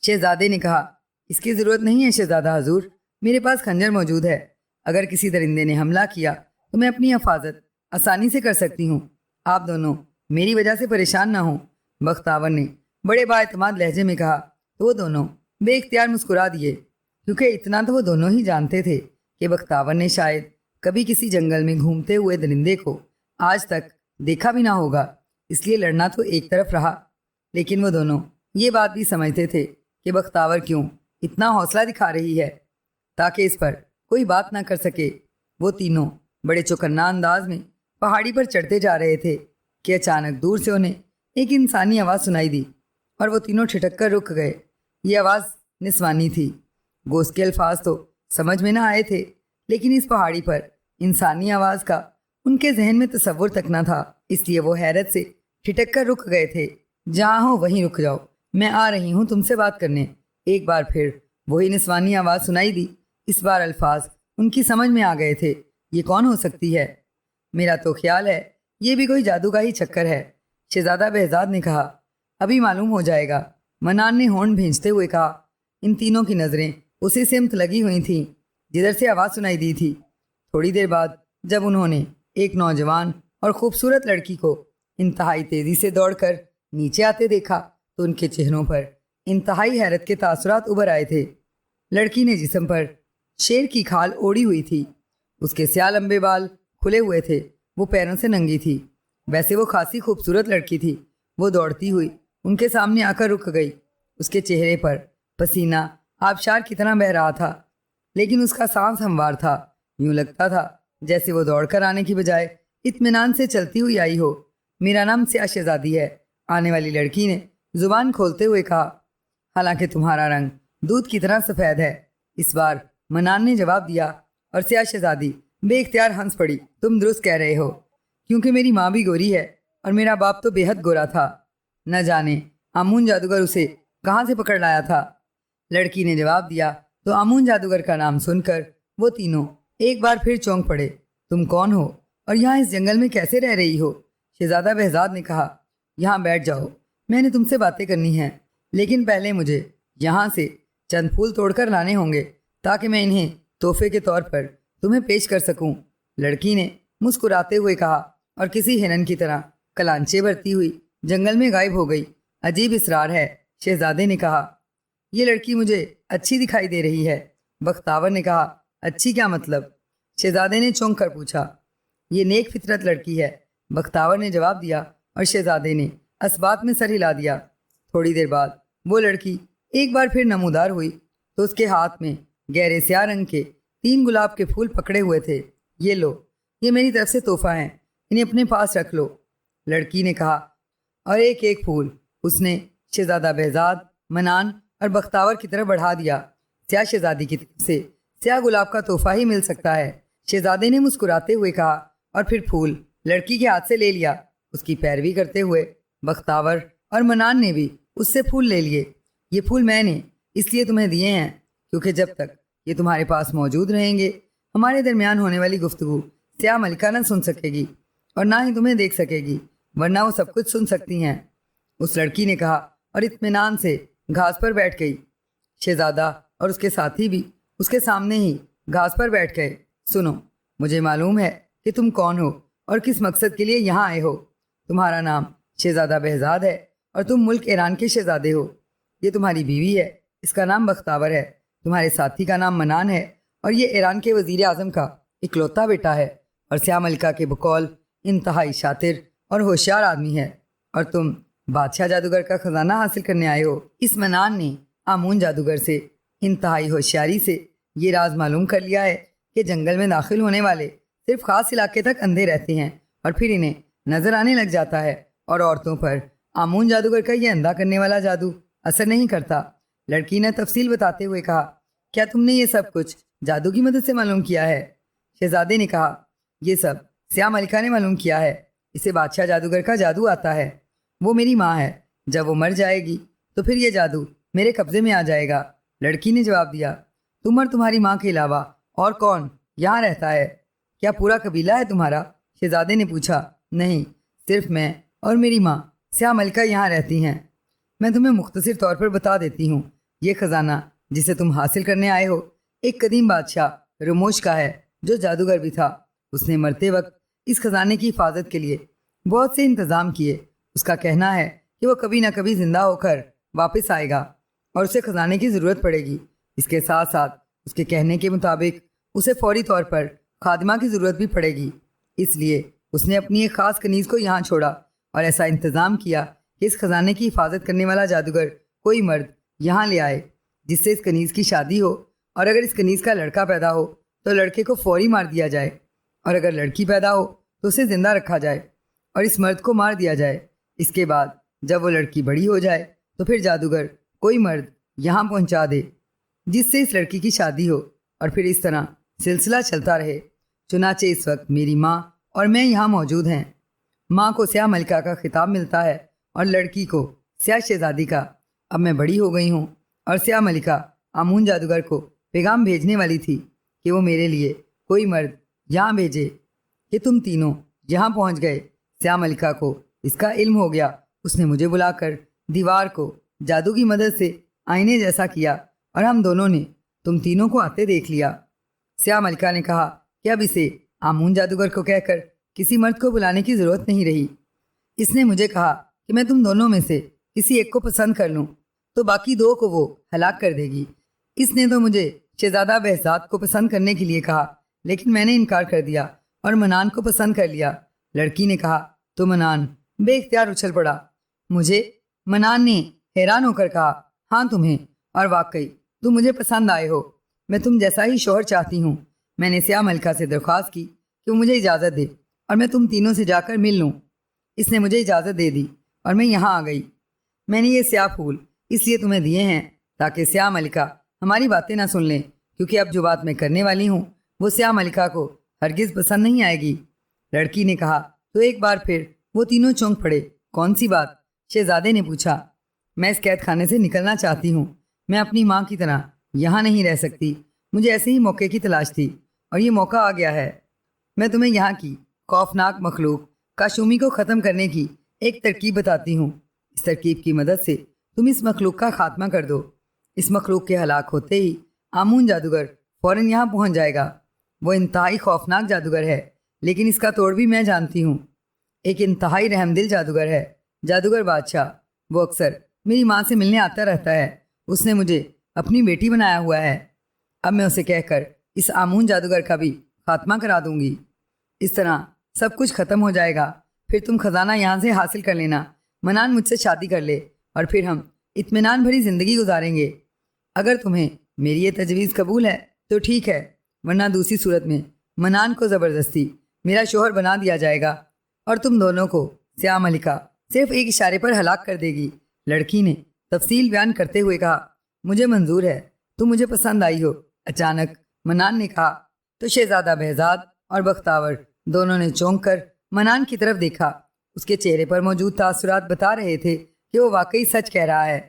شہزادے نے کہا، اس کی ضرورت نہیں ہے شہزادہ حضور، میرے پاس خنجر موجود ہے، اگر کسی درندے نے حملہ کیا تو میں اپنی حفاظت آسانی سے کر سکتی ہوں، آپ دونوں میری وجہ سے پریشان نہ ہوں۔ بختاور نے بڑے بااعتماد لہجے میں کہا تو وہ دونوں بے اختیار مسکرا دیے، کیونکہ اتنا تو وہ دونوں ہی جانتے تھے کہ بختاور نے شاید کبھی کسی جنگل میں گھومتے ہوئے درندے کو آج تک دیکھا بھی نہ ہوگا، اس لیے لڑنا تو ایک طرف رہا، لیکن وہ دونوں یہ بات بھی سمجھتے تھے کہ بختاور کیوں اتنا حوصلہ دکھا رہی ہے تاکہ اس پر کوئی بات نہ کر سکے۔ وہ تینوں بڑے چوکنا انداز میں پہاڑی پر چڑھتے جا رہے تھے کہ اچانک دور سے انہیں ایک انسانی آواز سنائی دی، اور وہ تینوں ٹھٹک کر رک گئے۔ یہ آواز نسوانی تھی۔ گوشت کے الفاظ تو سمجھ میں نہ آئے تھے، لیکن اس پہاڑی پر انسانی آواز کا ان کے ذہن میں تصور تک نہ تھا، اس لیے وہ حیرت سے ٹھٹک کر رک گئے تھے۔ جہاں ہو وہیں رک جاؤ، میں آ رہی ہوں تم سے بات کرنے۔ ایک بار پھر وہی نسوانی آواز سنائی دی۔ اس بار الفاظ ان کی سمجھ میں آ گئے تھے۔ یہ کون ہو سکتی ہے؟ میرا تو خیال ہے یہ بھی کوئی جادو کا ہی چکر ہے، شہزادہ بہزاد نے کہا۔ ابھی معلوم ہو جائے گا، منان نے ہونٹ بھینجتے ہوئے کہا۔ ان تینوں کی نظریں اسی سمت لگی ہوئی تھیں جدھر سے آواز سنائی دی تھی۔ تھوڑی دیر بعد جب انہوں نے ایک نوجوان اور خوبصورت لڑکی کو انتہائی تیزی سے دوڑ کر نیچے آتے دیکھا تو ان کے چہروں پر انتہائی حیرت کے تاثرات ابھر آئے تھے۔ لڑکی نے جسم پر شیر کی کھال اوڑھی ہوئی تھی، اس کے سیاہ لمبے بال کھلے ہوئے تھے، وہ پیروں سے ننگی تھی۔ ویسے وہ خاصی خوبصورت لڑکی تھی۔ وہ دوڑتی ہوئی ان کے سامنے آ کر رک گئی۔ اس کے چہرے پر پسینہ آبشار کی طرح بہہ رہا تھا، لیکن اس کا سانس ہموار تھا، یوں لگتا تھا جیسے وہ دوڑ کر آنے کی بجائے اطمینان سے چلتی ہوئی آئی ہو۔ میرا نام سیاہ شہزادی ہے، آنے والی لڑکی نے زبان کھولتے ہوئے کہا، حالانکہ تمہارا رنگ دودھ کی طرح سفید ہے۔ اس بار منان نے جواب دیا اور سیاہ شہزادی بے اختیار ہنس پڑی۔ تم درست کہہ رہے ہو، کیونکہ میری ماں بھی گوری ہے اور میرا باپ تو بے حد گورا تھا، نہ جانے آمون جادوگر اسے کہاں سے پکڑ لایا تھا۔ لڑکی نے جواب دیا تو آمون جادوگر کا نام سن کر وہ تینوں ایک بار پھر چونک پڑے۔ تم کون ہو اور یہاں اس جنگل میں کیسے رہ رہی ہو؟ شہزادہ بہزاد نے کہا۔ یہاں بیٹھ جاؤ، میں نے تم سے باتیں کرنی ہیں، لیکن پہلے مجھے یہاں سے چند پھول توڑ کر لانے ہوں گے تاکہ میں انہیں تحفے کے طور پر تمہیں پیش کر سکوں۔ لڑکی نے مسکراتے ہوئے کہا اور کسی ہرن کی طرح کلانچے بھرتی ہوئی جنگل میں غائب ہو گئی۔ عجیب اصرار ہے، شہزادے نے کہا۔ یہ لڑکی مجھے اچھی دکھائی دے رہی ہے۔ بختاور نے کہا۔ اچھی کیا مطلب؟ شہزادے نے چونک کر پوچھا۔ یہ نیک فطرت لڑکی ہے، بختاور نے جواب دیا، اور شہزادے نے اسبات میں سر ہلا دیا۔ تھوڑی دیر بعد وہ لڑکی ایک بار پھر نمودار ہوئی تو اس کے ہاتھ میں گہرے سیاہ رنگ کے 3 گلاب کے پھول پکڑے ہوئے تھے۔ یہ لو، یہ میری طرف سے تحفہ ہیں، انہیں اپنے پاس رکھ لو، لڑکی نے کہا، اور ایک ایک پھول اس نے شہزادہ بہزاد، منان اور بختاور کی طرف بڑھا دیا۔ سیاہ شہزادی کی طرف سے سیاہ گلاب کا تحفہ ہی مل سکتا ہے، شہزادے نے مسکراتے ہوئے کہا، اور پھر پھول لڑکی کے ہاتھ سے لے لیا۔ اس کی پیروی کرتے ہوئے بختاور اور منان نے بھی اس سے پھول لے لیے۔ یہ پھول میں نے اس لیے تمہیں دیے ہیں کیونکہ جب تک یہ تمہارے پاس موجود رہیں گے ہمارے درمیان ہونے والی گفتگو سیاہ ملکہ نہ سن سکے گی اور نہ ہی تمہیں دیکھ سکے گی، ورنہ وہ سب کچھ سن سکتی ہیں، اس لڑکی نے کہا، اور اطمینان سے گھاس پر بیٹھ گئی۔ شہزادہ اور اس کے ساتھی بھی اس کے سامنے ہی گھاس پر بیٹھ گئے۔ سنو، مجھے معلوم ہے کہ تم کون ہو اور کس مقصد کے لیے یہاں آئے ہو۔ تمہارا نام شہزادہ بہزاد ہے اور تم ملک ایران کے شہزادے ہو۔ یہ تمہاری بیوی ہے، اس کا نام بختاور ہے، تمہارے ساتھی کا نام منان ہے، اور یہ ایران کے وزیر اعظم کا اکلوتا بیٹا ہے اور سیاہ ملکہ کے بقول انتہائی شاطر اور ہوشیار آدمی ہے، اور تم بادشاہ جادوگر کا خزانہ حاصل کرنے آئے ہو۔ اس منان نے آمون جادوگر سے انتہائی ہوشیاری سے یہ راز معلوم کر لیا ہے کہ جنگل میں داخل ہونے والے صرف خاص علاقے تک اندھے رہتے ہیں اور پھر انہیں نظر آنے لگ جاتا ہے، اور عورتوں پر آمون جادوگر کا یہ اندھا کرنے والا جادو اثر نہیں کرتا۔ لڑکی نے تفصیل بتاتے ہوئے کہا، کیا تم نے یہ سب کچھ جادو کی مدد سے معلوم کیا ہے؟ شہزادے نے کہا، یہ سب سیاہ ملکہ نے معلوم کیا ہے، اسے بادشاہ جادوگر کا جادو آتا ہے، وہ میری ماں ہے، جب وہ مر جائے گی تو پھر یہ جادو میرے قبضے میں آ جائے گا۔ لڑکی نے جواب دیا، تم اور تمہاری ماں کے علاوہ اور کون یہاں رہتا ہے؟ کیا پورا قبیلہ ہے تمہارا؟ شہزادے نے پوچھا۔ نہیں، صرف میں اور میری ماں سیاہ ملکہ یہاں رہتی ہیں۔ میں تمہیں مختصر طور پر بتا دیتی ہوں، یہ خزانہ جسے تم حاصل کرنے آئے ہو ایک قدیم بادشاہ رموش کا ہے جو جادوگر بھی تھا۔ اس نے مرتے وقت اس خزانے کی حفاظت کے لیے بہت سے انتظام کیے۔ اس کا کہنا ہے کہ وہ کبھی نہ کبھی زندہ ہو کر واپس آئے گا اور اسے خزانے کی ضرورت پڑے گی۔ اس کے ساتھ ساتھ اس کے کہنے کے مطابق اسے فوری طور پر خادمہ کی ضرورت بھی پڑے گی، اس لیے اس نے اپنی ایک خاص کنیز کو یہاں چھوڑا اور ایسا انتظام کیا کہ اس خزانے کی حفاظت کرنے والا جادوگر کوئی مرد یہاں لے آئے جس سے اس کنیز کی شادی ہو، اور اگر اس کنیز کا لڑکا پیدا ہو تو لڑکے کو فوری مار دیا جائے، اور اگر لڑکی پیدا ہو تو اسے زندہ رکھا جائے اور اس مرد کو مار دیا جائے۔ اس کے بعد جب وہ لڑکی بڑی ہو جائے تو پھر جادوگر کوئی مرد یہاں پہنچا دے جس سے اس لڑکی کی شادی ہو، اور پھر اس طرح سلسلہ چلتا رہے۔ چنانچہ اس وقت میری ماں اور میں یہاں موجود ہیں۔ ماں کو سیاہ ملکہ کا خطاب ملتا ہے اور لڑکی کو سیاہ شہزادی کا۔ اب میں بڑی ہو گئی ہوں اور سیاہ ملکہ آمون جادوگر کو پیغام بھیجنے والی تھی کہ وہ میرے لیے کوئی مرد یہاں بھیجے کہ تم تینوں یہاں پہنچ گئے۔ سیاہ ملکہ کو اس کا علم ہو گیا، اس نے مجھے بلا کر دیوار کو جادو کی مدد سے آئینے جیسا کیا اور ہم دونوں نے تم تینوں کو آتے دیکھ لیا۔ سیاہ ملکہ نے کہا کہ اب اسے آمون جادوگر کو کہہ کر کسی مرد کو بلانے کی ضرورت نہیں رہی۔ اس نے مجھے کہا کہ میں تم دونوں میں سے کسی ایک کو پسند کر لوں تو باقی 2 کو وہ ہلاک کر دے گی۔ اس نے تو مجھے شہزادہ بہزاد کو پسند کرنے کے لیے کہا، لیکن میں نے انکار کر دیا اور منان کو پسند کر لیا۔ لڑکی نے کہا تو منان بے اختیار اچھل پڑا۔ مجھے؟ منان نے حیران ہو کر کہا، ہاں تمہیں، اور واقعی تم مجھے پسند آئے ہو، میں تم جیسا ہی شوہر چاہتی ہوں۔ میں نے سیاہ ملکہ سے درخواست کی کہ وہ مجھے اجازت دے اور میں تم تینوں سے جا کر مل لوں۔ اس نے مجھے اجازت دے دی اور میں یہاں آ گئی۔ میں نے یہ سیاہ پھول اس لیے تمہیں دیے ہیں تاکہ سیاہ ملکہ ہماری باتیں نہ سن لیں، کیونکہ اب جو بات میں کرنے والی ہوں وہ سیاہ ملکہ کو ہرگز پسند نہیں آئے گی۔ لڑکی نے کہا تو ایک بار پھر وہ تینوں چونک پڑے۔ کون سی بات؟ شہزادے نے پوچھا۔ میں اس قید خانے سے نکلنا چاہتی ہوں، میں اپنی ماں کی طرح یہاں نہیں رہ سکتی، مجھے ایسے ہی موقع کی تلاش تھی اور یہ موقع آ گیا ہے۔ میں تمہیں یہاں کی خوفناک مخلوق کاشومی کو ختم کرنے کی ایک ترکیب بتاتی ہوں۔ اس ترکیب کی مدد سے تم اس مخلوق کا خاتمہ کر دو۔ اس مخلوق کے ہلاک ہوتے ہی آمون جادوگر فوراً یہاں پہنچ جائے گا۔ وہ انتہائی خوفناک جادوگر ہے، لیکن اس کا توڑ بھی میں جانتی ہوں۔ ایک انتہائی رحم دل جادوگر ہے، جادوگر بادشاہ۔ وہ اکثر میری ماں سے ملنے آتا رہتا ہے. اس نے مجھے اپنی بیٹی بنایا ہوا ہے. اب میں اسے کہہ کر اس آمون جادوگر کا بھی خاتمہ کرا دوں گی. اس طرح سب کچھ ختم ہو جائے گا. پھر تم خزانہ یہاں سے حاصل کر لینا. منان مجھ سے شادی کر لے اور پھر ہم اطمینان بھری زندگی گزاریں گے. اگر تمہیں میری یہ تجویز قبول ہے تو ٹھیک ہے، ورنہ دوسری صورت میں منان کو زبردستی میرا شوہر بنا دیا جائے گا اور تم دونوں کو سیاہ ملکہ صرف ایک اشارے پر ہلاک کر دے گی. لڑکی نے تفصیل بیان کرتے ہوئے کہا، مجھے منظور ہے، تم مجھے پسند آئی ہو. اچانک منان نے کہا تو شہزادہ بہزاد اور بختاور دونوں نے چونک کر منان کی طرف دیکھا. اس کے چہرے پر موجود تاثرات بتا رہے تھے کہ وہ واقعی سچ کہہ رہا ہے.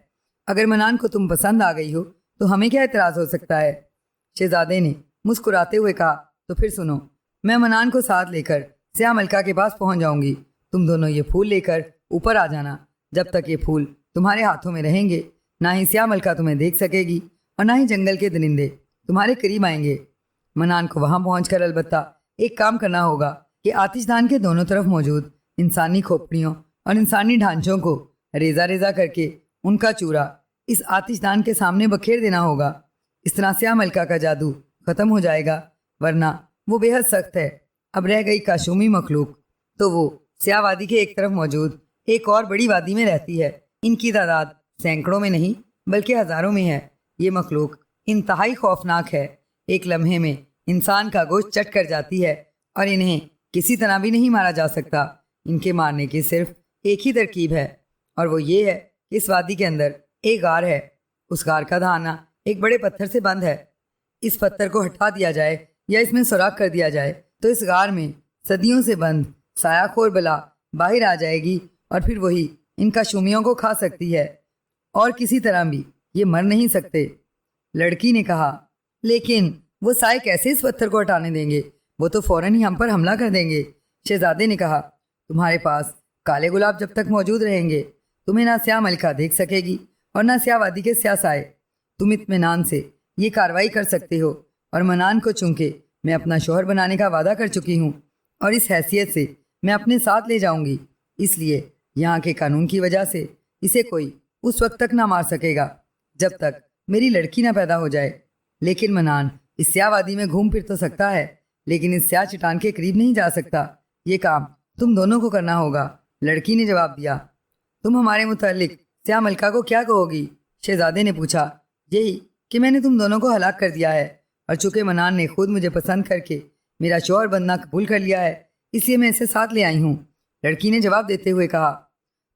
اگر منان کو تم پسند آ گئی ہو تو ہمیں کیا اعتراض ہو سکتا ہے؟ شہزادے نے مسکراتے ہوئے کہا، تو پھر سنو، میں منان کو ساتھ لے کر سیاہ ملکہ کے پاس پہنچ جاؤں گی. تم دونوں یہ پھول لے کر اوپر آ جانا. جب تک یہ پھول تمہارے ہاتھوں میں رہیں گے نہ ہی سیاہ ملکہ تمہیں دیکھ سکے گی اور نہ ہی جنگل کے درندے تمہارے قریب آئیں گے. منان کو وہاں پہنچ کر البتہ ایک کام کرنا ہوگا کہ آتش دان کے دونوں طرف موجود انسانی کھوپڑیوں اور انسانی ڈھانچوں کو ریزہ ریزہ کر کے ان کا چورا اس آتش دان کے سامنے بکھیر دینا ہوگا. اس طرح سیاہ ملکہ کا جادو ختم ہو جائے گا، ورنہ وہ بے حد سخت ہے. اب رہ گئی کاشومی مخلوق، تو وہ سیاہ وادی کے ایک طرف موجود ایک اور بڑی وادی میں رہتی ہے. ان کی تعداد سینکڑوں میں نہیں بلکہ ہزاروں میں ہے. یہ مخلوق انتہائی خوفناک ہے. ایک لمحے میں انسان کا گوشت چٹ کر جاتی ہے اور انہیں کسی طرح بھی نہیں مارا جا سکتا. ان کے مارنے کی صرف ایک ہی ترکیب ہے، اور وہ یہ ہے کہ اس وادی کے اندر ایک غار ہے. اس غار کا دہانہ ایک بڑے پتھر سے بند ہے. اس پتھر کو ہٹا دیا جائے یا اس میں سوراخ کر دیا جائے تو اس غار میں صدیوں سے بند سایہ خور بلا باہر آ جائے گی اور پھر وہی ان کا شومیوں کو کھا سکتی ہے، اور کسی طرح بھی یہ مر نہیں سکتے. لڑکی نے کہا، لیکن وہ سائے کیسے اس پتھر کو ہٹانے دیں گے؟ وہ تو فوراً ہی ہم پر حملہ کر دیں گے. شہزادے نے کہا، تمہارے پاس کالے گلاب جب تک موجود رہیں گے تمہیں نہ سیاہ ملکہ دیکھ سکے گی اور نہ سیاہ وادی کے سیاہ سائے. تم اطمینان سے یہ کارروائی کر سکتے ہو، اور منان کو چونکہ میں اپنا شوہر بنانے کا وعدہ کر چکی ہوں اور اس حیثیت سے میں اپنے ساتھ لے جاؤں گی، اس لیے یہاں کے قانون کی وجہ سے اسے کوئی اس وقت تک نہ مار سکے گا جب تک میری لڑکی نہ پیدا ہو جائے. لیکن منان اس سیاہ وادی میں گھوم پھر تو سکتا ہے، لیکن اس سیاہ چٹان کے قریب نہیں جا سکتا. یہ کام تم دونوں کو کرنا ہوگا. لڑکی نے جواب دیا. تم ہمارے متعلق سیاہ ملکہ کو کیا کہو گی؟ شہزادے نے پوچھا. یہی کہ میں نے تم دونوں کو ہلاک کر دیا ہے، اور چونکہ منان نے خود مجھے پسند کر کے میرا شوہر بننا قبول کر لیا ہے، اس لیے میں اسے ساتھ لے آئی ہوں. لڑکی نے جواب دیتے ہوئے کہا،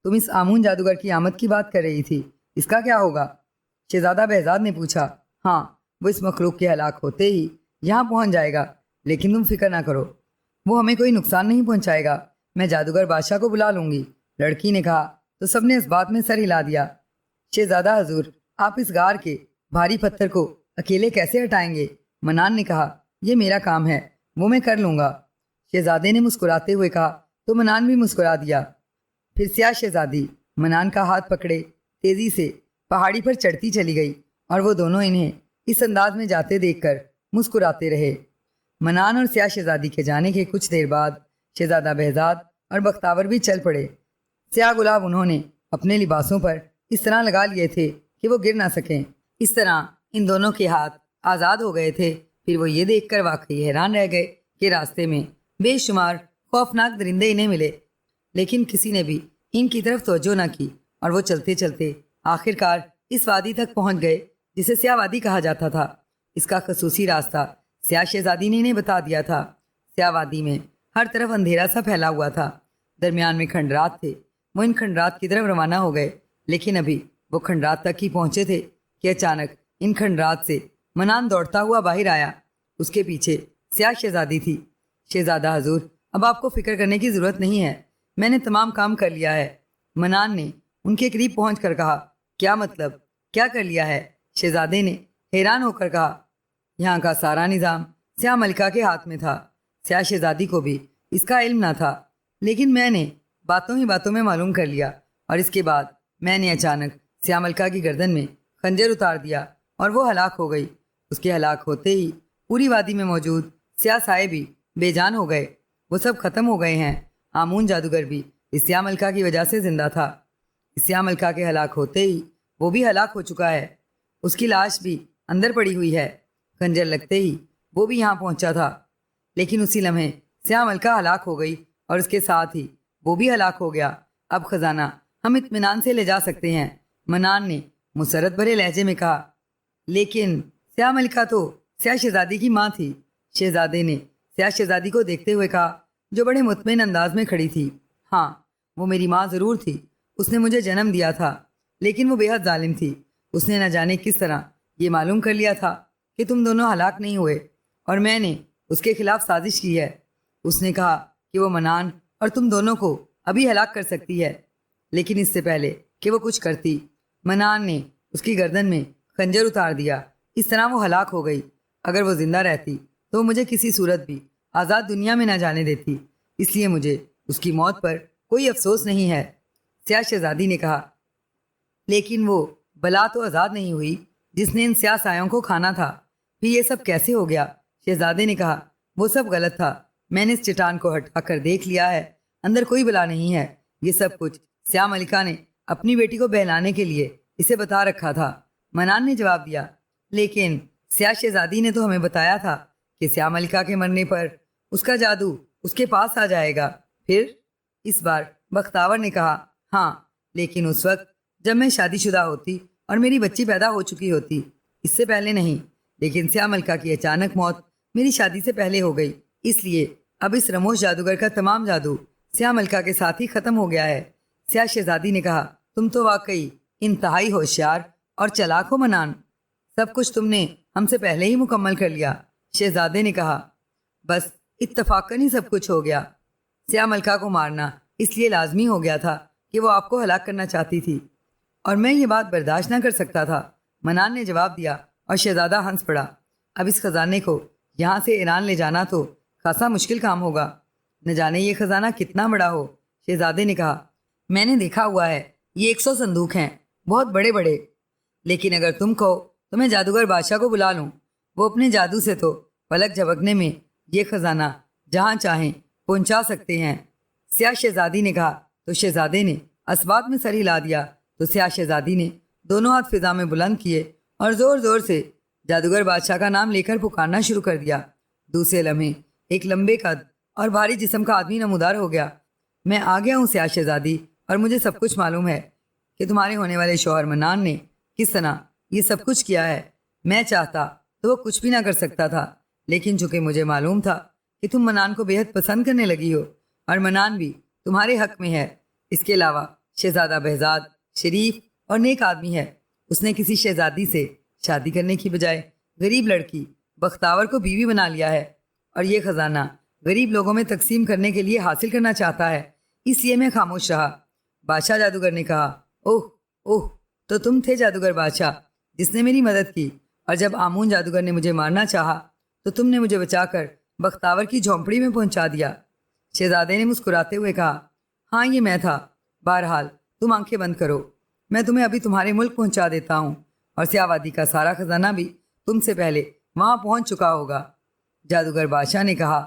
تم اس آمون جادوگر کی آمد کی بات کر رہی تھی، اس کا کیا ہوگا؟ شہزادہ بہزاد نے پوچھا. ہاں، وہ اس مخلوق کے ہلاک ہوتے ہی یہاں پہنچ جائے گا، لیکن تم فکر نہ کرو، وہ ہمیں کوئی نقصان نہیں پہنچائے گا. میں جادوگر بادشاہ کو بلا لوں گی. لڑکی نے کہا تو سب نے اس بات میں سر ہلا دیا. شہزادہ حضور، آپ اس غار کے بھاری پتھر کو اکیلے کیسے ہٹائیں گے؟ منان نے کہا، یہ میرا کام ہے، وہ میں کر لوں گا. شہزادے نے مسکراتے ہوئے کہا تو منان بھی مسکرا دیا. پھر سیاہ شہزادی منان کا ہاتھ پکڑے تیزی سے پہاڑی پر چڑھتی چلی گئی، اور وہ دونوں انہیں اس انداز میں جاتے دیکھ کر مسکراتے رہے. منان اور سیاہ شہزادی کے جانے کے کچھ دیر بعد شہزادہ بہزاد اور بختاور بھی چل پڑے. سیاہ گلاب انہوں نے اپنے لباسوں پر اس طرح لگا لیے تھے کہ وہ گر نہ سکیں. اس طرح ان دونوں کے ہاتھ آزاد ہو گئے تھے. پھر وہ یہ دیکھ کر واقعی حیران رہ گئے کہ راستے میں بے شمار خوفناک درندے انہیں ملے، لیکن کسی نے بھی ان کی طرف توجہ نہ کی، اور وہ چلتے چلتے آخر کار اس وادی تک پہنچ گئے جسے سیاہ وادی کہا جاتا تھا. اس کا خصوصی راستہ سیاہ شہزادی نے انہیں بتا دیا تھا. سیاہ وادی میں ہر طرف اندھیرا سا پھیلا ہوا تھا، درمیان میں کھنڈرات تھے. وہ ان کھنڈرات کی طرف روانہ ہو گئے، لیکن ابھی وہ کھنڈرات تک ہی پہنچے تھے کہ اچانک ان کھنڈرات سے منان دوڑتا ہوا باہر آیا. اس کے پیچھے سیاہ شہزادی تھی. شہزادہ حضور، اب آپ کو فکر کرنے کی ضرورت نہیں ہے، میں نے تمام کام کر لیا ہے. منان نے ان کے قریب پہنچ کر کہا. کیا مطلب؟ کیا کر لیا ہے؟ شہزادے نے حیران ہو کر کہا. یہاں کا سارا نظام سیاہ ملکہ کے ہاتھ میں تھا. سیاہ شہزادی کو بھی اس کا علم نہ تھا، لیکن میں نے باتوں ہی باتوں میں معلوم کر لیا، اور اس کے بعد میں نے اچانک سیاہ ملکہ کی گردن میں خنجر اتار دیا اور وہ ہلاک ہو گئی. اس کے ہلاک ہوتے ہی پوری وادی میں موجود سیاہ سائے بھی بے جان ہو گئے. وہ سب ختم ہو گئے ہیں. آمون جادوگر بھی اس سیاہ ملکہ کی وجہ سے زندہ تھا. سیاہ ملکہ کے ہلاک ہوتے ہی وہ بھی ہلاک ہو چکا ہے، اس کی لاش بھی اندر پڑی ہوئی ہے، خنجر لگتے ہی وہ بھی یہاں پہنچا تھا، لیکن اسی لمحے سیاہ ملکہ ہلاک ہو گئی اور اس کے ساتھ ہی وہ بھی ہلاک ہو گیا۔ اب خزانہ ہم اطمینان سے لے جا سکتے ہیں، منان نے مسرت بھرے لہجے میں کہا۔ لیکن سیاہ ملکہ تو سیاہ شہزادی کی ماں تھی، شہزادے نے سیاہ شہزادی کو دیکھتے ہوئے کہا، جو بڑے مطمئن انداز میں کھڑی تھی۔ ہاں، وہ میری ماں ضرور تھی، اس نے مجھے جنم دیا تھا، لیکن وہ بے حد ظالم تھی۔ اس نے نہ جانے کس طرح یہ معلوم کر لیا تھا کہ تم دونوں ہلاک نہیں ہوئے، اور میں نے اس کے خلاف سازش کی ہے۔ اس نے کہا کہ وہ منان اور تم دونوں کو ابھی ہلاک کر سکتی ہے، لیکن اس سے پہلے کہ وہ کچھ کرتی، منان نے اس کی گردن میں خنجر اتار دیا۔ اس طرح وہ ہلاک ہو گئی۔ اگر وہ زندہ رہتی تو وہ مجھے کسی صورت بھی آزاد دنیا میں نہ جانے دیتی، اس لیے مجھے اس کی موت پر کوئی افسوس نہیں ہے۔ سیاہ شہزادی نے کہا، لیکن وہ بلا تو آزاد نہیں ہوئی جس نے ان سیاہ سایوں کو کھانا تھا، پھر یہ سب کیسے ہو گیا؟ شہزادے نے کہا، وہ سب غلط تھا، میں نے اس چٹان کو ہٹا کر دیکھ لیا ہے، اندر کوئی بلا نہیں ہے، یہ سب کچھ سیاہ ملکہ نے اپنی بیٹی کو بہلانے کے لیے اسے بتا رکھا تھا۔ منان نے جواب دیا، لیکن سیاہ شہزادی نے تو ہمیں بتایا تھا کہ سیاہ ملکہ کے مرنے پر اس کا جادو اس کے پاس آ جائے گا۔ پھر اس بار بختاور نے کہا، ہاں، لیکن اس وقت جب میں شادی شدہ ہوتی اور میری بچی پیدا ہو چکی ہوتی، اس سے پہلے نہیں۔ لیکن سیاہ ملکہ کی اچانک موت میری شادی سے پہلے ہو گئی، اس لیے اب اس رموش جادوگر کا تمام جادو سیاہ ملکہ کے ساتھ ہی ختم ہو گیا ہے۔ سیاہ شہزادی نے کہا، تم تو واقعی انتہائی ہوشیار اور چلاک ہو منان، سب کچھ تم نے ہم سے پہلے ہی مکمل کر لیا۔ شہزادے نے کہا، بس اتفاقاً ہی سب کچھ ہو گیا۔ سیاہ ملکہ کو مارنا اس لیے لازمی ہو گیا تھا کہ وہ آپ کو ہلاک کرنا چاہتی تھی، اور میں یہ بات برداشت نہ کر سکتا تھا، منان نے جواب دیا، اور شہزادہ ہنس پڑا۔ اب اس خزانے کو یہاں سے ایران لے جانا تو خاصا مشکل کام ہوگا، نہ جانے یہ خزانہ کتنا بڑا ہو۔ شہزادے نے کہا، میں نے دیکھا ہوا ہے، یہ 100 صندوق ہیں، بہت بڑے بڑے، لیکن اگر تم کہو تو میں جادوگر بادشاہ کو بلا لوں، وہ اپنے جادو سے تو پلک جھپکنے میں یہ خزانہ جہاں چاہیں پہنچا سکتے ہیں۔ سیاہ شہزادی نے کہا تو شہزادے نے اسباب میں سر ہلا دیا، تو سیاہ شہزادی نے دونوں ہاتھ فضا میں بلند کیے اور زور زور سے جادوگر بادشاہ کا نام لے کر پکارنا شروع کر دیا۔ دوسرے لمحے ایک لمبے قد اور بھاری جسم کا آدمی نمودار ہو گیا۔ میں آ گیا ہوں سیاہ شہزادی، اور مجھے سب کچھ معلوم ہے کہ تمہارے ہونے والے شوہر منان نے کس طرح یہ سب کچھ کیا ہے۔ میں چاہتا تو وہ کچھ بھی نہ کر سکتا تھا، لیکن چونکہ مجھے معلوم تھا کہ تم منان کو بے حد پسند کرنے لگی ہو، اور منان بھی تمہارے حق میں ہے۔ اس کے علاوہ شہزادہ بہزاد شریف اور نیک آدمی ہے، اس نے کسی شہزادی سے شادی کرنے کی بجائے غریب لڑکی بختاور کو بیوی بنا لیا ہے، اور یہ خزانہ غریب لوگوں میں تقسیم کرنے کے لیے حاصل کرنا چاہتا ہے، اس لیے میں خاموش رہا۔ بادشاہ جادوگر نے کہا، اوہ اوہ، تو تم تھے جادوگر بادشاہ جس نے میری مدد کی، اور جب آمون جادوگر نے مجھے مارنا چاہا تو تم نے مجھے بچا کر بختاور کی جھونپڑی میں پہنچا دیا۔ شہزادے نے مسکراتے ہوئے کہا، ہاں، یہ میں تھا۔ بہرحال تم آنکھیں بند کرو، میں تمہیں ابھی تمہارے ملک پہنچا دیتا ہوں، اور سیاہ وادی کا سارا خزانہ بھی تم سے پہلے وہاں پہنچ چکا ہوگا۔ جادوگر بادشاہ نے کہا۔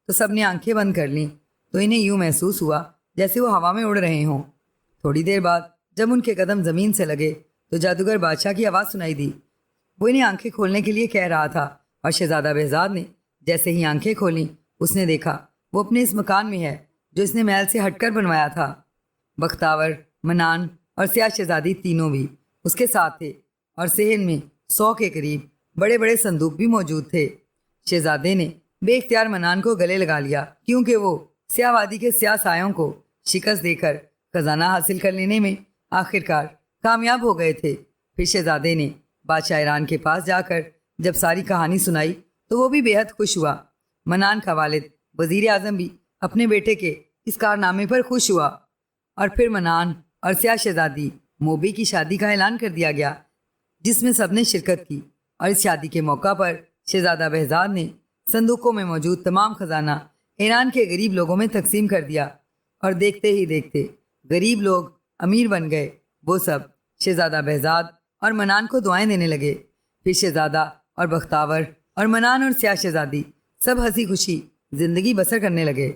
تو سب نے آنکھیں بند کر لیں، تو انہیں یوں محسوس ہوا جیسے وہ ہوا میں اڑ رہے ہوں۔ تھوڑی دیر بعد جب ان کے قدم زمین سے لگے تو جادوگر بادشاہ کی آواز سنائی دی۔ وہ انہیں آنکھیں کھولنے کے لیے کہہ رہا تھا، اور شہزادہ بہزاد نے جیسے ہی آنکھیں کھولیں اس نے دیکھا وہ اپنے اس مکان میں ہے جو اس نے محل سے ہٹ کر بنوایا تھا۔ بختاور، منان اور سیاہ شہزادی تینوں بھی اس کے ساتھ تھے، اور صحن میں 100 کے قریب بڑے بڑے صندوق بھی موجود تھے۔ شہزادے نے بے اختیار منان کو گلے لگا لیا، کیونکہ وہ سیاہ وادی کے سیاہ سایوں کو شکست دے کر خزانہ حاصل کر لینے میں آخرکار کامیاب ہو گئے تھے۔ پھر شہزادے نے بادشاہ ایران کے پاس جا کر جب ساری کہانی سنائی تو وہ بھی بے حد خوش ہوا۔ منان کا والد وزیر اعظم بھی اپنے بیٹے کے اس کارنامے پر خوش ہوا، اور پھر منان اور سیاہ شہزادی موبی کی شادی کا اعلان کر دیا گیا، جس میں سب نے شرکت کی، اور اس شادی کے موقع پر شہزادہ بہزاد نے صندوقوں میں موجود تمام خزانہ ایران کے غریب لوگوں میں تقسیم کر دیا، اور دیکھتے ہی دیکھتے غریب لوگ امیر بن گئے۔ وہ سب شہزادہ بہزاد اور منان کو دعائیں دینے لگے۔ پھر شہزادہ اور بختاور اور منان اور سیاہ شہزادی سب ہنسی خوشی زندگی بسر کرنے لگے۔